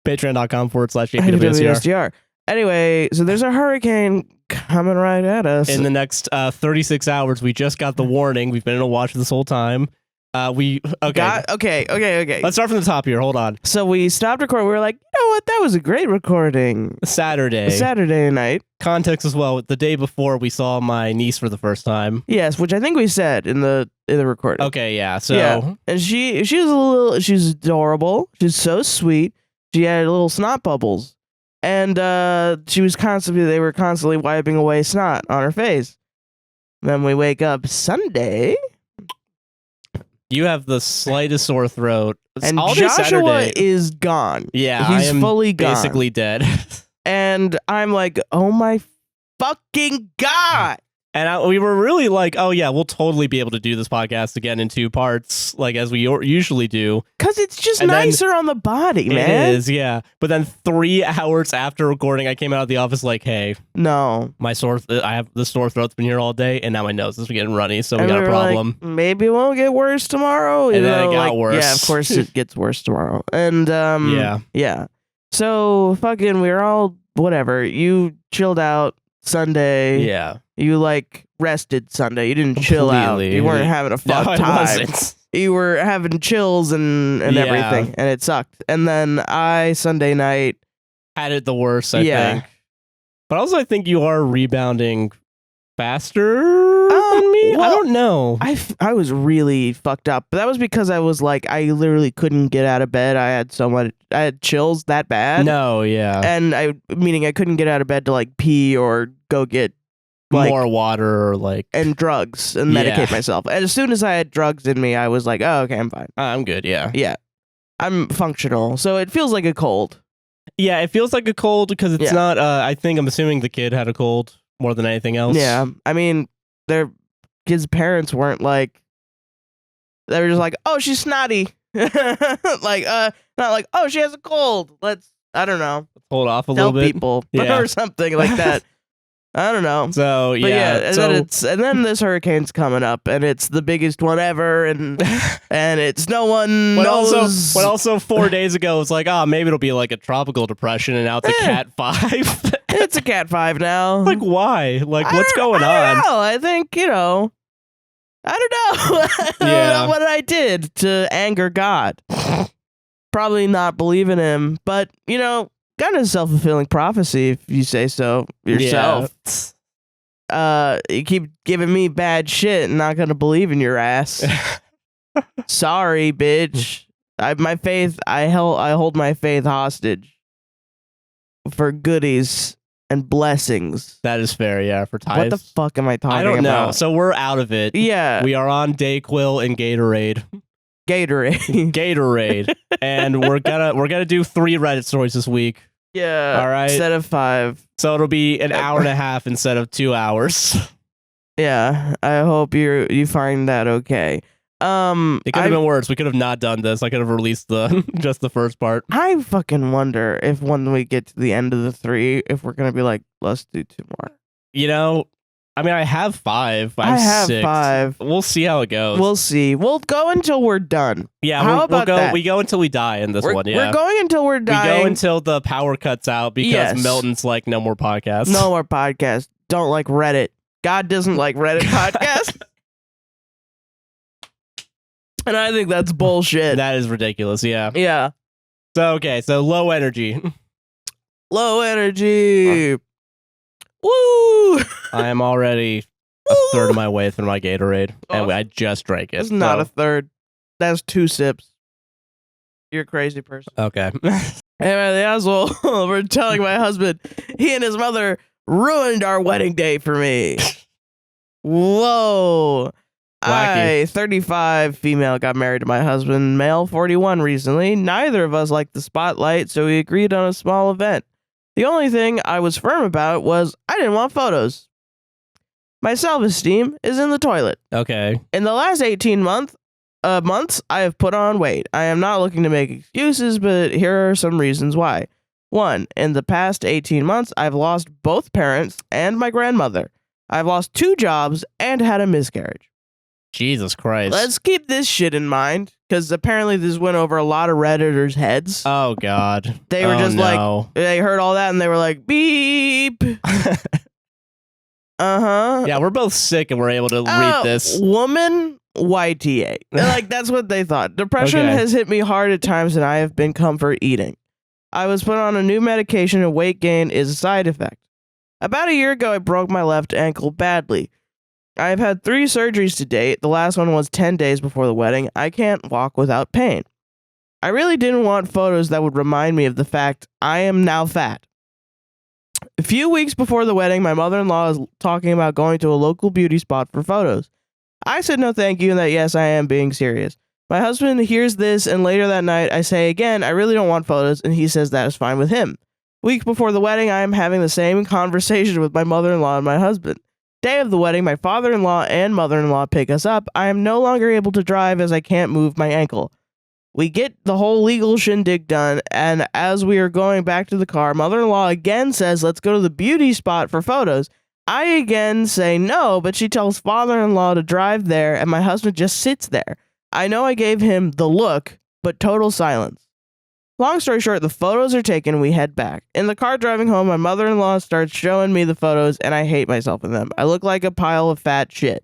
S3: Patreon.com/APWSTR.
S5: Anyway, so there's a hurricane coming right at us.
S3: In the next 36 hours, we just got the warning. We've been in a watch this whole time.
S2: Okay.
S1: Okay.
S2: Let's start from the top here. Hold on.
S1: So we stopped recording. We were like, you know what? That was a great recording. Saturday night.
S2: Context as well. The day before, we saw my niece for the first time.
S1: Yes, which I think we said in the recording.
S2: Okay, yeah. So
S1: and she's adorable. She's so sweet. She had little snot bubbles, and they were constantly wiping away snot on her face. Then we wake up Sunday.
S2: You have the slightest sore throat.
S1: And
S2: all
S1: Joshua is gone.
S2: Yeah,
S1: he's fully gone.
S2: Basically dead.
S1: And I'm like, oh my fucking God.
S2: And we were really like, oh yeah, we'll totally be able to do this podcast again in 2 parts, like as we usually do.
S1: Because it's just nicer on the body, man.
S2: It is, yeah. But then 3 hours after recording, I came out of the office like, hey,
S1: no,
S2: I have the sore throat's been here all day, and now my nose is getting runny, so we got a problem.
S1: Like, maybe it won't get worse tomorrow.
S2: And then it got worse.
S1: Yeah, of course it gets worse tomorrow. And yeah. So fucking, we're all whatever. You chilled out Sunday.
S2: Yeah.
S1: You rested Sunday. You didn't chill out. You weren't having a fun time.
S2: Wasn't.
S1: You were having chills and everything, and it sucked. And then Sunday night
S2: had it the worst, I think. But also, I think you are rebounding faster than me.
S1: Well,
S2: I don't know.
S1: I was really fucked up, but that was because I was I literally couldn't get out of bed. I had chills that bad.
S2: No, yeah,
S1: and meaning I couldn't get out of bed to pee or go get
S2: more water or
S1: and drugs and medicate myself. And as soon as I had drugs in me, I was like, oh, okay, I'm fine.
S2: I'm good.
S1: Yeah, I'm functional. So it feels like a cold.
S2: Yeah, it feels like a cold because it's not. I'm assuming the kid had a cold more than anything else.
S1: Yeah, I mean, their kids' parents weren't they were just like, oh, she's snotty. Not like, oh, she has a cold. I don't know.
S2: Hold off a little bit.
S1: People or something like that. I don't know.
S2: So yeah,
S1: and then this hurricane's coming up, and it's the biggest one ever, and it's no one knows.
S2: But also 4 days ago, it's like, maybe it'll be like a tropical depression, and now it's a Cat 5.
S1: It's a Cat 5 now.
S2: Why? What's going on?
S1: I don't know. I think I don't know. I don't know what I did to anger God. Probably not believe in him, but kind of self-fulfilling prophecy if you say so yourself. You keep giving me bad shit and not gonna believe in your ass. Sorry, bitch. I hold my faith hostage for goodies and blessings.
S2: That is fair, yeah, for tithes.
S1: What the fuck am I talking about?
S2: I don't know. So we're out of it.
S1: Yeah.
S2: We are on Dayquil and Gatorade. And we're gonna do 3 Reddit stories this week.
S1: Yeah.
S2: All right.
S1: Instead of 5.
S2: So it'll be an hour and a half instead of 2 hours.
S1: Yeah. I hope you find that okay.
S2: It could have been worse. We could have not done this. I could have released just the first part.
S1: I fucking wonder if when we get to the end of the 3, if we're gonna be like, let's do 2 more.
S2: I mean, I have 5.
S1: I have
S2: 6.
S1: 5.
S2: We'll see how it goes.
S1: We'll see. We'll go until we're done.
S2: Yeah,
S1: how about that?
S2: We go until we die in this one. Yeah,
S1: we're going until we're dying.
S2: We go until the power cuts out because Milton's like, no more podcasts.
S1: No more podcasts. Don't like Reddit. God doesn't like Reddit podcasts. And I think that's bullshit.
S2: That is ridiculous. Yeah.
S1: Yeah.
S2: So low energy.
S1: Low energy. Woo!
S2: I am already a third of my way through my Gatorade, and I just drank it.
S1: It's not a third. That's 2 sips. You're a crazy person.
S2: Okay.
S1: Anyway, the asshole, we're telling my husband he and his mother ruined our wedding day for me. Whoa.
S2: Wacky.
S1: 35, female, got married to my husband, male, 41 recently. Neither of us liked the spotlight, so we agreed on a small event. The only thing I was firm about was I didn't want photos. My self-esteem is in the toilet.
S2: Okay.
S1: In the last 18 months, I have put on weight. I am not looking to make excuses, but here are some reasons why. 1, in the past 18 months, I've lost both parents and my grandmother. I've lost 2 jobs and had a miscarriage.
S2: Jesus Christ.
S1: Let's keep this shit in mind, because apparently this went over a lot of Redditors' heads.
S2: Oh, God.
S1: They were just they heard all that and they were like, beep.
S2: Uh-huh. Yeah, we're both sick and we're able to read this.
S1: Woman
S5: YTA. Like, that's what they thought. Depression has hit me hard at times, and I have been comfort eating. I was put on a new medication, and weight gain is a side effect. About a year ago, I broke my left ankle badly. I have had 3 surgeries to date. The last one was 10 days before the wedding. I can't walk without pain. I really didn't want photos that would remind me of the fact I am now fat. A few weeks before the wedding, my mother-in-law is talking about going to a local beauty spot for photos. I said no thank you and that yes, I am being serious. My husband hears this, and later that night I say again, I really don't want photos, and he says that is fine with him. Week before the wedding, I am having the same conversation with my mother-in-law and my husband. Day of the wedding, my father-in-law and mother-in-law pick us up. I am no longer able to drive as I can't move my ankle. We get the whole legal shindig done, and as we are going back to the car, mother-in-law again says, let's go to the beauty spot for photos. I again say no, but she tells father-in-law to drive there, and my husband just sits there. I know I gave him the look, but total silence. Long story short, the photos are taken, we head back. In the car driving home, my mother-in-law starts showing me the photos, and I hate myself in them. I look like a pile of fat shit.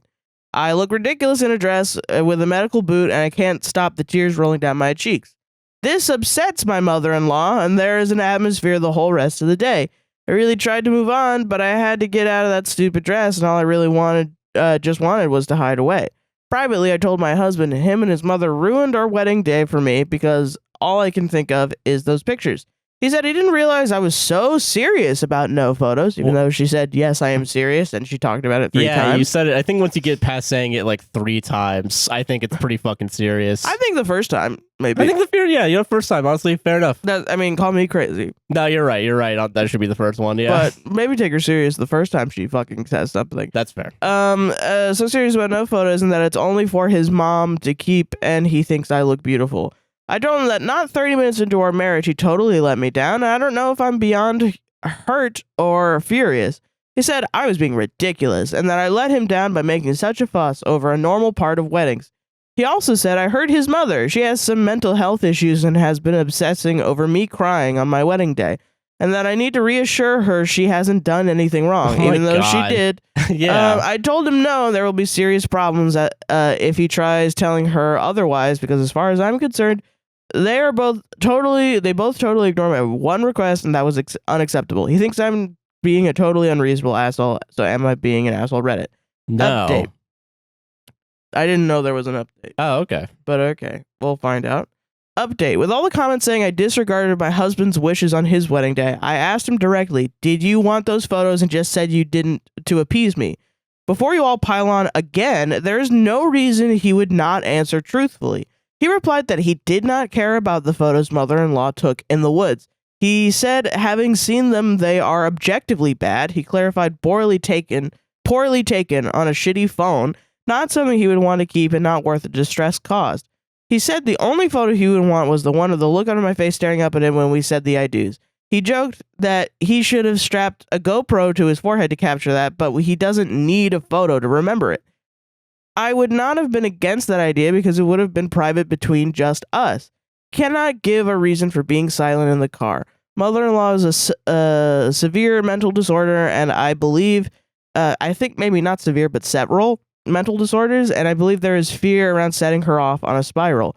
S5: I look ridiculous in a dress with a medical boot, and I can't stop the tears rolling down my cheeks. This upsets my mother-in-law, and there is an atmosphere the whole rest of the day. I really tried to move on, but I had to get out of that stupid dress, and all I really wanted was to hide away. Privately, I told my husband him and his mother ruined our wedding day for me because all I can think of is those pictures. He said he didn't realize I was so serious about no photos, even though she said, yes, I am serious, and she talked about it 3 times.
S2: Yeah, you said it. I think once you get past saying it like 3 times, I think it's pretty fucking serious.
S5: I think the first time, maybe.
S2: I think first time, honestly, fair enough.
S5: Call me crazy.
S2: No, you're right. That should be the first one, yeah.
S5: But maybe take her serious the first time she fucking says something.
S2: That's fair.
S5: So serious about no photos and that it's only for his mom to keep, and he thinks I look beautiful. I told him that not 30 minutes into our marriage, he totally let me down, and I don't know if I'm beyond hurt or furious. He said I was being ridiculous, and that I let him down by making such a fuss over a normal part of weddings. He also said I hurt his mother. She has some mental health issues and has been obsessing over me crying on my wedding day, and that I need to reassure her she hasn't done anything wrong, even though she did.
S2: Yeah.
S5: I told him no, there will be serious problems if he tries telling her otherwise, because as far as I'm concerned, they both totally ignore my one request, and that was unacceptable. He thinks I'm being a totally unreasonable asshole, so am I being an asshole? Reddit.
S2: No.
S5: Update. I didn't know there was an update.
S2: Oh, okay.
S5: But okay, we'll find out. Update. With all the comments saying I disregarded my husband's wishes on his wedding day, I asked him directly, did you want those photos, and just said you didn't to appease me? Before you all pile on again, there is no reason he would not answer truthfully. He replied that he did not care about the photos mother-in-law took in the woods. He said, having seen them, they are objectively bad. He clarified poorly taken on a shitty phone, not something he would want to keep and not worth the distress caused. He said the only photo he would want was the one of the look on my face staring up at him when we said the I do's. He joked that he should have strapped a GoPro to his forehead to capture that, but he doesn't need a photo to remember it. I would not have been against that idea because it would have been private between just us. Cannot give a reason for being silent in the car. Mother-in-law is a severe mental disorder, and I believe, I think maybe not severe, but several mental disorders, and I believe there is fear around setting her off on a spiral.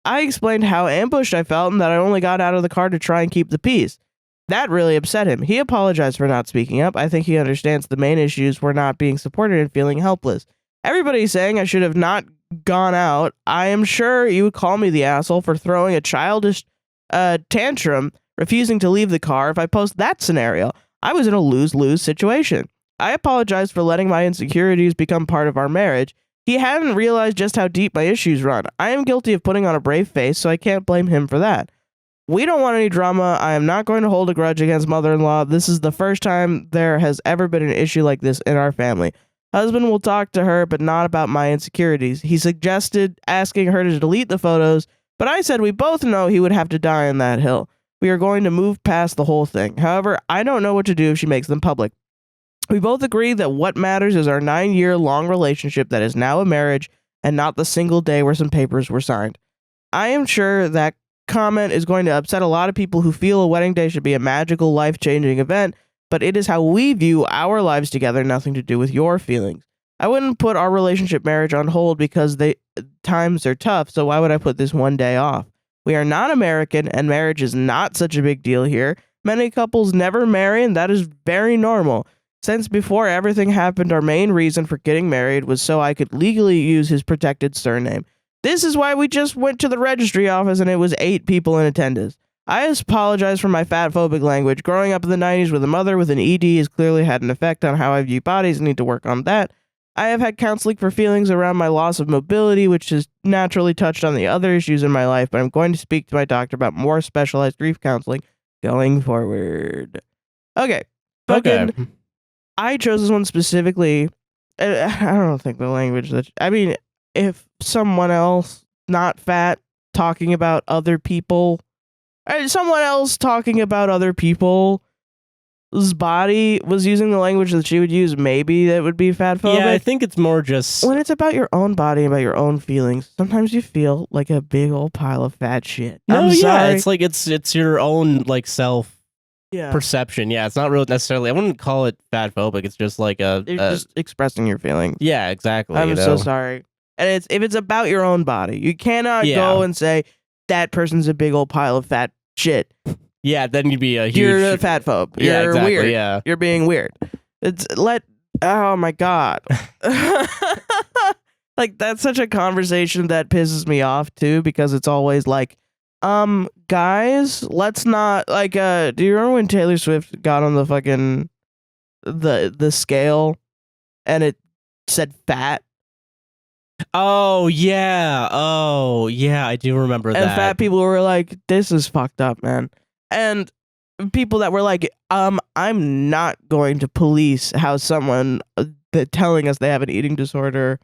S5: I explained how ambushed I felt and that I only got out of the car to try and keep the peace. That really upset him. He apologized for not speaking up. I think he understands the main issues were not being supported and feeling helpless. Everybody's saying I should have not gone out. I am sure you would call me the asshole for throwing a childish tantrum, refusing to leave the car. If I post that scenario, I was in a lose-lose situation. I apologize for letting my insecurities become part of our marriage. He hadn't realized just how deep my issues run. I am guilty of putting on a brave face, so I can't blame him for that. We don't want any drama. I am not going to hold a grudge against mother-in-law. This is the first time there has ever been an issue like this in our family. Husband will talk to her, but not about my insecurities. He suggested asking her to delete the photos, but I said we both know he would have to die on that hill. We are going to move past the whole thing. However, I don't know what to do if she makes them public. We both agree that what matters is our 9-year-long relationship that is now a marriage and not the single day where some papers were signed. I am sure that comment is going to upset a lot of people who feel a wedding day should be a magical, life-changing event, but it is how we view our lives together, nothing to do with your feelings. I wouldn't put our relationship marriage on hold because times are tough, so why would I put this one day off? We are not American, and marriage is not such a big deal here. Many couples never marry, and that is very normal. Since before everything happened, our main reason for getting married was so I could legally use his protected surname. This is why we just went to the registry office and it was 8 people in attendance. I apologize for my fat-phobic language. Growing up in the 90s with a mother with an ED has clearly had an effect on how I view bodies and need to work on that. I have had counseling for feelings around my loss of mobility, which has naturally touched on the other issues in my life, but I'm going to speak to my doctor about more specialized grief counseling going forward. Okay. I chose this one specifically. I don't think the language that... I mean, if someone else, not fat, talking about other people... someone else talking about other people's body was using the language that she would use, maybe that would be fatphobic.
S2: Yeah, I think it's more just...
S5: When it's about your own body, about your own feelings, sometimes you feel like a big old pile of fat shit.
S2: No,
S5: I'm sorry.
S2: It's like it's your own like self perception. Yeah, it's not really necessarily... I wouldn't call it fatphobic. It's just like
S5: you're just expressing your feelings.
S2: Yeah, exactly.
S5: I'm so sorry. And if it's about your own body, you cannot go and say that person's a big old pile of fat shit.
S2: Yeah, then you'd be a huge...
S5: You're a fat phobe.
S2: Yeah,
S5: You're
S2: exactly,
S5: weird.
S2: yeah.
S5: You're being weird. Oh my God. Like, that's such a conversation that pisses me off too, because it's always like, guys, let's not, like, do you remember when Taylor Swift got on the fucking, the scale and it said fat?
S2: Oh yeah, I do remember that.
S5: And fat people were like, this is fucked up, man. And people that were like, I'm not going to police how someone telling us they have an eating disorder,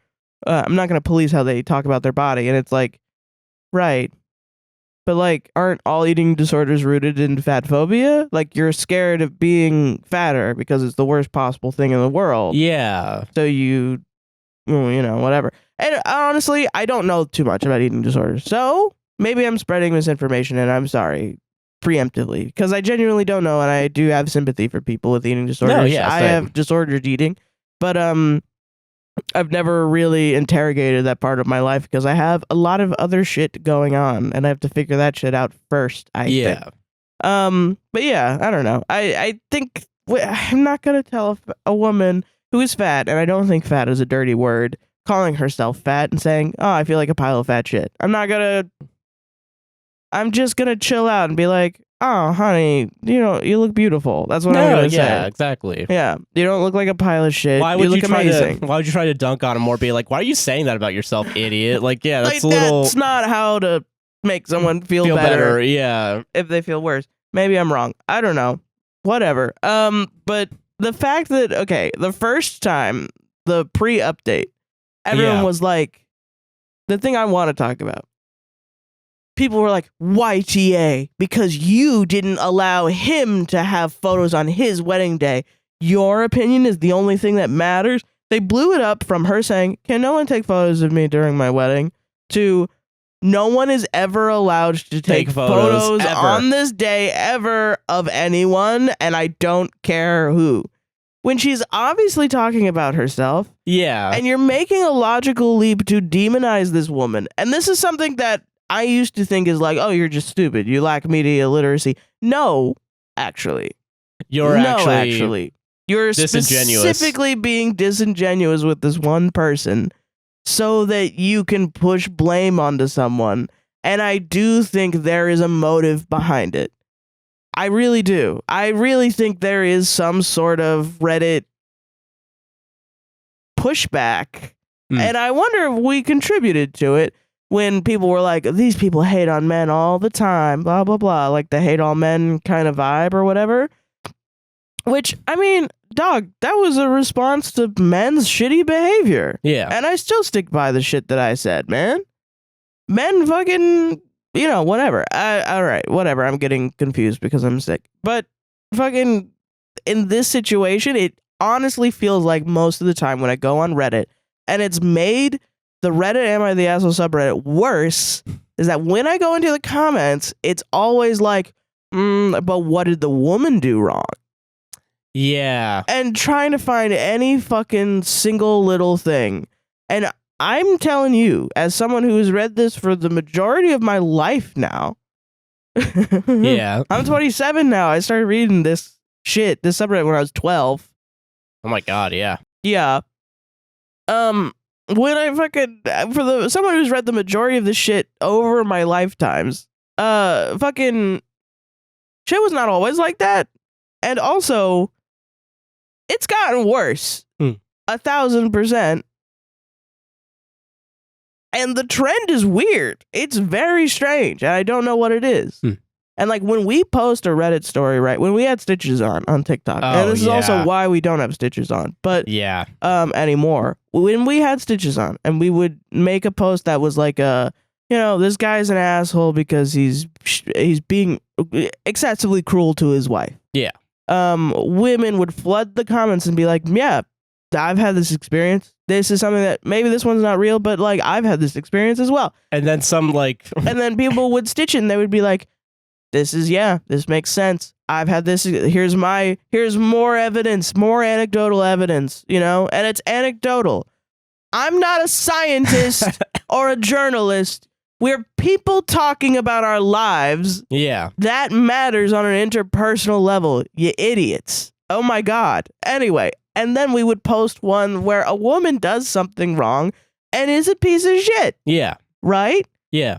S5: I'm not going to police how they talk about their body. And it's like, right. But like, aren't all eating disorders rooted in fat phobia? Like, you're scared of being fatter because it's the worst possible thing in the world.
S2: Yeah.
S5: So you know, whatever. And honestly, I don't know too much about eating disorders. So maybe I'm spreading misinformation, and I'm sorry preemptively, because I genuinely don't know, and I do have sympathy for people with eating disorders.
S2: No, yeah,
S5: I have disordered eating, but I've never really interrogated that part of my life because I have a lot of other shit going on, and I have to figure that shit out first, I think. But yeah, I don't know. I think I'm not gonna tell a woman who is fat, and I don't think fat is a dirty word, calling herself fat and saying, oh, I feel like a pile of fat shit. I'm just gonna chill out and be like, oh, honey, you look beautiful. That's what I'm gonna say.
S2: Yeah, exactly.
S5: Yeah, you don't look like a pile of shit.
S2: Why would
S5: you look amazing.
S2: Why would you try to dunk on him or be like, why are you saying that about yourself, idiot? Like, yeah, that's
S5: like,
S2: a little...
S5: That's not how to make someone feel better.
S2: Yeah.
S5: If they feel worse. Maybe I'm wrong. I don't know. Whatever. But the fact that, okay, the first time, the pre-update, everyone was like, the thing I want to talk about. People were like, YTA, because you didn't allow him to have photos on his wedding day. Your opinion is the only thing that matters. They blew it up from her saying, can no one take photos of me during my wedding, to no one is ever allowed to take photos on this day ever of anyone, and I don't care who. When she's obviously talking about herself.
S2: Yeah.
S5: And you're making a logical leap to demonize this woman. And this is something that I used to think is like, oh, you're just stupid. You lack media literacy. No, actually.
S2: You're
S5: specifically being disingenuous with this one person so that you can push blame onto someone. And I do think there is a motive behind it. I really do. I really think there is some sort of Reddit pushback. And I wonder if we contributed to it when people were like, these people hate on men all the time, blah, blah, blah. Like the hate all men kind of vibe or whatever. Which, I mean, dog, that was a response to men's shitty behavior.
S2: Yeah.
S5: And I still stick by the shit that I said, man. Men fucking... whatever. All right, whatever. I'm getting confused because I'm sick. But fucking in this situation, it honestly feels like most of the time when I go on Reddit, and it's made the Reddit Am I the Asshole subreddit worse, is that when I go into the comments, it's always like, but what did the woman do wrong?
S2: Yeah.
S5: And trying to find any fucking single little thing. And I'm telling you, as someone who has read this for the majority of my life now.
S2: Yeah.
S5: I'm 27 now. I started reading this subreddit when I was 12.
S2: Oh my god, yeah.
S5: Yeah. When I fucking someone who's read the majority of this shit over my lifetimes, fucking shit was not always like that. And also, it's gotten worse. 1,000%. And the trend is weird. It's very strange. And I don't know what it is. And like when we post a Reddit story, right? When we had stitches on TikTok, and this is also why we don't have stitches on, but anymore. When we had stitches on, and we would make a post that was like this guy's an asshole because he's being excessively cruel to his wife.
S2: Yeah.
S5: Women would flood the comments and be like, yeah, I've had this experience. This is something that maybe this one's not real, but like I've had this experience as well.
S2: And then some like
S5: and then people would stitch it and they would be like, this makes sense. I've had this. Here's more evidence, more anecdotal evidence, and it's anecdotal. I'm not a scientist or a journalist. We're people talking about our lives.
S2: Yeah.
S5: That matters on an interpersonal level, you idiots. Oh my God. Anyway, and then we would post one where a woman does something wrong and is a piece of shit.
S2: Yeah.
S5: Right?
S2: Yeah.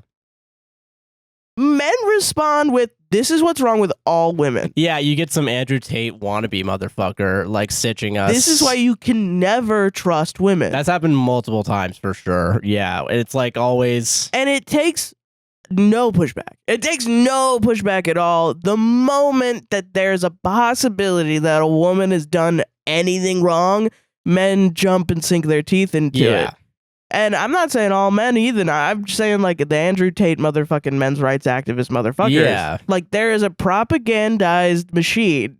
S5: Men respond with, this is what's wrong with all women.
S2: Yeah, you get some Andrew Tate wannabe motherfucker like stitching us.
S5: This is why you can never trust women.
S2: That's happened multiple times for sure. Yeah, it's like always.
S5: And it takes no pushback. It takes no pushback at all. The moment that there's a possibility that a woman has done anything wrong, men jump and sink their teeth into it. And I'm not saying all men either. I'm saying like the Andrew Tate motherfucking men's rights activist motherfuckers.
S2: Yeah.
S5: Like there is a propagandized machine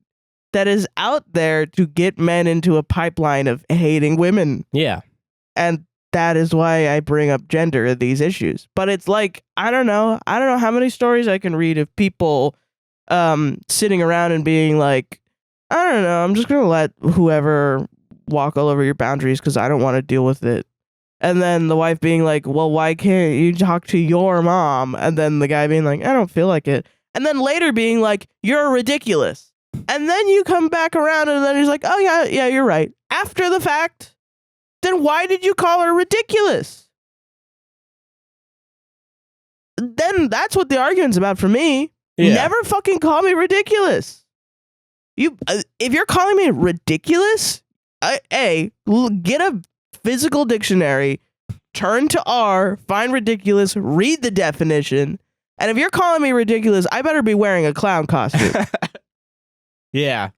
S5: that is out there to get men into a pipeline of hating women.
S2: Yeah.
S5: And that is why I bring up gender in these issues. But it's like, I don't know how many stories I can read of people sitting around and being like, I don't know, I'm just going to let whoever walk all over your boundaries because I don't want to deal with it. And then the wife being like, well, why can't you talk to your mom? And then the guy being like, I don't feel like it. And then later being like, you're ridiculous. And then you come back around and then he's like, oh, yeah, you're right. After the fact, then why did you call her ridiculous? Then that's what the argument's about for me. Yeah. Never fucking call me ridiculous. If you're calling me ridiculous, get a physical dictionary, turn to R, find ridiculous, read the definition, and if you're calling me ridiculous, I better be wearing a clown costume.
S2: Yeah.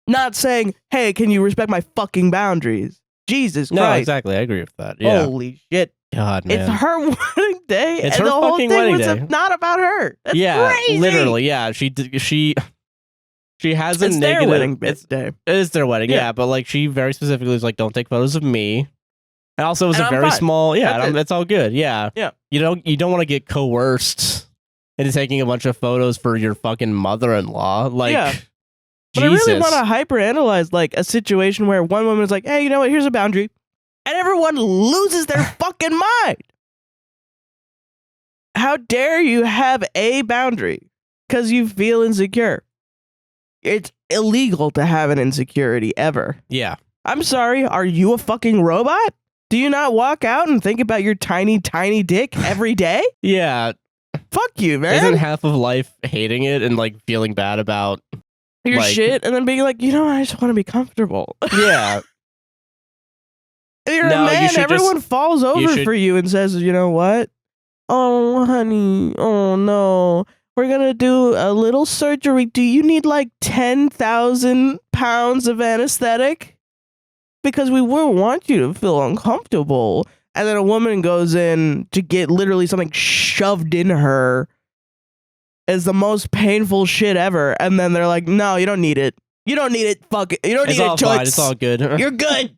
S5: Not saying, hey, can you respect my fucking boundaries? Jesus Christ.
S2: No, exactly. I agree with that. Yeah.
S5: Holy shit.
S2: God, man.
S5: It's her wedding day,
S2: it's
S5: and
S2: her
S5: the whole
S2: fucking
S5: thing
S2: wedding
S5: was
S2: day.
S5: Not about her. That's crazy.
S2: Literally, yeah. She has a
S5: it's
S2: negative.
S5: Their wedding day.
S2: It is their wedding, yeah. But like, she very specifically was like, "Don't take photos of me." And also, it was a very small. Yeah, it's all good. Yeah,
S5: yeah.
S2: You don't want to get coerced into taking a bunch of photos for your fucking mother-in-law. Like,
S5: yeah. But I really want to hyperanalyze like a situation where one woman is like, "Hey, you know what? Here's a boundary," and everyone loses their fucking mind. How dare you have a boundary because you feel insecure? It's illegal to have an insecurity ever.
S2: Yeah.
S5: I'm sorry. Are you a fucking robot? Do you not walk out and think about your tiny, tiny dick every day?
S2: Yeah.
S5: Fuck you, man.
S2: Isn't half of life hating it and like feeling bad about
S5: your shit and then being like, I just want to be comfortable.
S2: Yeah.
S5: If you're a man, everyone falls over for you and says, you know what? Oh, honey. Oh, no. We're going to do a little surgery. Do you need like 10,000 pounds of anesthetic? Because we wouldn't want you to feel uncomfortable. And then a woman goes in to get literally something shoved in her as the most painful shit ever. And then they're like, no, you don't need it. You don't need it. Fuck it. You don't need it.
S2: Fine. It's all good.
S5: You're good.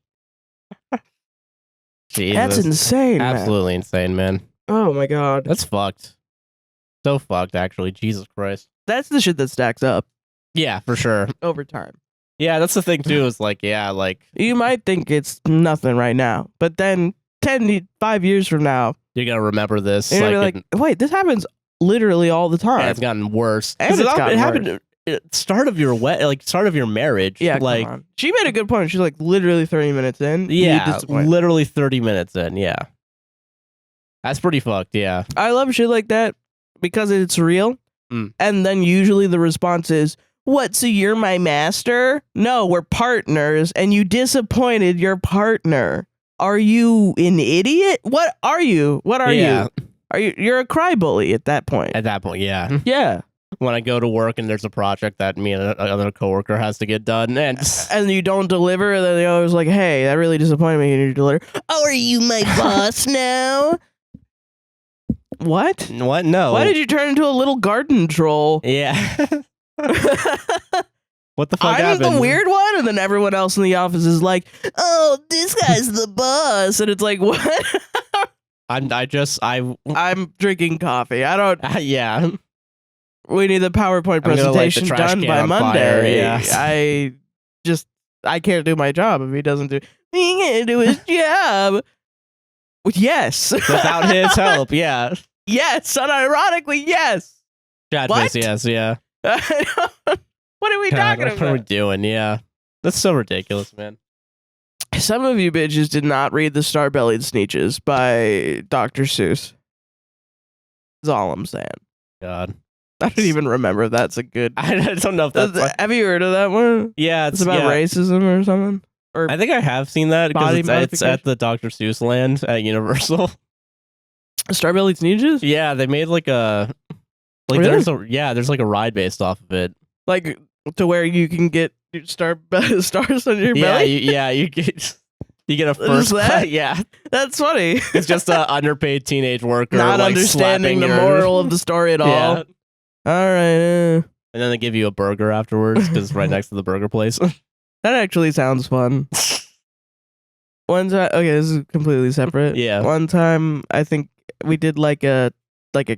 S2: Jesus.
S5: That's insane.
S2: Absolutely insane, man.
S5: Oh my God.
S2: That's fucked. So fucked, actually. Jesus Christ.
S5: That's the shit that stacks up.
S2: Yeah, for sure.
S5: Over time.
S2: Yeah, that's the thing too. Is like, yeah, like
S5: you might think it's nothing right now, but then 5 years from now,
S2: you're gonna remember this.
S5: You're gonna be like, wait, this happens literally all the time.
S2: And it's gotten worse.
S5: And it
S2: happened at the start of your marriage.
S5: Yeah,
S2: like
S5: come on. She made a good point. She's like literally 30 minutes in.
S2: Yeah, literally 30 minutes in. Yeah, that's pretty fucked. Yeah,
S5: I love shit like that because it's real. And then usually the response is, "What? So you're my master?" No, we're partners, and you disappointed your partner. Are you an idiot? What are you? What are you? You're a cry bully at that point.
S2: At that point, yeah.
S5: Yeah.
S2: When I go to work and there's a project that me and another coworker has to get done, and
S5: you don't deliver, and then they always like, "Hey, that really disappointed me. You need to deliver." Oh, are you my boss now? What?
S2: What? No.
S5: Why did you turn into a little garden troll?
S2: Yeah. What the fuck
S5: I'm
S2: happened?
S5: the weird one, and then everyone else in the office is like, "Oh, this guy's the boss," and it's like, what? I'm drinking coffee. I don't.
S2: Yeah.
S5: We need the PowerPoint presentation done by Monday. I can't do my job if he doesn't do. He can't do his job. Yes.
S2: Without his help, yeah.
S5: Yes, unironically, yes.
S2: What? Yes, yeah.
S5: What are we talking about?
S2: What are we doing? Yeah. That's so ridiculous, man.
S5: Some of you bitches did not read The Star-Bellied Sneetches by Dr. Seuss. That's all I'm saying.
S2: God.
S5: I don't even remember if that's a good...
S2: I don't know if that's...
S5: Have you heard of that one?
S2: Yeah.
S5: It's about racism or something? Or
S2: I think I have seen that because it's at the Dr. Seuss land at Universal.
S5: Star-Bellied Sneetches?
S2: Yeah, they made like a... Like
S5: really?
S2: there's like a ride based off of it.
S5: Like to where you can get stars on your belly?
S2: You get a first class. Yeah.
S5: That's funny.
S2: It's just an underpaid teenage worker
S5: not
S2: like
S5: understanding the moral of the story at all.
S2: Yeah.
S5: All right.
S2: And then they give you a burger afterwards because it's right next to the burger place.
S5: That actually sounds fun. One time, okay, this is completely separate.
S2: Yeah.
S5: One time, I think we did like a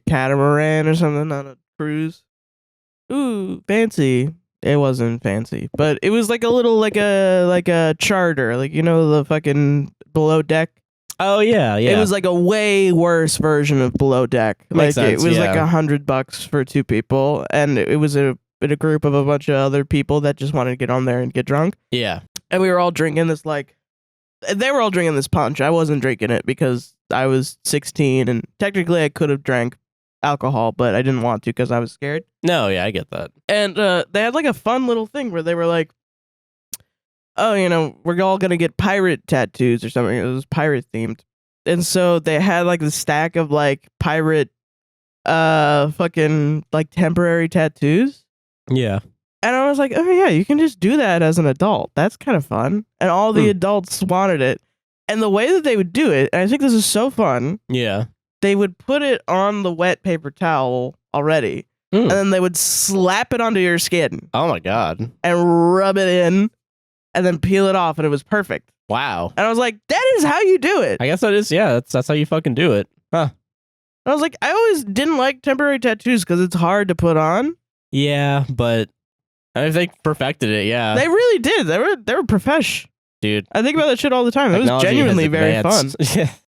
S5: catamaran or something on a cruise. Ooh, fancy. It wasn't fancy, but it was like a little like a charter, like the fucking below deck.
S2: Oh yeah.
S5: It was like a way worse version of below deck.
S2: Makes sense,
S5: it was like $100 for 2 people, and it was in a group of a bunch of other people that just wanted to get on there and get drunk.
S2: Yeah.
S5: And we were all drinking this they were all drinking this punch. I wasn't drinking it because I was 16 and technically I could have drank alcohol, but I didn't want to because I was scared.
S2: No, yeah, I get that.
S5: And they had like a fun little thing where they were like, "Oh, we're all gonna get pirate tattoos or something." It was pirate themed, and so they had like the stack of like pirate, fucking like temporary tattoos.
S2: Yeah.
S5: And I was like, "Oh yeah, you can just do that as an adult. That's kind of fun." And all the adults wanted it. And the way that they would do it, and I think this is so fun.
S2: Yeah.
S5: They would put it on the wet paper towel already, and then they would slap it onto your skin.
S2: Oh my God.
S5: And rub it in, and then peel it off, and it was perfect.
S2: Wow.
S5: And I was like, that is how you do it.
S2: I guess that is, yeah, that's how you fucking do it. Huh.
S5: I was like, I always didn't like temporary tattoos because it's hard to put on.
S2: Yeah, but I think perfected it, yeah.
S5: They really did. They were profesh.
S2: Dude.
S5: I think about that shit all the time. It was genuinely very fun.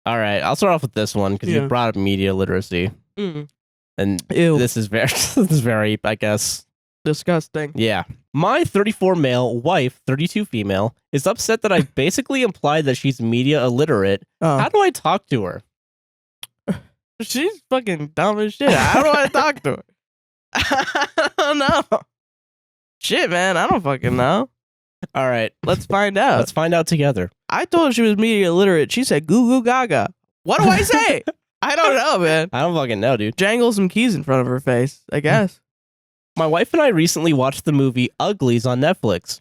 S2: All right, I'll start off with this one because you brought up media literacy. And
S5: Ew.
S2: this is very, I guess,
S5: disgusting.
S2: Yeah. My 34 male wife, 32 female, is upset that I basically implied that she's media illiterate. How do I talk to her?
S5: She's fucking dumb as shit. How do I talk to her? I don't know. Shit, man. I don't fucking know.
S2: All right.
S5: Let's find out.
S2: Let's find out together.
S5: I told her she was media illiterate. She said goo goo gaga. What do I say? I don't know, man.
S2: I don't fucking know, dude.
S5: Jangle some keys in front of her face, I guess.
S2: My wife and I recently watched the movie Uglies on Netflix.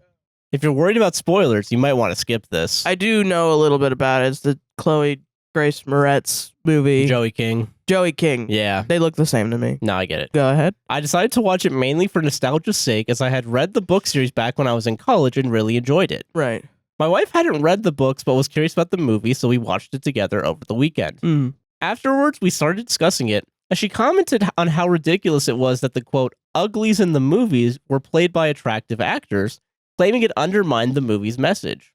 S2: If you're worried about spoilers, you might want to skip this.
S5: I do know a little bit about it. It's the Chloe Grace Moretz movie.
S2: Joey King.
S5: Yeah. They look the same to me.
S2: No, I get it.
S5: Go ahead.
S2: I decided to watch it mainly for nostalgia's sake, as I had read the book series back when I was in college and really enjoyed it.
S5: Right.
S2: My wife hadn't read the books but was curious about the movie, so we watched it together over the weekend. Afterwards, we started discussing it, and she commented on how ridiculous it was that the, quote, uglies in the movies were played by attractive actors, claiming it undermined the movie's message.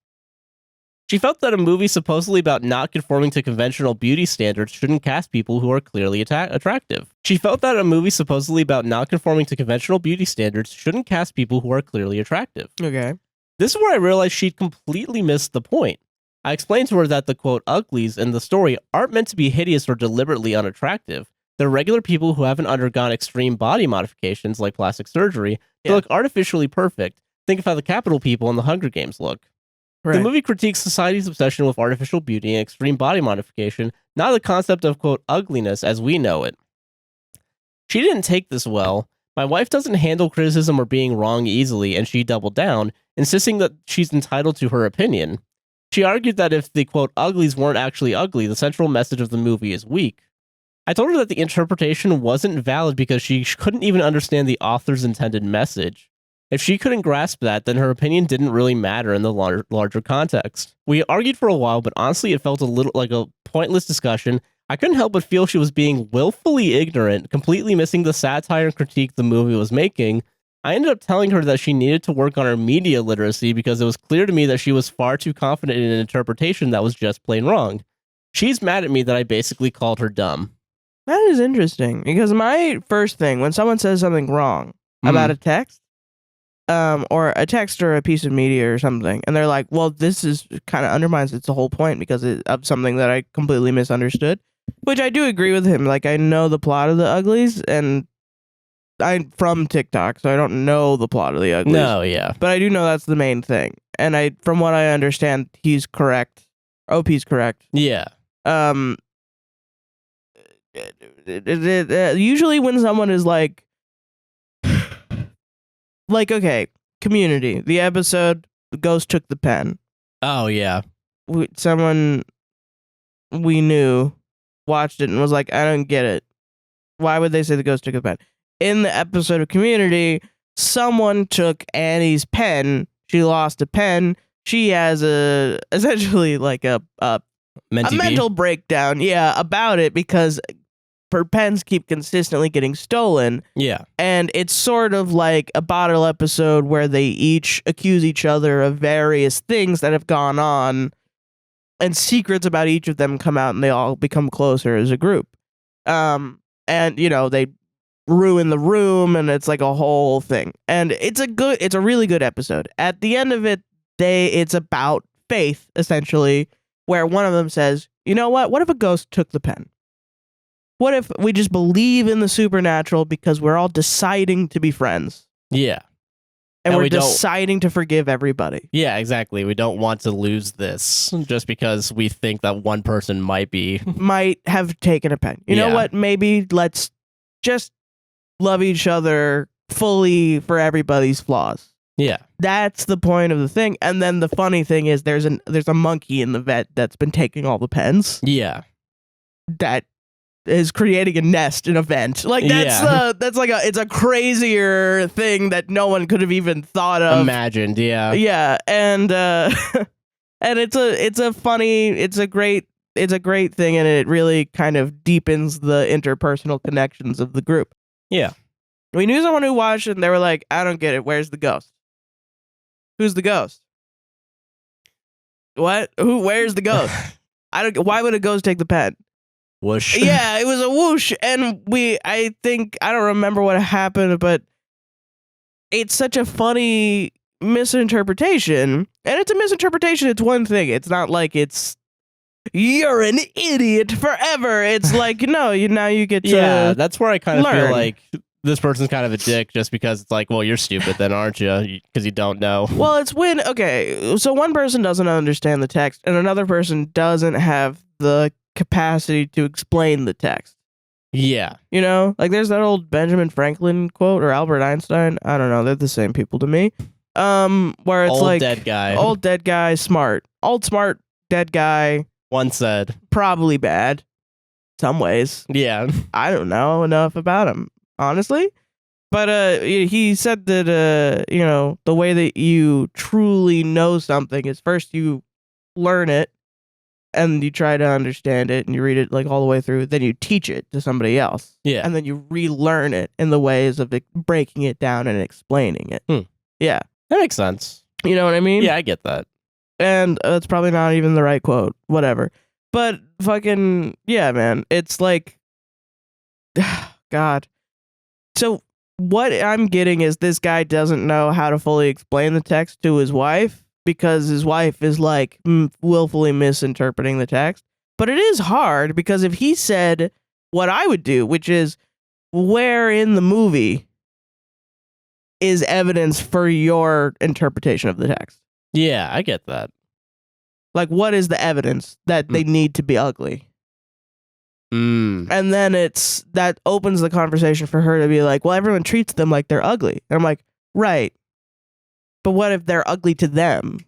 S2: She felt that a movie supposedly about not conforming to conventional beauty standards shouldn't cast people who are clearly attractive. She felt that a movie supposedly about not conforming to conventional beauty standards shouldn't cast people who are clearly attractive.
S5: Okay.
S2: This is where I realized she'd completely missed the point. I explained to her that the quote uglies in the story aren't meant to be hideous or deliberately unattractive. They're regular people who haven't undergone extreme body modifications like plastic surgery to look artificially perfect. Think of how the Capitol people in the Hunger Games look. Right. The movie critiques society's obsession with artificial beauty and extreme body modification, not the concept of, quote, ugliness as we know it. She didn't take this well. My wife doesn't handle criticism or being wrong easily, and she doubled down, insisting that she's entitled to her opinion. She argued that if the, quote, uglies weren't actually ugly, the central message of the movie is weak. I told her that the interpretation wasn't valid because she couldn't even understand the author's intended message. If she couldn't grasp that, then her opinion didn't really matter in the larger context. We argued for a while, but honestly it felt a little like a pointless discussion. I couldn't help but feel she was being willfully ignorant, completely missing the satire and critique the movie was making. I ended up telling her that she needed to work on her media literacy because it was clear to me that she was far too confident in an interpretation that was just plain wrong. She's mad at me that I basically called her dumb.
S5: That is interesting, because my first thing, when someone says something wrong about a text, or a text or a piece of media or something, and they're like, well, this is kind of undermines its whole point because of something that I completely misunderstood, which I do agree with him. Like, I know the plot of the Uglies, and I'm from TikTok, so I don't know the plot of the Uglies.
S2: No, yeah.
S5: But I do know that's the main thing. And from what I understand, he's correct. OP's correct.
S2: Yeah.
S5: Usually when someone is like, okay, Community, the episode, the ghost took the pen.
S2: Oh, yeah.
S5: Someone we knew watched it and was like, I don't get it. Why would they say the ghost took the pen? In the episode of Community, someone took Annie's pen. She lost a pen. She has essentially like a mental breakdown, about it because her pens keep consistently getting stolen.
S2: Yeah.
S5: And it's sort of like a bottle episode where they each accuse each other of various things that have gone on, and secrets about each of them come out and they all become closer as a group. And, they ruin the room and it's like a whole thing. And it's a really good episode. At the end of it, it's about faith, essentially, where one of them says, you know what if a ghost took the pen? What if we just believe in the supernatural because we're all deciding to be friends?
S2: Yeah.
S5: And we're deciding to forgive everybody.
S2: Yeah, exactly. We don't want to lose this just because we think that one person might have taken a pen. You know what? Maybe let's just love each other fully for everybody's flaws. Yeah.
S5: That's the point of the thing. And then the funny thing is there's a monkey in the vet that's been taking all the pens.
S2: Yeah.
S5: That is creating a nest in a vent. Like that's like it's a crazier thing that no one could have even thought of.
S2: Imagined, yeah.
S5: Yeah. And and it's a great thing, and it really kind of deepens the interpersonal connections of the group.
S2: Yeah.
S5: We knew someone who watched it and they were like, I don't get it. Where's the ghost? Who's the ghost? What? Where's the ghost? Why would a ghost take the pen?
S2: Whoosh.
S5: Yeah, it was a whoosh. And I don't remember what happened, but it's such a funny misinterpretation. And it's a misinterpretation. It's one thing. It's not like you're an idiot forever. It's like, no, now you get to
S2: Yeah, that's where I kind of
S5: learn.
S2: feel like this person's kind of a dick just because it's like, well, you're stupid then, aren't you? Because you don't know.
S5: Well, it's so one person doesn't understand the text and another person doesn't have the capacity to explain the text.
S2: Yeah.
S5: Like there's that old Benjamin Franklin quote or Albert Einstein. I don't know. They're the same people to me. Where it's
S2: old
S5: like
S2: dead guy.
S5: Old dead guy, smart. Old smart, dead guy.
S2: Once said.
S5: Probably bad. Some ways.
S2: Yeah.
S5: I don't know enough about him, honestly. But he said that the way that you truly know something is first you learn it and you try to understand it and you read it like all the way through, then you teach it to somebody else.
S2: Yeah.
S5: And then you relearn it in the ways of breaking it down and explaining it.
S2: Yeah. That makes sense.
S5: You know what I mean?
S2: Yeah, I get that.
S5: And it's probably not even the right quote. Whatever. But fucking, yeah, man. It's like, God. So what I'm getting is this guy doesn't know how to fully explain the text to his wife because his wife is like willfully misinterpreting the text. But it is hard because if he said what I would do, which is where in the movie is evidence for your interpretation of the text.
S2: Yeah, I get that.
S5: Like, what is the evidence that they need to be ugly? And then that opens the conversation for her to be like, well, everyone treats them like they're ugly. And I'm like, right. But what if they're ugly to them?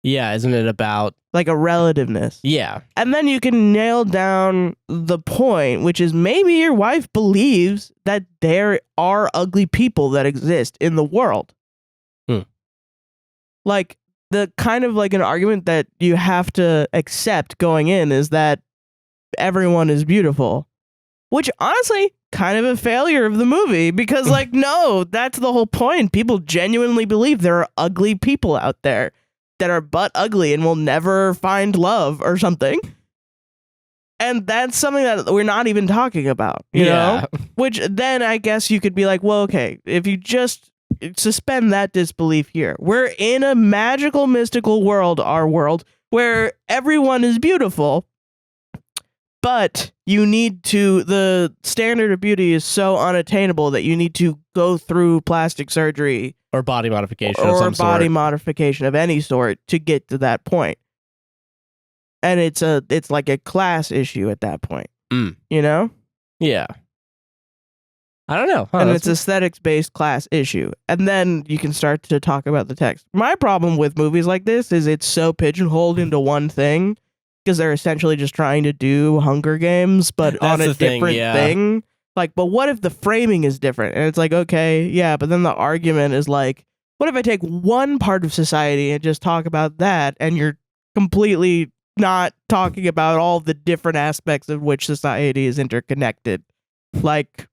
S2: Yeah, isn't it about
S5: like a relativeness?
S2: Yeah.
S5: And then you can nail down the point, which is maybe your wife believes that there are ugly people that exist in the world. Like, the kind of like an argument that you have to accept going in is that everyone is beautiful, which honestly kind of a failure of the movie because like, no, that's the whole point. People genuinely believe there are ugly people out there that are butt ugly and will never find love or something. And that's something that we're not even talking about, you know? Which then I guess you could be like, well, okay, if you just suspend that disbelief here. We're in a magical, mystical world, our world, where everyone is beautiful, but the standard of beauty is so unattainable that you need to go through plastic surgery
S2: or body modification
S5: or body modification of any sort to get to that point. And it's like a class issue at that point, you know?
S2: Yeah. I don't know.
S5: And it's aesthetics-based class issue. And then you can start to talk about the text. My problem with movies like this is it's so pigeonholed into one thing because they're essentially just trying to do Hunger Games, but on a different thing. Like, but what if the framing is different? And it's like, okay, yeah, but then the argument is like, what if I take one part of society and just talk about that and you're completely not talking about all the different aspects of which society is interconnected? Like,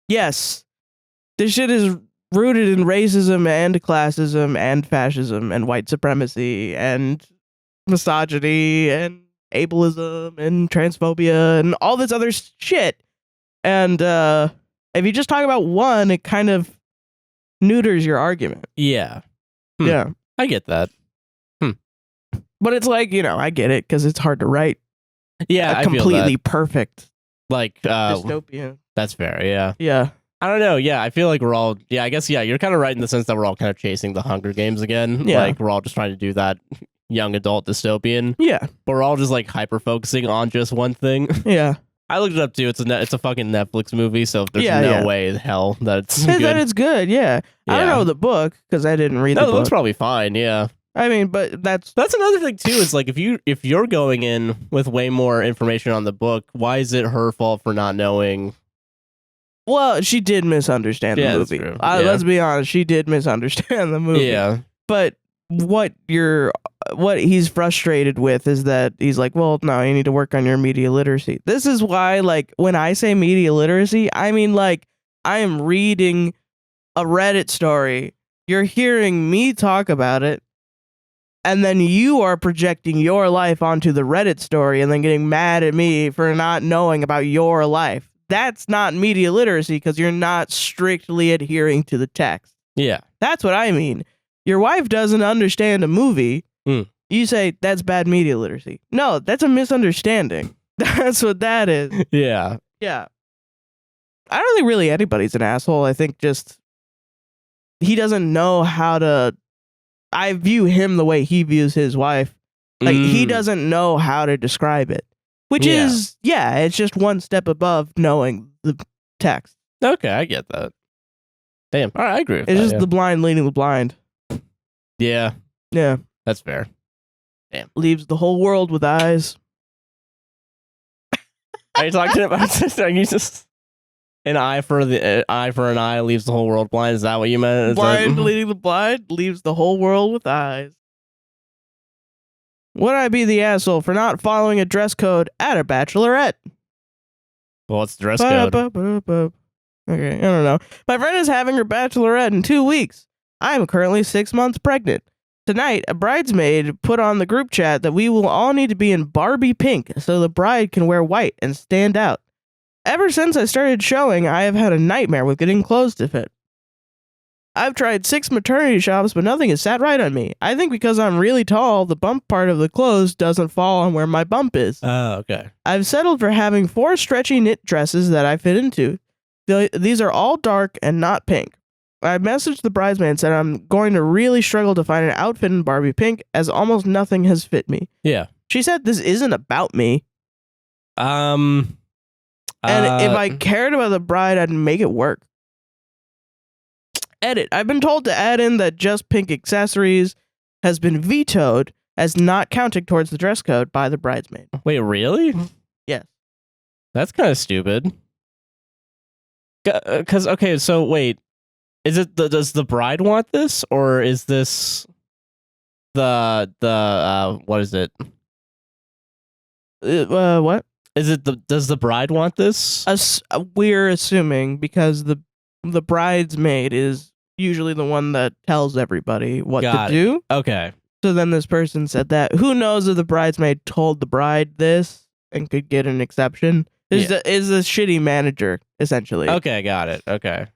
S5: yes, this shit is rooted in racism and classism and fascism and white supremacy and misogyny and ableism and transphobia and all this other shit. And if you just talk about one, it kind of neuters your argument.
S2: Yeah.
S5: Yeah.
S2: I get that.
S5: But it's like, you know, I get it because it's hard to write
S2: a
S5: completely perfect
S2: like
S5: dystopia.
S2: That's fair, yeah.
S5: Yeah.
S2: I don't know, yeah, I feel like we're all, I guess, you're kind of right in the sense that we're all kind of chasing the Hunger Games again.
S5: Yeah.
S2: Like, we're all just trying to do that young adult dystopian.
S5: Yeah.
S2: But we're all just, like, hyper-focusing on just one thing.
S5: Yeah.
S2: I looked it up, too. It's a fucking Netflix movie, so there's no way in hell that it's good.
S5: That it's good, yeah. I don't know the book, because I didn't read the book.
S2: No, the book's probably fine, yeah.
S5: I mean, but that's
S2: another thing too. Is like if you're going in with way more information on the book, why is it her fault for not knowing?
S5: Well, she did misunderstand the movie. Let's be honest, she did misunderstand the movie.
S2: Yeah.
S5: But what he's frustrated with is that he's like, well, no, you need to work on your media literacy. This is why, like, when I say media literacy, I mean like I am reading a Reddit story. You're hearing me talk about it. And then you are projecting your life onto the Reddit story and then getting mad at me for not knowing about your life. That's not media literacy because you're not strictly adhering to the text.
S2: Yeah.
S5: That's what I mean. Your wife doesn't understand a movie. You say, that's bad media literacy. No, that's a misunderstanding. That's what that is.
S2: Yeah.
S5: Yeah. I don't think really anybody's an asshole. I think just he doesn't know how to... I view him the way he views his wife. Like, he doesn't know how to describe it. Which is, it's just one step above knowing the text.
S2: Okay, I get that. Damn. All right, I agree with
S5: it's
S2: that.
S5: Just the blind leading the blind.
S2: Yeah.
S5: Yeah.
S2: That's fair. Damn.
S5: Leaves the whole world with eyes.
S2: Are you talking about... Are you just... An eye for an eye leaves the whole world blind. Is that what you meant?
S5: Blind leading the blind leaves the whole world with eyes. Would I be the asshole for not following a dress code at a bachelorette?
S2: Well, what's the dress code?
S5: Okay, I don't know. My friend is having her bachelorette in 2 weeks. I am currently 6 months pregnant. Tonight, a bridesmaid put on the group chat that we will all need to be in Barbie pink so the bride can wear white and stand out. Ever since I started showing, I have had a nightmare with getting clothes to fit. I've tried 6 maternity shops, but nothing has sat right on me. I think because I'm really tall, the bump part of the clothes doesn't fall on where my bump is.
S2: Oh, okay.
S5: I've settled for having 4 stretchy knit dresses that I fit into. These are all dark and not pink. I messaged the bridesmaid and said I'm going to really struggle to find an outfit in Barbie pink as almost nothing has fit me.
S2: Yeah.
S5: She said this isn't about me. And if I cared about the bride, I'd make it work. Edit. I've been told to add in that just pink accessories has been vetoed as not counting towards the dress code by the bridesmaid.
S2: Wait, really?
S5: Yes.
S2: That's kind of stupid. Because, okay, so wait. Is it does the bride want this, or is this the what is it?
S5: What?
S2: Is it does the bride want this?
S5: We're assuming because the bridesmaid is usually the one that tells everybody what to do.
S2: Okay.
S5: So then this person said that. Who knows if the bridesmaid told the bride this and could get an exception? Is a shitty manager, essentially.
S2: Okay, got it. Okay.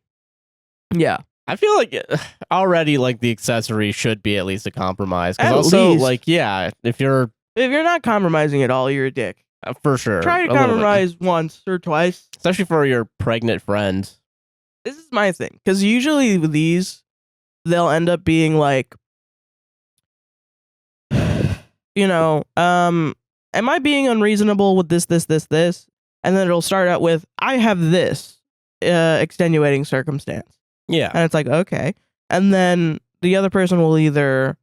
S5: Yeah.
S2: I feel like already like the accessory should be at least a compromise. Because also,
S5: least.
S2: like, yeah, if you're
S5: not compromising at all, you're a dick.
S2: For sure.
S5: Try to compromise once or twice.
S2: Especially for your pregnant friend.
S5: This is my thing. Because usually with these, they'll end up being like, you know, am I being unreasonable with this? And then it'll start out with, I have this extenuating circumstance.
S2: Yeah.
S5: And it's like, okay. And then the other person will either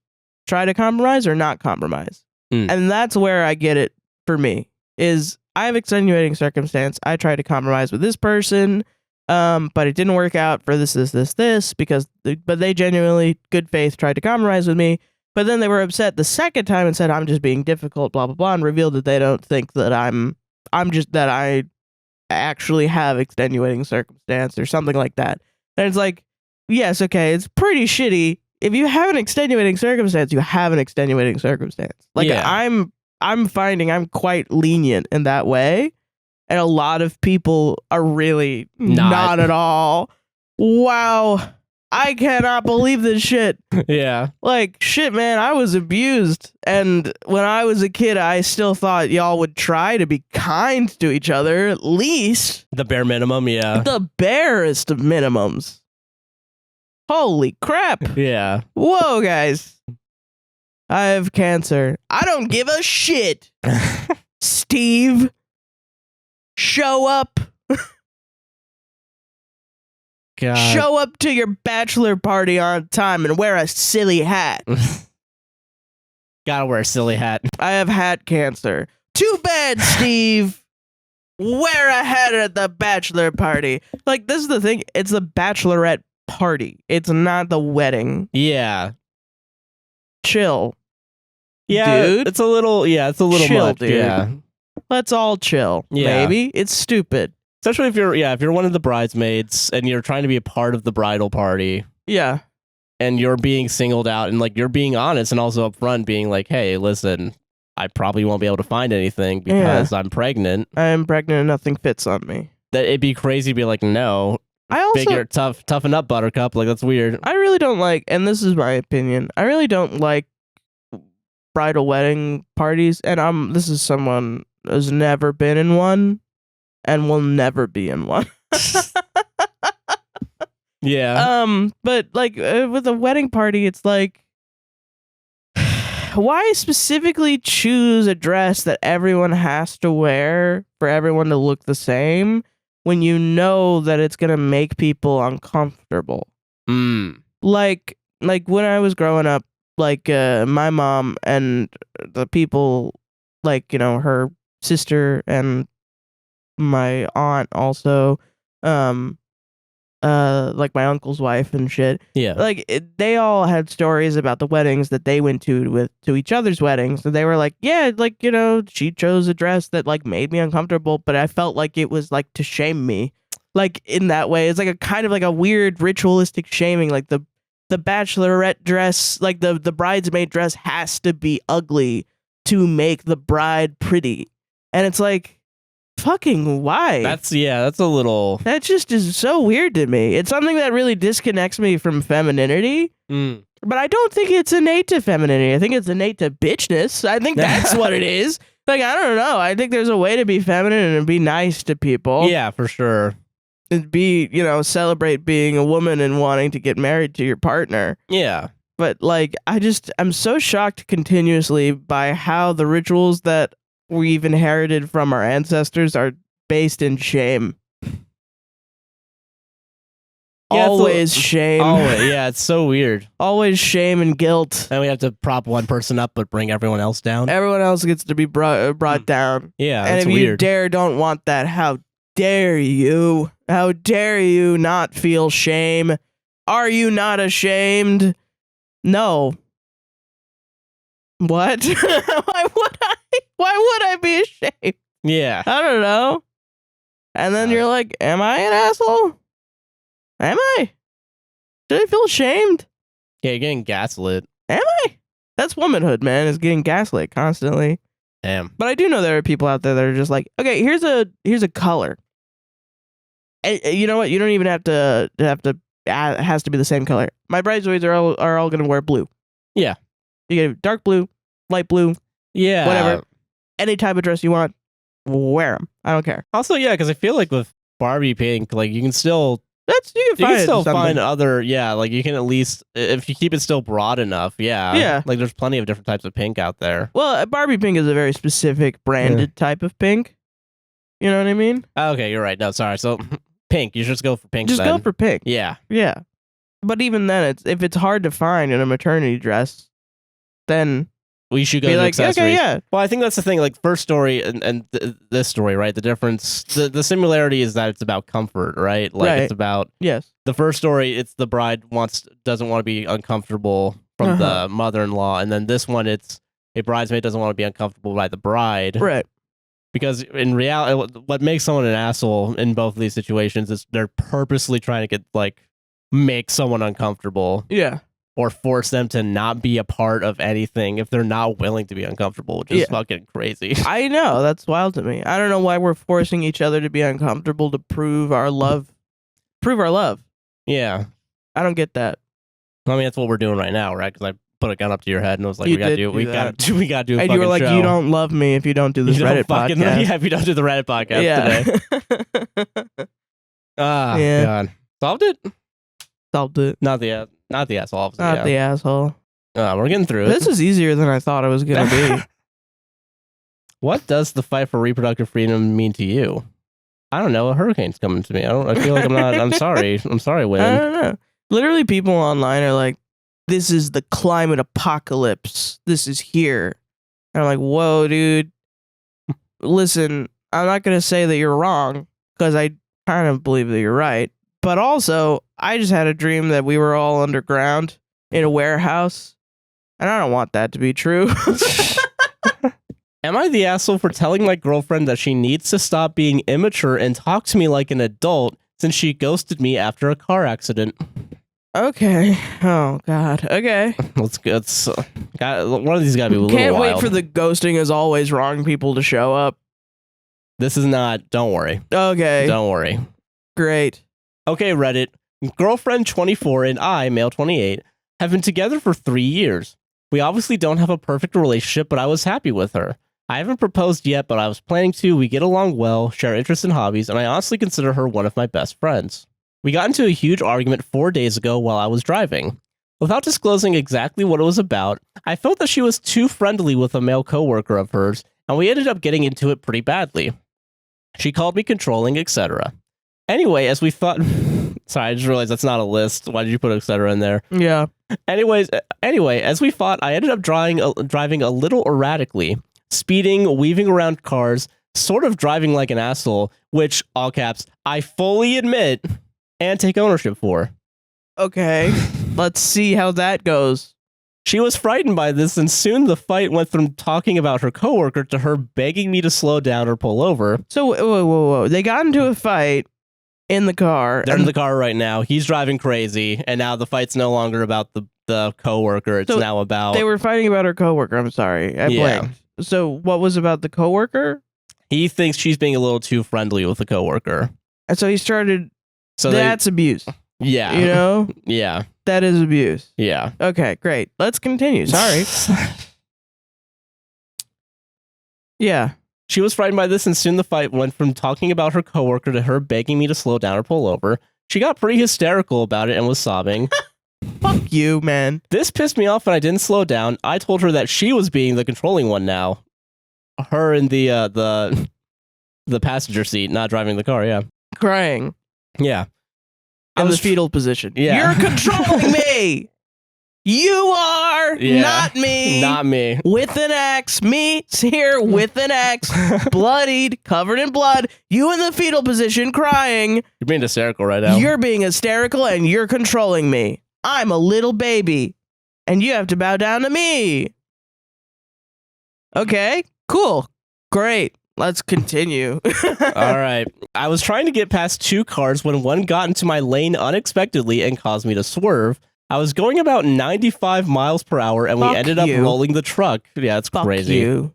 S5: try to compromise or not compromise. And that's where I get it for me, is I have extenuating circumstance. I tried to compromise with this person, but it didn't work out for this, because but they genuinely, good faith, tried to compromise with me. But then they were upset the second time and said, I'm just being difficult, blah, blah, blah, and revealed that they don't think that I'm just, that I actually have extenuating circumstance or something like that. And it's like, yes, okay, it's pretty shitty. If you have an extenuating circumstance, you have an extenuating circumstance. Like, yeah. I'm finding I'm quite lenient in that way. And a lot of people are really not at all. Wow. I cannot believe this shit.
S2: Yeah.
S5: Like, shit, man, I was abused. And when I was a kid, I still thought y'all would try to be kind to each other, at least.
S2: The bare minimum, yeah.
S5: The barest of minimums. Holy crap.
S2: Yeah.
S5: Whoa, guys. I have cancer. I don't give a shit. Steve. Show up.
S2: God.
S5: Show up to your bachelor party on time and wear a silly hat.
S2: Gotta wear a silly hat.
S5: I have hat cancer. Too bad, Steve. Wear a hat at the bachelor party. Like, this is the thing. It's the bachelorette party. It's not the wedding.
S2: Yeah.
S5: Chill.
S2: Yeah,
S5: dude.
S2: It's a little
S5: chill,
S2: much.
S5: Dude.
S2: Yeah.
S5: Let's all chill.
S2: Yeah.
S5: Maybe. It's stupid.
S2: Especially if you're one of the bridesmaids and you're trying to be a part of the bridal party.
S5: Yeah.
S2: And you're being singled out and like you're being honest and also upfront being like, hey, listen, I probably won't be able to find anything because I'm pregnant.
S5: I am pregnant and nothing fits on me.
S2: That it'd be crazy to be like, no.
S5: I also
S2: toughen up, Buttercup. Like, that's weird.
S5: I really don't like, and this is my opinion, I really don't like bridal wedding parties. And this is someone who's never been in one and will never be in one.
S2: Yeah.
S5: But like with a wedding party, it's like, why specifically choose a dress that everyone has to wear for everyone to look the same when you know that it's gonna make people uncomfortable? Like when I was growing up, like my mom and the people, like, you know, her sister and my aunt also, like my uncle's wife and shit.
S2: Yeah.
S5: Like they all had stories about the weddings that they went to each other's weddings. And they were like, yeah, like, you know, she chose a dress that like made me uncomfortable, but I felt like it was like to shame me. Like in that way, it's like a kind of like a weird ritualistic shaming. Like the bachelorette dress, like the bridesmaid dress has to be ugly to make the bride pretty. And it's like, fucking why?
S2: That's a little...
S5: That just is so weird to me. It's something that really disconnects me from femininity. But I don't think it's innate to femininity. I think it's innate to bitchness. I think that's what it is. Like, I don't know. I think there's a way to be feminine and be nice to people.
S2: Yeah, for sure.
S5: And be, celebrate being a woman and wanting to get married to your partner.
S2: Yeah.
S5: But, like, I'm so shocked continuously by how the rituals that we've inherited from our ancestors are based in shame.
S2: Yeah,
S5: always shame.
S2: Always, yeah, it's so weird.
S5: Always shame and guilt.
S2: And we have to prop one person up but bring everyone else down.
S5: Everyone else gets to be brought down.
S2: Yeah,
S5: and
S2: that's
S5: if
S2: weird.
S5: you don't want that, how dare you? How dare you not feel shame? Are you not ashamed? No. What? Why would I be ashamed?
S2: Yeah.
S5: I don't know. And then you're like, am I an asshole? Am I? Should I feel ashamed?
S2: Yeah, you're getting gaslit.
S5: Am I? That's womanhood, man, is getting gaslit constantly.
S2: Damn.
S5: But I do know there are people out there that are just like, okay, here's a color. And you know what? You don't even have to it has to be the same color. My bridesmaids are all going to wear blue.
S2: Yeah.
S5: You get dark blue, light blue,
S2: yeah,
S5: whatever. Any type of dress you want, wear them. I don't care.
S2: Also, yeah, because I feel like with Barbie pink, like you can still
S5: you can still
S2: find other, like you can at least, if you keep it still broad enough, yeah, like there's plenty of different types of pink out there.
S5: Well, Barbie pink is a very specific branded type of pink. You know what I mean?
S2: Okay, you're right. No, sorry. So pink, you should just go for pink.
S5: Just
S2: then.
S5: go for pink.
S2: Yeah.
S5: But even then, if it's hard to find in a maternity dress, then
S2: we should go to
S5: like,
S2: accessories.
S5: Okay, yeah.
S2: Well, I think that's the thing. Like first story and this story, right? The difference, the similarity is that it's about comfort, right? Like it's about the first story. It's the bride doesn't want to be uncomfortable from the mother-in-law, and then this one, it's a bridesmaid doesn't want to be uncomfortable by the bride,
S5: right?
S2: Because in reality, what makes someone an asshole in both of these situations is they're purposely trying to make someone uncomfortable.
S5: Yeah.
S2: Or force them to not be a part of anything if they're not willing to be uncomfortable, which is fucking crazy.
S5: I know. That's wild to me. I don't know why we're forcing each other to be uncomfortable to prove our love. Yeah. I don't get that.
S2: I mean, that's what we're doing right now, right? Because I put a gun up to your head and was like, we gotta do a
S5: and you were like,
S2: show.
S5: You don't love me if you don't do this Reddit podcast.
S2: Yeah, if you don't do the Reddit podcast today. God. Solved it?
S5: Solved it.
S2: Not the asshole. Obviously,
S5: Not the asshole.
S2: We're getting through it.
S5: This is easier than I thought it was going to be.
S2: What does the fight for reproductive freedom mean to you? I don't know. A hurricane's coming to me. I feel like I'm not. I'm sorry. I'm sorry, Wynn.
S5: I don't know. Literally, people online are like, this is the climate apocalypse. This is here. And I'm like, whoa, dude. Listen, I'm not going to say that you're wrong because I kind of believe that you're right. But also, I just had a dream that we were all underground in a warehouse, and I don't want that to be true.
S2: Am I the asshole for telling my girlfriend that she needs to stop being immature and talk to me like an adult since she ghosted me after a car accident?
S5: Okay. Oh, God. Okay.
S2: Let's one of these got to be a little
S5: Can't
S2: wild.
S5: wait for the ghosting is always wrong people to show up.
S2: This is not. Don't worry.
S5: Okay.
S2: Don't worry.
S5: Great.
S2: Okay, Reddit. Girlfriend 24 and I, male 28, have been together for 3 years. We obviously don't have a perfect relationship, but I was happy with her. I haven't proposed yet, but I was planning to. We get along well, share interests and hobbies, and I honestly consider her one of my best friends. We got into a huge argument 4 days ago while I was driving. Without disclosing exactly what it was about, I felt that she was too friendly with a male coworker of hers, and we ended up getting into it pretty badly. She called me controlling, etc. Anyway, as we thought... Sorry, I just realized that's not a list. Why did you put etc. in there?
S5: Yeah.
S2: Anyway, as we fought, I ended up driving a little erratically, speeding, weaving around cars, sort of driving like an asshole, which, all caps, I fully admit and take ownership for.
S5: Okay, let's see how that goes.
S2: She was frightened by this, and soon the fight went from talking about her coworker to her begging me to slow down or pull over.
S5: So, whoa. They got into a fight. in the car.
S2: They're in the car right now. He's driving crazy, and now the fight's no longer about the coworker. It's now about...
S5: They were fighting about her coworker. I'm sorry. I blanked. So what was about the coworker?
S2: He thinks she's being a little too friendly with the coworker.
S5: And so he started... So that's abuse.
S2: Yeah.
S5: You know?
S2: Yeah.
S5: That is abuse.
S2: Yeah.
S5: Okay, great. Let's continue. Sorry. Yeah.
S2: She was frightened by this, and soon the fight went from talking about her coworker to her begging me to slow down or pull over. She got pretty hysterical about it and was sobbing.
S5: Fuck you, man.
S2: This pissed me off and I didn't slow down. I told her that she was being the controlling one now. Her in the passenger seat, not driving the car, yeah.
S5: Crying.
S2: Yeah.
S5: In the fetal position.
S2: Yeah.
S5: You're controlling me! You are, not me.
S2: Not me.
S5: With an X. Me here with an X. Bloodied, covered in blood. You in the fetal position crying.
S2: You're being hysterical right now.
S5: You're being hysterical and you're controlling me. I'm a little baby. And you have to bow down to me. Okay, cool. Great. Let's continue.
S2: All right. I was trying to get past 2 cars when one got into my lane unexpectedly and caused me to swerve. I was going about 95 miles per hour and we ended up rolling the truck. Yeah, it's crazy.
S5: You.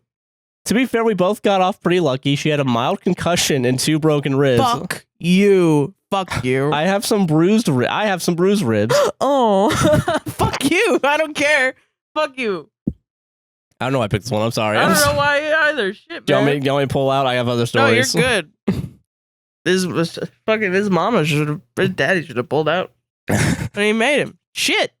S2: To be fair, we both got off pretty lucky. She had a mild concussion and 2 broken ribs.
S5: Fuck you. Fuck you.
S2: I have some bruised ribs.
S5: Oh, fuck you. I don't care. Fuck you.
S2: I don't know why I picked this one. I'm sorry.
S5: I don't know why either. Shit,
S2: do you
S5: man.
S2: want me to pull out? I have other stories.
S5: No, you're good. His mama his daddy should have pulled out. And he made him. Shit.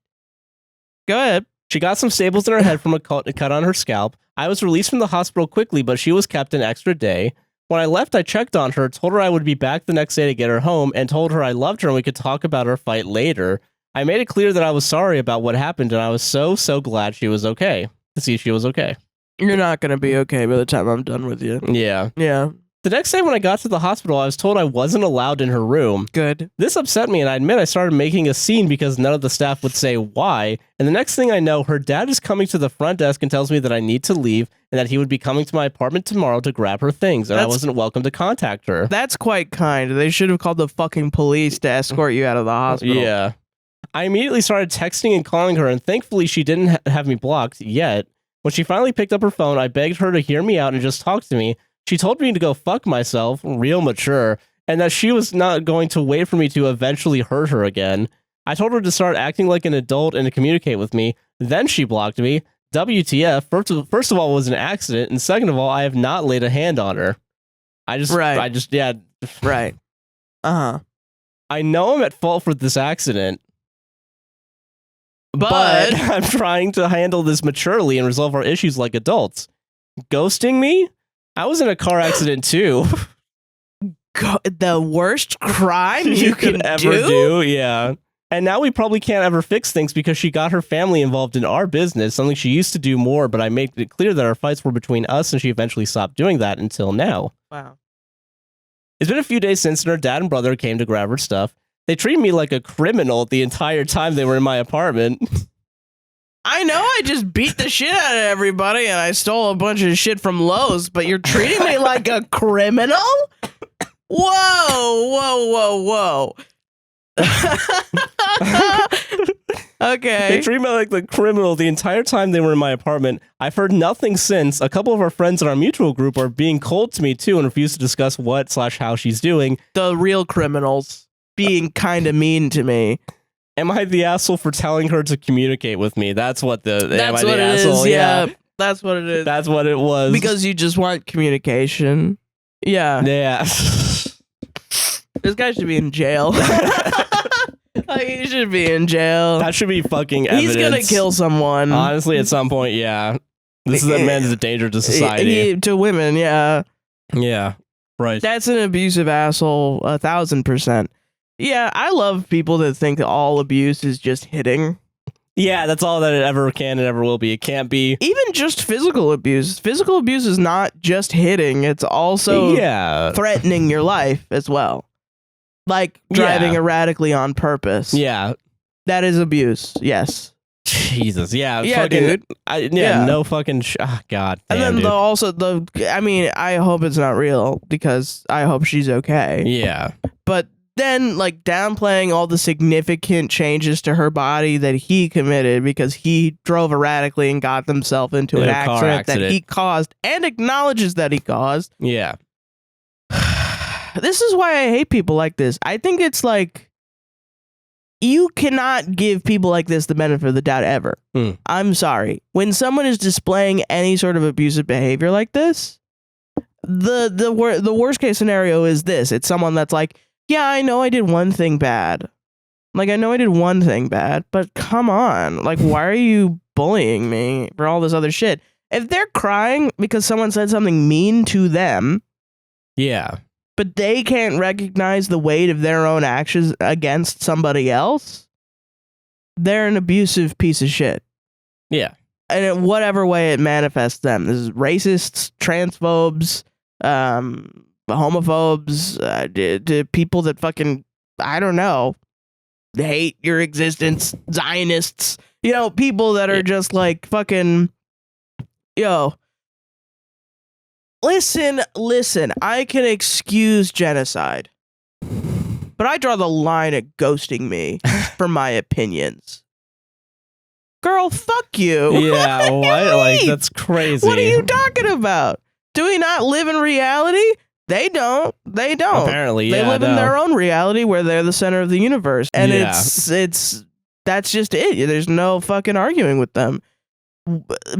S5: Go ahead.
S2: She got some staples in her head from a cut on her scalp. I was released from the hospital quickly, but she was kept an extra day. When I left, I checked on her, told her I would be back the next day to get her home, and told her I loved her and we could talk about our fight later. I made it clear that I was sorry about what happened, and I was so glad she was okay. To see she was okay.
S5: You're not going to be okay by the time I'm done with you.
S2: Yeah.
S5: Yeah.
S2: The next day when I got to the hospital, I was told I wasn't allowed in her room.
S5: Good.
S2: This upset me, and I admit I started making a scene because none of the staff would say why. And the next thing I know, her dad is coming to the front desk and tells me that I need to leave and that he would be coming to my apartment tomorrow to grab her things, and I wasn't welcome to contact her.
S5: That's quite kind. They should have called the fucking police to escort you out of the hospital.
S2: Yeah. I immediately started texting and calling her, and thankfully she didn't have me blocked yet. When she finally picked up her phone, I begged her to hear me out and just talk to me. She told me to go fuck myself, real mature, and that she was not going to wait for me to eventually hurt her again. I told her to start acting like an adult and to communicate with me. Then she blocked me. WTF, first of all, it was an accident, and second of all, I have not laid a hand on her.
S5: Right. Uh-huh.
S2: I know I'm at fault for this accident, but I'm trying to handle this maturely and resolve our issues like adults. Ghosting me? I was in a car accident too.
S5: The worst crime you can
S2: ever do? Yeah. And now we probably can't ever fix things because she got her family involved in our business, something she used to do more, but I made it clear that our fights were between us and she eventually stopped doing that until now.
S5: Wow.
S2: It's been a few days since her dad and brother came to grab her stuff. They treated me like a criminal the entire time they were in my apartment.
S5: I know I just beat the shit out of everybody and I stole a bunch of shit from Lowe's, but you're treating me like a criminal? Whoa. Okay.
S2: They treat me like the criminal the entire time they were in my apartment. I've heard nothing since. A couple of our friends in our mutual group are being cold to me too and refuse to discuss what/how she's doing.
S5: The real criminals being kind of mean to me.
S2: Am I the asshole for telling her to communicate with me? That's what
S5: That's what it is. Yeah. That's what it is.
S2: That's what it was.
S5: Because you just want communication. Yeah.
S2: Yeah.
S5: This guy should be in jail. Like, he should be in jail.
S2: That should be fucking evidence.
S5: He's gonna kill someone.
S2: Honestly, at some point, yeah. This is a man is a danger to society.
S5: To women, yeah.
S2: Yeah. Right.
S5: That's an abusive asshole, 1,000%. Yeah, I love people that think that all abuse is just hitting.
S2: Yeah, that's all that it ever can and ever will be. It can't be.
S5: Even just physical abuse. Physical abuse is not just hitting. It's also threatening your life as well. Like driving erratically on purpose.
S2: Yeah.
S5: That is abuse. Yes.
S2: Jesus. Yeah.
S5: Yeah,
S2: fucking, dude. No fucking. God.
S5: And
S2: damn,
S5: then I hope it's not real because I hope she's okay.
S2: Yeah.
S5: But then like downplaying all the significant changes to her body that he committed because he drove erratically and got himself into an accident that he caused and acknowledges that he caused.
S2: Yeah.
S5: This is why I hate people like this. I think it's like you cannot give people like this the benefit of the doubt ever. I'm sorry. When someone is displaying any sort of abusive behavior like this, the worst case scenario is this. It's someone that's like, yeah, I know I did one thing bad. Like, I know I did one thing bad, but come on. Like, why are you bullying me for all this other shit? If they're crying because someone said something mean to them.
S2: Yeah.
S5: But they can't recognize the weight of their own actions against somebody else, they're an abusive piece of shit.
S2: Yeah.
S5: And in whatever way it manifests them. This is racists, transphobes, homophobes, people that fucking, I don't know, hate your existence, Zionists, you know, people that are just like fucking, yo, listen, I can excuse genocide, but I draw the line at ghosting me for my opinions. Girl, fuck you.
S2: Yeah, what? Like, that's crazy.
S5: What are you talking about? Do we not live in reality? They don't.
S2: Apparently,
S5: they live in their own reality where they're the center of the universe, and it's that's just it. There's no fucking arguing with them.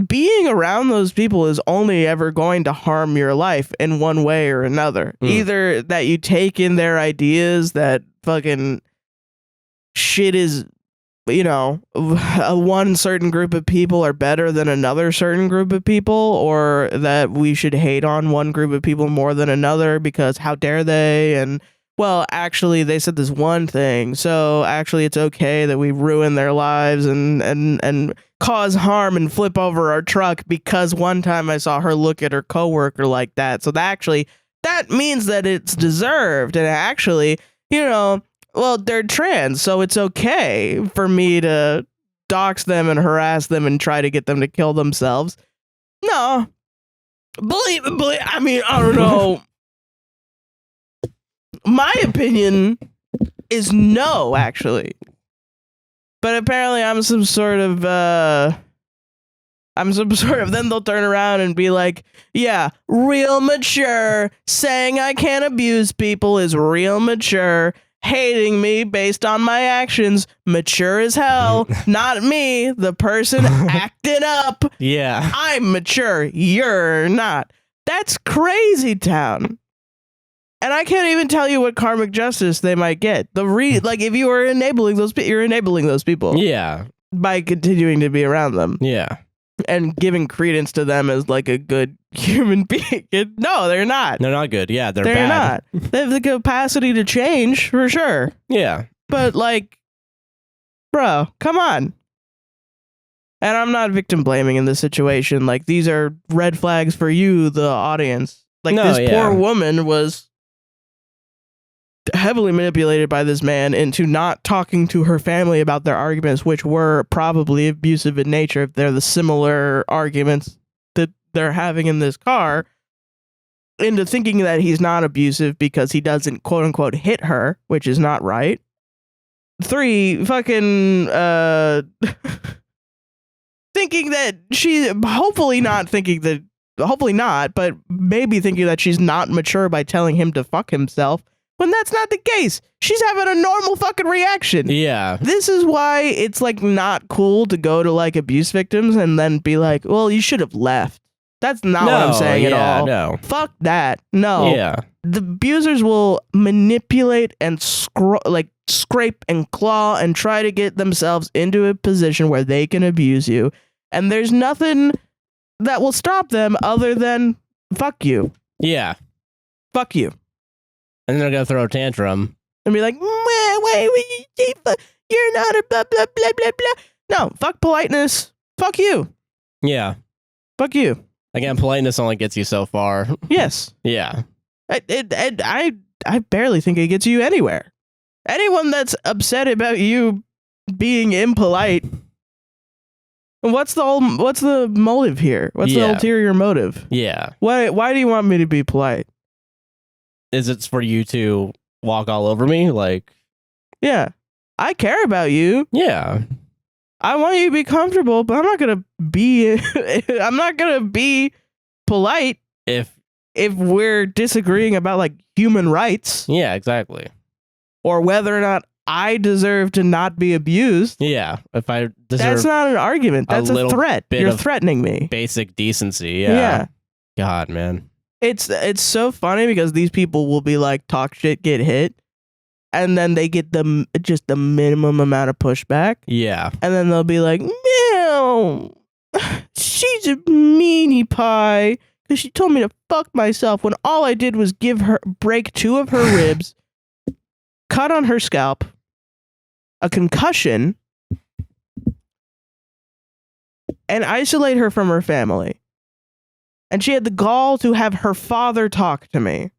S5: Being around those people is only ever going to harm your life in one way or another. Either that you take in their ideas that fucking shit is, you know, one certain group of people are better than another certain group of people, or that we should hate on one group of people more than another because how dare they, and well, actually they said this one thing, so actually it's okay that we ruin their lives and cause harm and flip over our truck because one time I saw her look at her coworker like that. So that means that it's deserved, and actually, you know, well, they're trans, so it's okay for me to dox them and harass them and try to get them to kill themselves. No. Believe, I mean, I don't know. My opinion is no, actually. But apparently I'm some sort of, then they'll turn around and be like, yeah, real mature. Saying I can't abuse people is real mature. Hating me based on my actions, mature as hell. Not me, the person acting up.
S2: Yeah.
S5: I'm mature. You're not. That's crazy town. And I can't even tell you what karmic justice they might get. Like if you are enabling those people, you're enabling those people.
S2: Yeah.
S5: By continuing to be around them.
S2: Yeah.
S5: And giving credence to them as like a good human being. No, they're not.
S2: They're not good. Yeah, they're
S5: bad. Not. They have the capacity to change for sure.
S2: Yeah.
S5: But like, bro, come on. And I'm not victim blaming in this situation. Like, these are red flags for you, the audience. Like, this poor woman was heavily manipulated by this man into not talking to her family about their arguments, which were probably abusive in nature if they're the similar arguments that they're having in this car, into thinking that he's not abusive because he doesn't quote unquote hit her, which is not right. 3, fucking thinking that hopefully not, but maybe thinking that she's not mature by telling him to fuck himself, when that's not the case. She's having a normal fucking reaction.
S2: Yeah.
S5: This is why it's like not cool to go to like abuse victims and then be like, well, you should have left. That's not what I'm saying at all.
S2: No.
S5: Fuck that. No.
S2: Yeah.
S5: The abusers will manipulate and scrape and claw and try to get themselves into a position where they can abuse you. And there's nothing that will stop them other than fuck you.
S2: Yeah.
S5: Fuck you.
S2: And then they're going to throw a tantrum.
S5: And be like, wait, you're not a blah, blah, blah, blah, blah. No, fuck politeness. Fuck you.
S2: Yeah.
S5: Fuck you.
S2: Again, politeness only gets you so far.
S5: Yes.
S2: Yeah.
S5: I barely think it gets you anywhere. Anyone that's upset about you being impolite, what's the motive here? What's the ulterior motive?
S2: Yeah.
S5: Why do you want me to be polite?
S2: Is it for you to walk all over me. Like,
S5: yeah, I care about you.
S2: Yeah.
S5: I want you to be comfortable, but I'm not gonna be polite if we're disagreeing about like human rights.
S2: Yeah, exactly.
S5: Or whether or not I deserve to not be abused.
S2: Yeah, if I deserve.
S5: That's not an argument. That's a threat. You're threatening me.
S2: Basic decency. Yeah. God, man.
S5: It's so funny because these people will be like, talk shit, get hit, and then they get just the minimum amount of pushback.
S2: Yeah.
S5: And then they'll be like, no, she's a meanie pie because she told me to fuck myself when all I did was break 2 of her ribs, cut on her scalp, a concussion, and isolate her from her family. And she had the gall to have her father talk to me.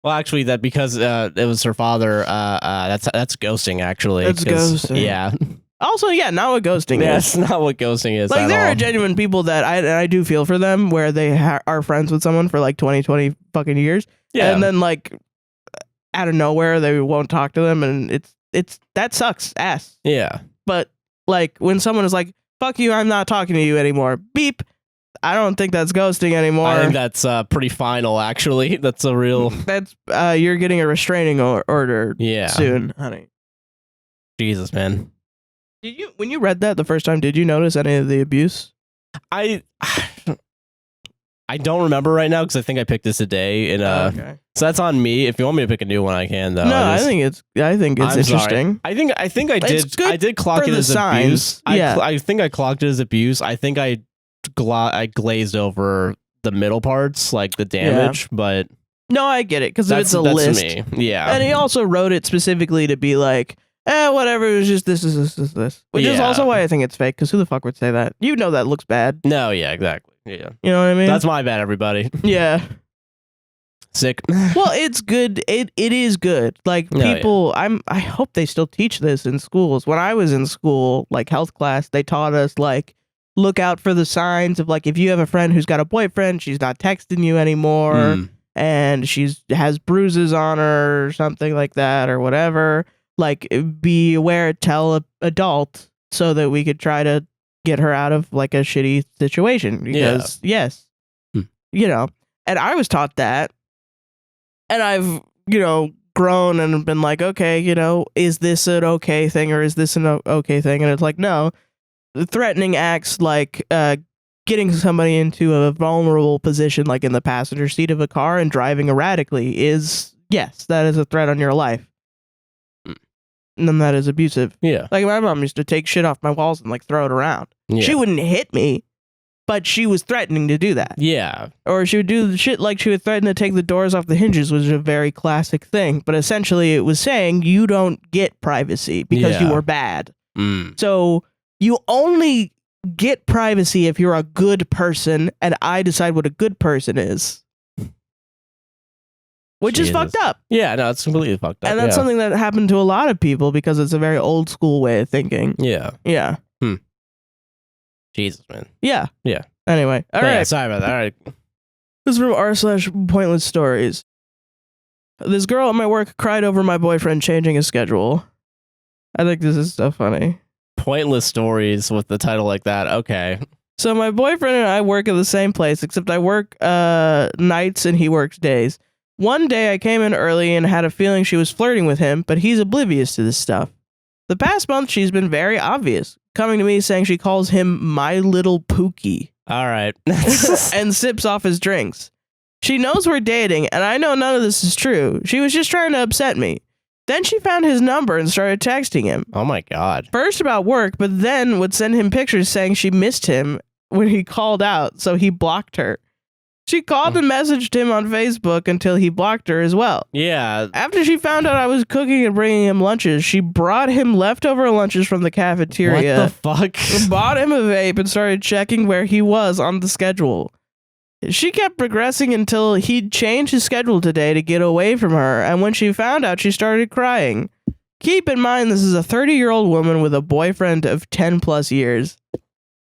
S2: Well, actually, that because it was her father. That's ghosting. Actually,
S5: that's ghosting.
S2: Yeah.
S5: Also, yeah, not what ghosting is.
S2: That's not what ghosting is.
S5: Like, there are genuine people that I do feel for them, where they are friends with someone for like 20 fucking years, and then like out of nowhere they won't talk to them, and it's that sucks ass.
S2: Yeah.
S5: But like when someone is like, "Fuck you, I'm not talking to you anymore," beep. I don't think that's ghosting anymore.
S2: I think that's pretty final, actually. That's a real...
S5: That's you're getting a restraining order soon, honey.
S2: Jesus, man.
S5: When you read that the first time, did you notice any of the abuse?
S2: I don't remember right now because I think I picked this today. And,
S5: okay.
S2: So that's on me. If you want me to pick a new one, I can, though.
S5: No, I think it's interesting.
S2: I think I did. I did clock it as abuse.
S5: Yeah.
S2: I think I clocked it as abuse. I think I glazed over the middle parts, like the damage, but
S5: no, I get it because it's a list.
S2: Me. Yeah,
S5: and he also wrote it specifically to be like, whatever. It was just this, which is also why I think it's fake. Because who the fuck would say that? You know that looks bad.
S2: No, yeah, exactly. Yeah,
S5: you know what I mean.
S2: That's my bad, everybody.
S5: Yeah.
S2: Sick.
S5: Well, it's good. It is good. Like people, I hope they still teach this in schools. When I was in school, like health class, they taught us like, look out for the signs of like if you have a friend who's got a boyfriend, she's not texting you anymore, and has bruises on her or something like that or whatever. Like, be aware, tell an adult so that we could try to get her out of like a shitty situation. Because you know, and I was taught that, and I've grown and been like, okay, is this an okay thing or is this an okay thing? And it's like, no. Threatening acts like getting somebody into a vulnerable position, like in the passenger seat of a car and driving erratically, that is a threat on your life. And then that is abusive.
S2: Yeah.
S5: Like my mom used to take shit off my walls and like throw it around. Yeah. She wouldn't hit me, but she was threatening to do that.
S2: Yeah.
S5: Or she would do the shit like she would threaten to take the doors off the hinges, which is a very classic thing. But essentially it was saying you don't get privacy because you were bad. So you only get privacy if you're a good person, and I decide what a good person is. Which is fucked up.
S2: Yeah, no, it's completely fucked up.
S5: And that's something that happened to a lot of people because it's a very old school way of thinking.
S2: Yeah.
S5: Yeah.
S2: Jesus, man.
S5: Yeah.
S2: Yeah.
S5: Anyway. All right.
S2: Yeah, sorry about that. All right.
S5: This is from r/pointless stories. This girl at my work cried over my boyfriend changing his schedule. I think this is so funny.
S2: Pointless stories with the title like that. Okay.
S5: So my boyfriend and I work at the same place, except I work nights and he works days. One day I came in early and had a feeling she was flirting with him, but he's oblivious to this stuff. The past month she's been very obvious, coming to me saying she calls him my little Pookie.
S2: All right.
S5: And sips off his drinks. She knows we're dating, and I know none of this is true. She was just trying to upset me. Then she found his number and started texting him.
S2: Oh my God.
S5: First about work, but then would send him pictures saying she missed him when he called out, so he blocked her. She called and messaged him on Facebook until he blocked her as well.
S2: Yeah.
S5: After she found out I was cooking and bringing him lunches, she brought him leftover lunches from the cafeteria.
S2: What the fuck?
S5: Bought him a vape and started checking where he was on the schedule. She kept progressing until he'd changed his schedule today to get away from her, and when she found out, she started crying. Keep in mind, this is a 30-year-old woman with a boyfriend of 10 plus years.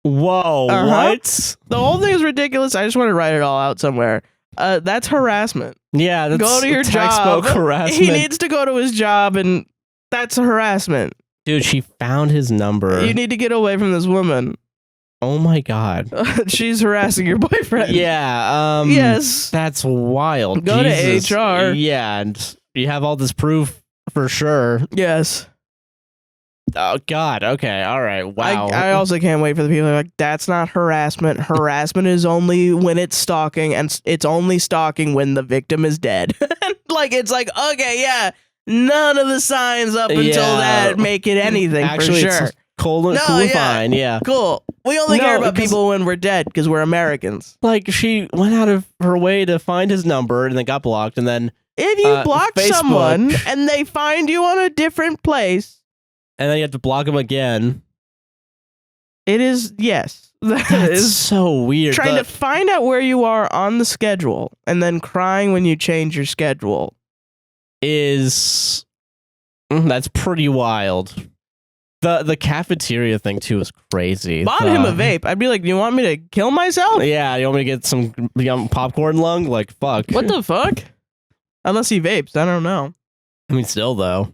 S2: Whoa, what?
S5: The whole thing is ridiculous. I just want to write it all out somewhere. that's harassment.
S2: Yeah, that's
S5: go to your
S2: textbook
S5: job.
S2: harassment.
S5: He needs to go to his job, and that's harassment.
S2: Dude, she found his number.
S5: You need to get away from this woman.
S2: Oh my god.
S5: She's harassing your boyfriend.
S2: Yeah.
S5: Yes.
S2: That's wild.
S5: Go
S2: Jesus.
S5: to HR.
S2: Yeah, and you have all this proof for sure.
S5: Yes.
S2: Oh god. Okay. All right. Wow.
S5: I also can't wait for the people who are like, that's not harassment. Harassment is only when it's stalking, and it's only stalking when the victim is dead. Like, it's like, okay, yeah, none of the signs up until that make it anything.
S2: Actually,
S5: for sure.
S2: It's cool and fine. Yeah.
S5: Cool. We only care about people when we're dead because we're Americans.
S2: Like, she went out of her way to find his number and then got blocked, and then
S5: if you block
S2: Facebook,
S5: someone and they find you on a different place,
S2: and then you have to block them again.
S5: It is, yes.
S2: That is so weird.
S5: Trying to find out where you are on the schedule and then crying when you change your schedule
S2: is that's pretty wild. The cafeteria thing too is crazy.
S5: Bought him a vape. I'd be like, "Do you want me to kill myself?"
S2: Yeah, you want me to get some popcorn lung? Like, fuck.
S5: What the fuck? Unless he vapes, I don't know.
S2: I mean, still though.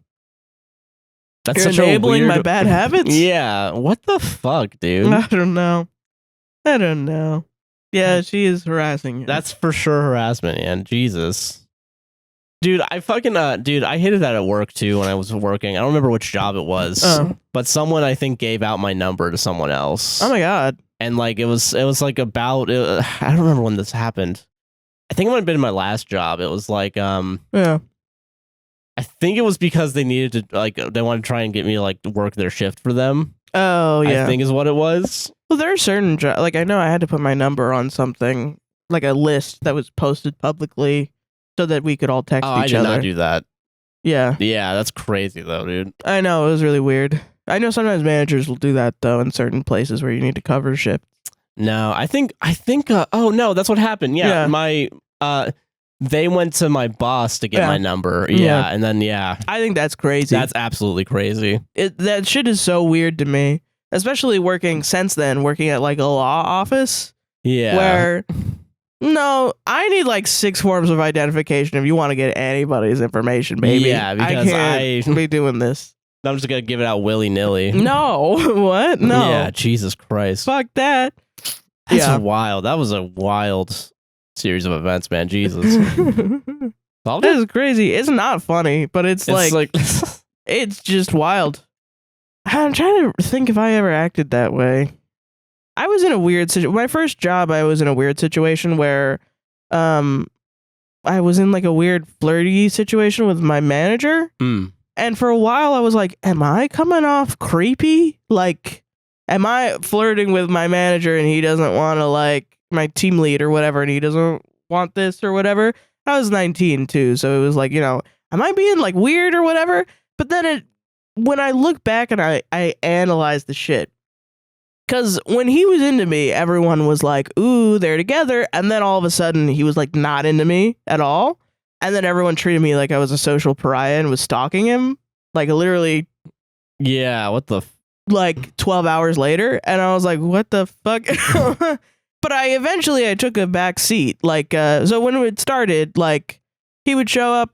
S2: That's
S5: You're
S2: such
S5: enabling
S2: a weird...
S5: my bad habits?
S2: Yeah. What the fuck, dude?
S5: I don't know. Yeah, she is harassing you.
S2: That's for sure harassment, man. Jesus. Dude, I fucking dude, I hated that at work too when I was working. I don't remember which job it was, but someone I think gave out my number to someone else.
S5: Oh my god!
S2: And like it was like about I don't remember when this happened. I think it might have been my last job. It was like
S5: yeah.
S2: I think it was because they needed to like they wanted to try and get me to like work their shift for them.
S5: Oh yeah,
S2: I think is what it was.
S5: Well, there are certain jobs. Like I know I had to put my number on something like a list that was posted publicly. So that we could all text each other.
S2: I did not do that.
S5: Yeah.
S2: Yeah, that's crazy though, dude.
S5: I know, it was really weird. I know sometimes managers will do that though in certain places where you need to cover shit.
S2: No, I think oh no, that's what happened. Yeah. My they went to my boss to get my number. Yeah, and then I
S5: think that's crazy.
S2: That's absolutely crazy.
S5: That shit is so weird to me. Especially working at like a law office.
S2: Yeah.
S5: Where no, I need like 6 forms of identification if you want to get anybody's information, baby.
S2: Yeah, because
S5: I can't be doing this.
S2: I'm just gonna give it out willy-nilly.
S5: No, what? No.
S2: Yeah, Jesus Christ.
S5: Fuck that.
S2: That's wild. That was a wild series of events, man. Jesus.
S5: That is crazy. It's not funny, but it's like it's just wild. I'm trying to think if I ever acted that way. I was in a weird situation. My first job, I was in a weird situation where I was in like a weird flirty situation with my manager. And for a while I was like, am I coming off creepy? Like, am I flirting with my manager and he doesn't want to, like, my team lead or whatever, and he doesn't want this or whatever? I was 19 too, so it was like, you know, am I being like weird or whatever? But then when I look back and I analyze the shit, because when he was into me, everyone was like, ooh, they're together. And then all of a sudden, he was like not into me at all. And then everyone treated me like I was a social pariah and was stalking him. Like literally.
S2: Yeah, what the?
S5: Like 12 hours later. And I was like, what the fuck? But I took a back seat. Like, so when it started, like, he would show up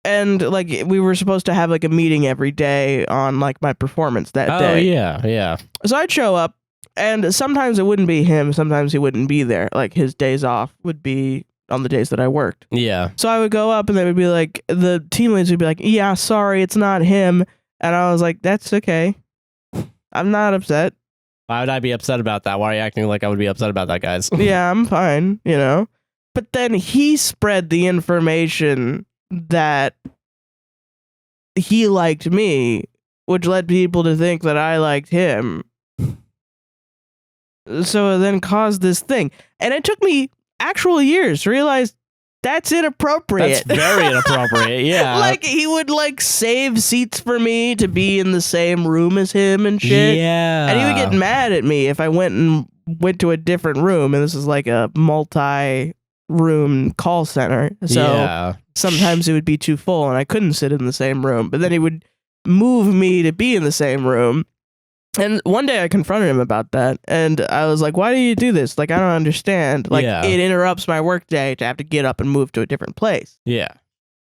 S5: and like we were supposed to have like a meeting every day on like my performance that day.
S2: Oh, yeah, yeah.
S5: So I'd show up. And sometimes it wouldn't be him. Sometimes he wouldn't be there. Like his days off would be on the days that I worked.
S2: Yeah.
S5: So I would go up and they would be like, the team leads would be like, yeah, sorry, it's not him. And I was like, that's okay. I'm not upset.
S2: Why would I be upset about that? Why are you acting like I would be upset about that, guys?
S5: Yeah, I'm fine, you know? But then he spread the information that he liked me, which led people to think that I liked him. So it then caused this thing. And it took me actual years to realize that's inappropriate.
S2: That's very inappropriate, yeah.
S5: Like, he would, like, save seats for me to be in the same room as him and shit.
S2: Yeah.
S5: And he would get mad at me if I went to a different room, and this is, like, a multi-room call center. So sometimes it would be too full, and I couldn't sit in the same room. But then he would move me to be in the same room. And one day I confronted him about that, and I was like, why do you do this? Like, I don't understand. Like, it interrupts my work day to have to get up and move to a different place.
S2: Yeah.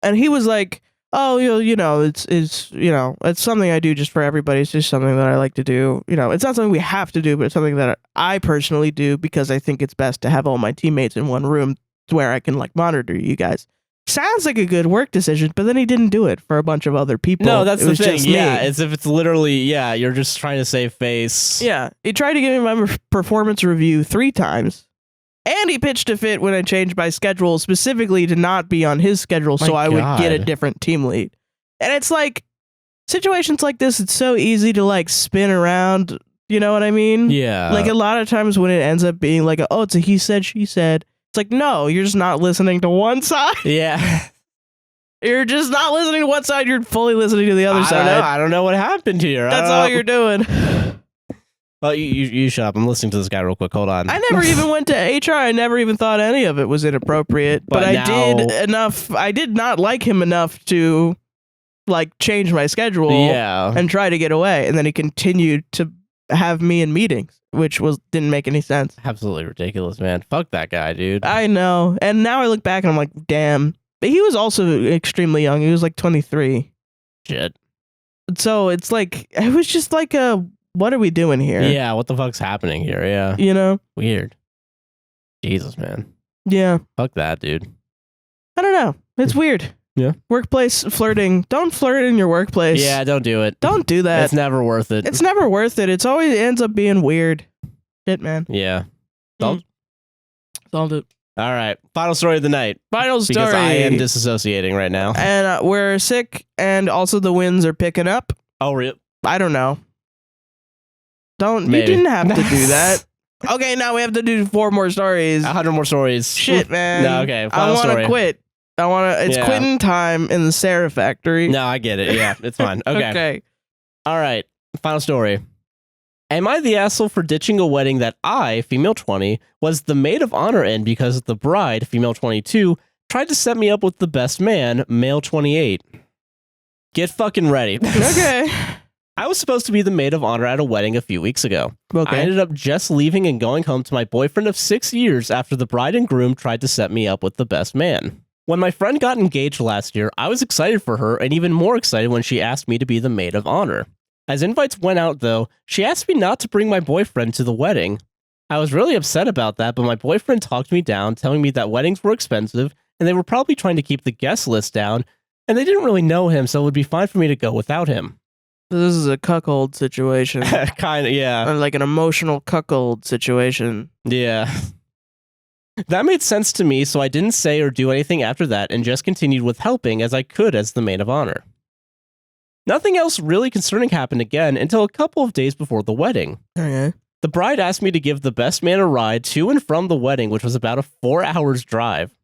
S5: And he was like, oh, it's something I do just for everybody. It's just something that I like to do. It's not something we have to do, but it's something that I personally do because I think it's best to have all my teammates in one room where I can, like, monitor you guys. Sounds like a good work decision, but then he didn't do it for a bunch of other people.
S2: No, that's the thing. Yeah, as if it's literally, you're just trying to save face.
S5: Yeah, he tried to give me my performance review 3 times, and he pitched a fit when I changed my schedule specifically to not be on his schedule so I would get a different team lead. And it's like, situations like this, it's so easy to, like, spin around, you know what I mean?
S2: Yeah.
S5: Like, a lot of times when it ends up being like, oh, it's a he said, she said, it's like, no, you're just not listening to one side.
S2: Yeah.
S5: You're just not listening to one side. You're fully listening to the other side.
S2: I don't know what happened here.
S5: That's all you're doing.
S2: Well, you shut up. I'm listening to this guy real quick. Hold on.
S5: I never even went to HR. I never even thought any of it was inappropriate. But I did enough. I did not like him enough to, like, change my schedule and try to get away. And then he continued to have me in meetings, which didn't make any sense.
S2: Absolutely ridiculous, man. Fuck that guy, dude.
S5: I know. And now I look back and I'm like, damn. But he was also extremely young. He was like 23.
S2: Shit.
S5: So it's like, it was just like what are we doing here?
S2: Yeah, what the fuck's happening here? Yeah. Weird. Jesus, man.
S5: Yeah.
S2: Fuck that, dude.
S5: I don't know. It's weird.
S2: Yeah.
S5: Workplace flirting. Don't flirt in your workplace.
S2: Yeah, don't do it.
S5: Don't do that.
S2: It's never worth it.
S5: It's never worth it. It's always ends up being weird. Shit, man.
S2: Yeah.
S5: Solved it.
S2: All right. Final story of the night.
S5: Final story.
S2: Because I am disassociating right now.
S5: And we're sick, and also the winds are picking up.
S2: Oh, really?
S5: I don't know. You didn't have to do that. Okay, now we have to do 4 more stories.
S2: 100 more stories.
S5: Shit, man.
S2: No, okay.
S5: I want to quit. It's quitting time in the Sarah factory.
S2: No, I get it. Yeah, it's fine. Okay.
S5: Okay.
S2: All right. Final story. Am I the asshole for ditching a wedding that I, female 20, was the maid of honor in because the bride, female 22, tried to set me up with the best man, male 28? Get fucking ready.
S5: Okay.
S2: I was supposed to be the maid of honor at a wedding a few weeks ago.
S5: Okay.
S2: I ended up just leaving and going home to my boyfriend of 6 years after the bride and groom tried to set me up with the best man. When my friend got engaged last year, I was excited for her and even more excited when she asked me to be the maid of honor. As invites went out, though, she asked me not to bring my boyfriend to the wedding. I was really upset about that, but my boyfriend talked me down, telling me that weddings were expensive and they were probably trying to keep the guest list down, and they didn't really know him, so it would be fine for me to go without him.
S5: This is a cuckold situation.
S2: Kind of, yeah.
S5: Like an emotional cuckold situation.
S2: Yeah. That made sense to me, so I didn't say or do anything after that and just continued with helping as I could as the maid of honor. Nothing else really concerning happened again until a couple of days before the wedding.
S5: Okay.
S2: The bride asked me to give the best man a ride to and from the wedding, which was about a 4 hours drive.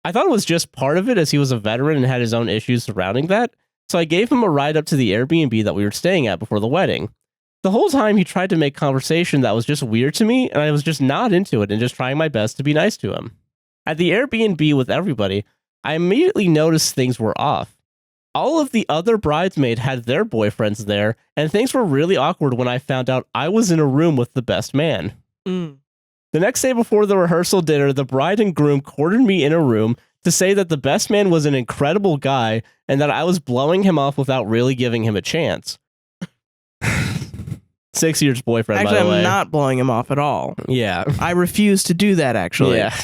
S2: I thought it was just part of it as he was a veteran and had his own issues surrounding that, so I gave him a ride up to the Airbnb that we were staying at before the wedding. The whole time he tried to make conversation that was just weird to me, and I was just not into it and just trying my best to be nice to him. At the Airbnb with everybody, I immediately noticed things were off. All of the other bridesmaids had their boyfriends there, and things were really awkward when I found out I was in a room with the best man. The next day before the rehearsal dinner, the bride and groom cornered me in a room to say that the best man was an incredible guy and that I was blowing him off without really giving him a chance. 6 years boyfriend,
S5: actually,
S2: by the way.
S5: I'm not blowing him off at all.
S2: Yeah.
S5: I refuse to do that, actually.
S2: Yeah.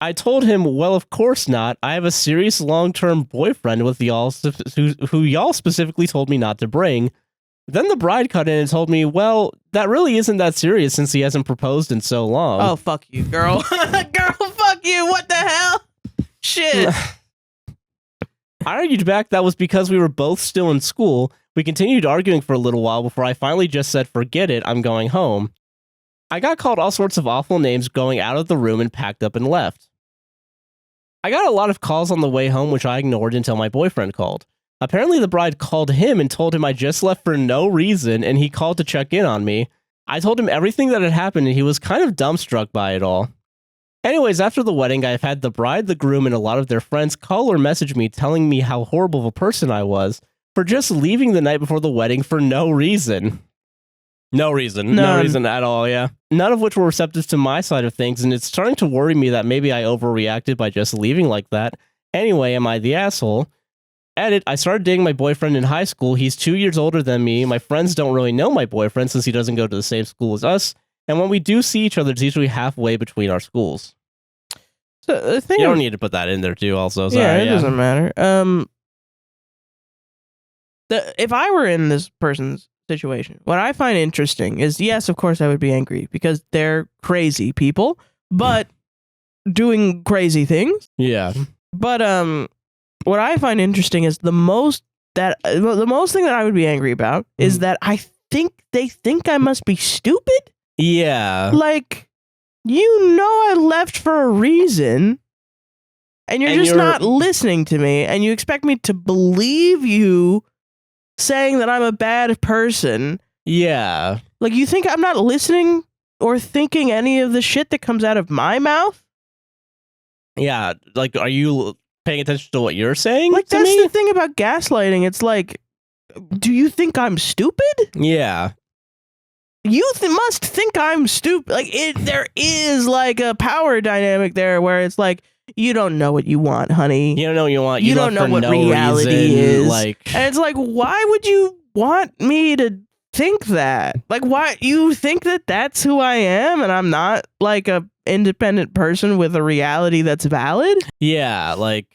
S2: I told him, well, of course not. I have a serious long-term boyfriend with y'all who y'all specifically told me not to bring. Then the bride cut in and told me, well, that really isn't that serious since he hasn't proposed in so long.
S5: Oh, fuck you, girl. Girl, fuck you. What the hell? Shit.
S2: I argued back that was because we were both still in school. We continued arguing for a little while before I finally just said, forget it, I'm going home. I got called all sorts of awful names going out of the room and packed up and left. I got a lot of calls on the way home, which I ignored until my boyfriend called. Apparently the bride called him and told him I just left for no reason, and he called to check in on me. I told him everything that had happened, and he was kind of dumbstruck by it all. Anyways, after the wedding, I've had the bride, the groom, and a lot of their friends call or message me telling me how horrible of a person I was for just leaving the night before the wedding for no reason. No reason. No reason at all, yeah. None of which were receptive to my side of things, and it's starting to worry me that maybe I overreacted by just leaving like that. Anyway, am I the asshole? Edit, I started dating my boyfriend in high school. He's 2 years older than me. My friends don't really know my boyfriend since he doesn't go to the same school as us. And when we do see each other, it's usually halfway between our schools.
S5: So the thing
S2: you don't need to put that in there too, also. Sorry,
S5: yeah, it doesn't matter. If I were in this person's situation, what I find interesting is, yes, of course I would be angry because they're crazy people, but doing crazy things.
S2: Yeah.
S5: But what I find interesting is the most thing that I would be angry about is that I think they think I must be stupid.
S2: Yeah.
S5: Like, I left for a reason, and you're not listening to me, and you expect me to believe you saying that I'm a bad person.
S2: Yeah.
S5: Like, you think I'm not listening or thinking any of the shit that comes out of my mouth?
S2: Yeah. Like, are you paying attention to what you're saying?
S5: Like, that's the thing about gaslighting. It's like, do you think I'm stupid?
S2: Yeah.
S5: You must think I'm stupid. Like, there is like a power dynamic there where it's like, you don't know what you want, honey.
S2: You don't know what you want.
S5: You don't know what reality is.
S2: Like,
S5: and it's like, why would you want me to think that? Like, why you think that that's who I am, and I'm not like a independent person with a reality that's valid?
S2: Yeah, like.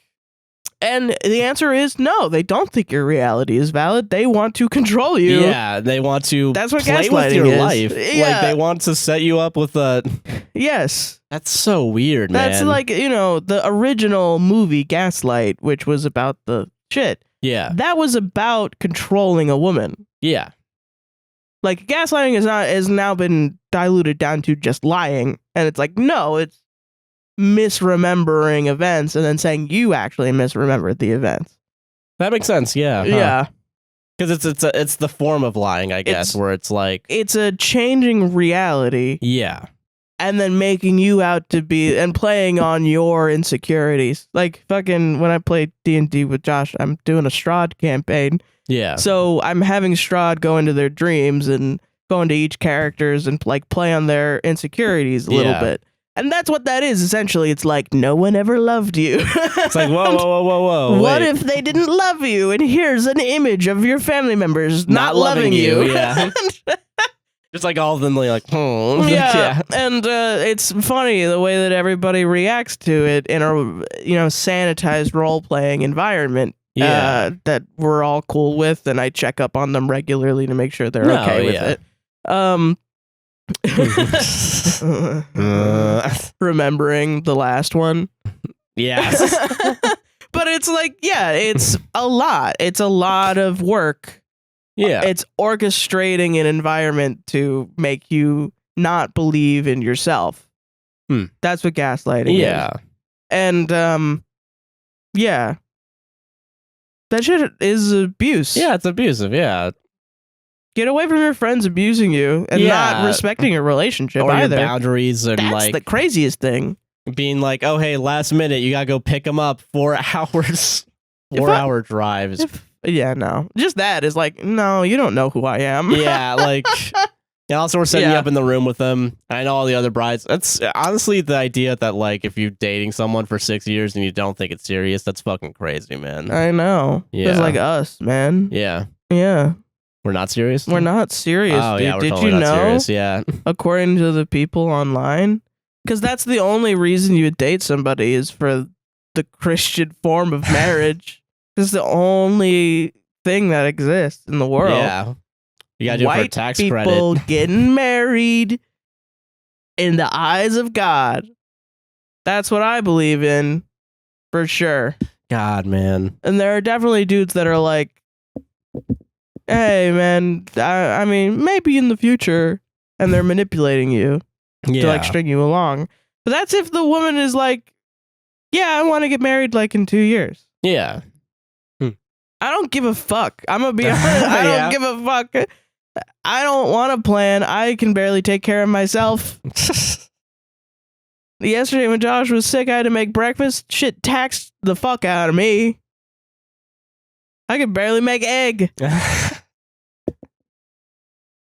S5: And the answer is no, they don't think your reality is valid. They want to control you.
S2: Yeah, they want to
S5: That's what
S2: play
S5: gaslighting
S2: with your
S5: is.
S2: life.
S5: Yeah.
S2: Like, they want to set you up with a...
S5: Yes.
S2: That's so weird, man.
S5: That's like, the original movie Gaslight, which was about the shit.
S2: Yeah.
S5: That was about controlling a woman.
S2: Yeah.
S5: Like, gaslighting has now been diluted down to just lying. And it's like, no, it's misremembering events and then saying you actually misremembered the events.
S2: That makes sense, yeah.
S5: Yeah.
S2: Because it's the form of lying, I guess, where it's like...
S5: It's a changing reality.
S2: Yeah.
S5: And then making you out to be... and playing on your insecurities. Like, fucking, when I play D&D with Josh, I'm doing a Strahd campaign.
S2: Yeah.
S5: So I'm having Strahd go into their dreams and go into each characters and, like, play on their insecurities a little bit. And that's what that is, essentially. It's like, no one ever loved you.
S2: It's like, whoa.
S5: What if they didn't love you? And here's an image of your family members not loving you.
S2: Yeah. Just like all of them like,
S5: Yeah. And it's funny the way that everybody reacts to it in a, sanitized role-playing environment.
S2: Yeah.
S5: That we're all cool with, and I check up on them regularly to make sure they're okay with it. Remembering the last one.
S2: Yes.
S5: But it's like, yeah, it's a lot. It's a lot of work.
S2: Yeah.
S5: It's orchestrating an environment to make you not believe in yourself. That's what gaslighting is.
S2: Yeah.
S5: And yeah. That shit is abuse.
S2: Yeah, it's abusive, yeah.
S5: Get away from your friends abusing you and not respecting your relationship
S2: or
S5: either.
S2: Your boundaries and
S5: That's the craziest thing.
S2: Being like, oh, hey, last minute, you gotta go pick them up 4 hours. 4-hour drives.
S5: Yeah, no. Just that is like, no, you don't know who I am.
S2: Yeah, like... And also, we're setting you up in the room with them. I know all the other brides. That's honestly the idea that, like, if you're dating someone for 6 years and you don't think it's serious, that's fucking crazy, man.
S5: I know.
S2: Yeah.
S5: It's like us, man.
S2: Yeah.
S5: Yeah.
S2: We're not serious?
S5: We're not serious,
S2: oh,
S5: dude.
S2: yeah, we're
S5: Did
S2: totally
S5: you
S2: not
S5: know?
S2: Serious, yeah.
S5: According to the people online, because that's the only reason you would date somebody is for the Christian form of marriage. It's the only thing that exists in the world.
S2: Yeah. You gotta do it for a tax credit.
S5: White people getting married in the eyes of God. That's what I believe in, for sure.
S2: God, man.
S5: And there are definitely dudes that are like, hey, man, I mean, maybe in the future, and they're manipulating you to, like, string you along. But that's if the woman is like, yeah, I want to get married, like, in 2 years.
S2: Yeah.
S5: I don't give a fuck. I'm gonna be honest. I don't give a fuck. I don't want to plan. I can barely take care of myself. Yesterday when Josh was sick, I had to make breakfast. Shit taxed the fuck out of me. I could barely make egg.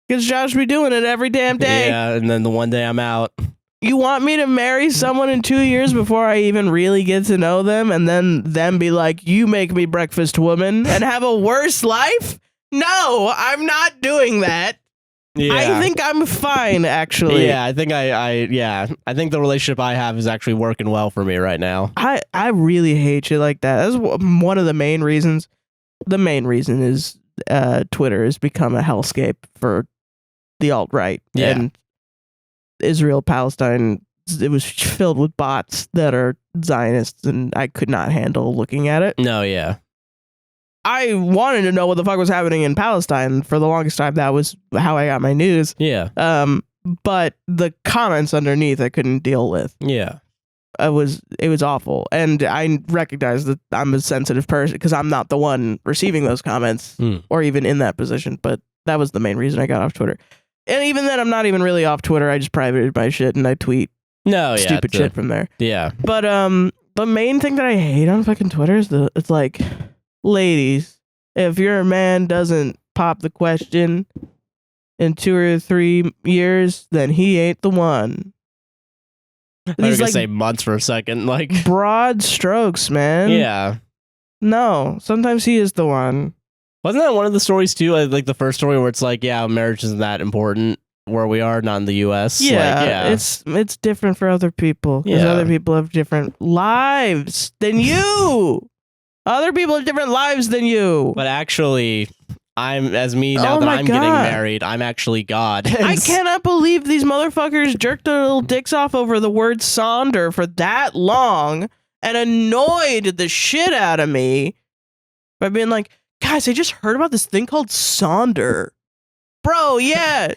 S5: Because because Josh be doing it every damn day.
S2: Yeah, and then the one day I'm out.
S5: You want me to marry someone in 2 years before I even really get to know them, and then them be like, you make me breakfast, woman, and have a worse life? No, I'm not doing that. Yeah. I think I'm fine, actually.
S2: Yeah, I think I think the relationship I have is actually working well for me right now.
S5: I really hate shit like that. That's one of the main reasons. The main reason is Twitter has become a hellscape for the alt-right.
S2: Yeah.
S5: And Israel, Palestine, it was filled with bots that are Zionists, and I could not handle looking at it.
S2: No, yeah.
S5: I wanted to know what the fuck was happening in Palestine for the longest time. That was how I got my news.
S2: Yeah.
S5: But the comments underneath I couldn't deal with.
S2: Yeah.
S5: It was awful. And I recognize that I'm a sensitive person because I'm not the one receiving those comments or even in that position. But that was the main reason I got off Twitter. And even then, I'm not even really off Twitter. I just privated my shit and I tweet stupid shit from there.
S2: Yeah.
S5: But the main thing that I hate on fucking Twitter is it's like, ladies, if your man doesn't pop the question in 2 or 3 years, then he ain't the one.
S2: I was gonna say months for a second, like
S5: broad strokes, man.
S2: Yeah.
S5: No, sometimes he is the one.
S2: Wasn't that one of the stories too? Like the first story where it's like, yeah, marriage isn't that important where we are, not in the U.S.
S5: Yeah, it's different for other people because other people have different lives than you. Other people have different lives than you.
S2: But actually, I'm getting married, I'm actually God.
S5: I cannot believe these motherfuckers jerked their little dicks off over the word Sonder for that long and annoyed the shit out of me by being like, guys, I just heard about this thing called Sonder. Bro, yeah.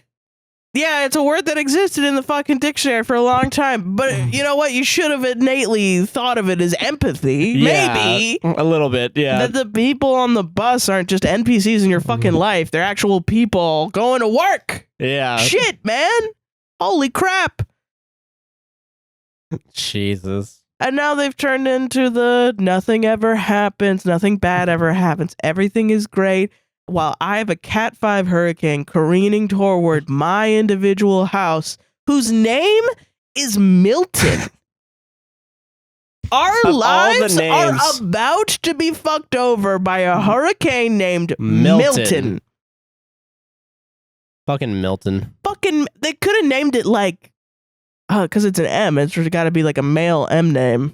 S5: Yeah, it's a word that existed in the fucking dictionary for a long time. But you know what? You should have innately thought of it as empathy.
S2: Yeah,
S5: maybe.
S2: A little bit, yeah.
S5: That the people on the bus aren't just NPCs in your fucking life. They're actual people going to work.
S2: Yeah.
S5: Shit, man. Holy crap.
S2: Jesus.
S5: And now they've turned into the nothing ever happens, nothing bad ever happens, everything is great, while I have a Cat 5 hurricane careening toward my individual house, whose name is Milton. Our lives are about to be fucked over by a hurricane named Milton.
S2: Fucking Milton.
S5: They could have named it like, because it's an M. It's got to be like a male M name.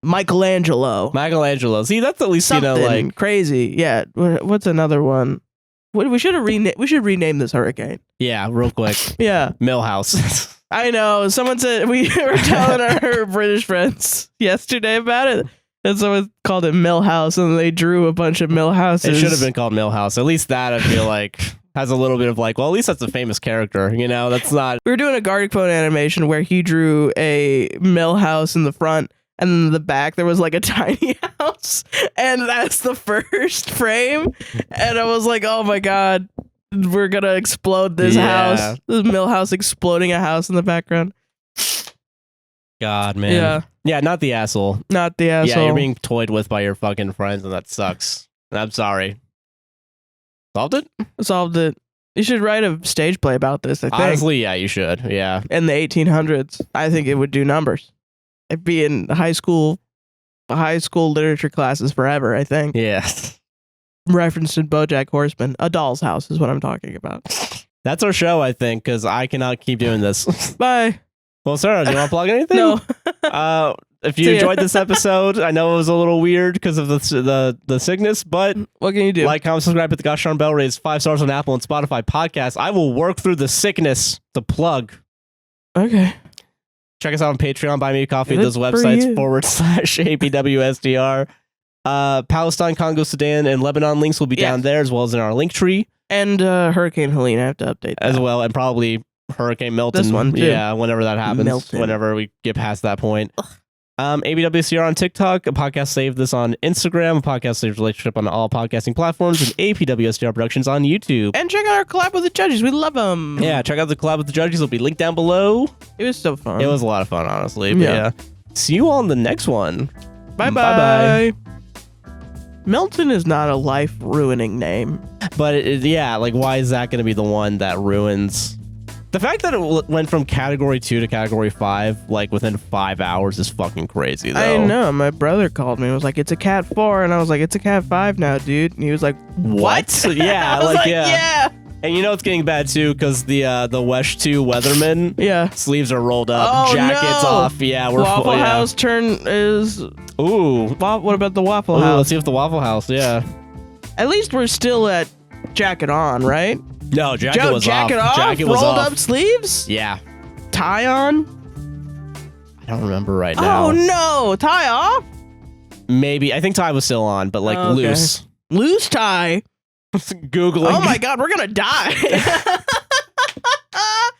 S5: Michelangelo.
S2: See, that's at least,
S5: something,
S2: you know, like
S5: crazy. Yeah. What's another one? We should rename this hurricane.
S2: Yeah, real quick.
S5: Yeah.
S2: Millhouse.
S5: I know. Someone said we were telling our British friends yesterday about it. And someone called it Millhouse, and they drew a bunch of Millhouses.
S2: It should have been called Millhouse. At least that, I feel like, has a little bit of like, well, at least that's a famous character, you know? That's not...
S5: We were doing a Gartic Phone animation where he drew a Millhouse in the front, and then in the back there was like a tiny house, and that's the first frame. And I was like, oh my god, we're gonna explode this house. This Millhouse exploding a house in the background.
S2: God, man.
S5: Yeah.
S2: Yeah, not the asshole.
S5: Not the asshole.
S2: Yeah, you're being toyed with by your fucking friends, and that sucks. And I'm sorry. Solved it?
S5: Solved it. You should write a stage play about this, I think.
S2: Honestly, yeah, you should. Yeah.
S5: In the 1800s, I think it would do numbers. It'd be in high school literature classes forever, I think.
S2: Yes.
S5: Referenced in BoJack Horseman. A Doll's House is what I'm talking about.
S2: That's our show, I think, because I cannot keep doing this.
S5: Bye.
S2: Well, Sarah, do you want to plug anything?
S5: No.
S2: If you enjoyed this episode, I know it was a little weird because of the sickness, but
S5: what can you do?
S2: Like, comment, subscribe, hit the gosh darn bell, raise 5 stars on Apple and Spotify podcasts. I will work through the sickness to plug.
S5: Okay.
S2: Check us out on Patreon, buy me a coffee at those websites /APWSTR. Palestine, Congo, Sudan, and Lebanon links will be down there, as well as in our link tree.
S5: And Hurricane Helene, I have to update that.
S2: As well, and probably Hurricane Milton.
S5: This one, too.
S2: Yeah, whenever that happens. Whenever we get past that point. APWSTR on TikTok, a podcast save this on Instagram, a podcast saves relationship on all podcasting platforms, and APWSTR Productions on YouTube.
S5: And check out our collab with the judges. We love them.
S2: Yeah, check out the collab with the judges. It'll be linked down below.
S5: It was so fun.
S2: It was a lot of fun, honestly. But yeah. See you all in the next one.
S5: Bye-bye. Bye-bye. Milton is not a life-ruining name.
S2: But yeah, like why is that going to be the one that ruins? The fact that it went from category 2 to category 5 like within 5 hours is fucking crazy though.
S5: I know. My brother called me and was like, it's a cat 4, and I was like, it's a cat 5 now, dude. And he was like, what?
S2: Yeah,
S5: I was like, yeah.
S2: And you know it's getting bad too because the Wesh 2 Weatherman sleeves are rolled up, jackets off. Yeah, we're
S5: Waffle House turn is.
S2: Ooh,
S5: what about the Waffle House?
S2: Let's see if the Waffle House. Yeah.
S5: At least we're still at jacket on, right?
S2: No, jacket was
S5: jacket
S2: off. Jacket was
S5: rolled
S2: off.
S5: up sleeves.
S2: Yeah.
S5: Tie on.
S2: I don't remember right now.
S5: Oh no, tie off.
S2: Maybe I think tie was still on, but like loose
S5: tie.
S2: Googling.
S5: Oh my god, we're gonna die.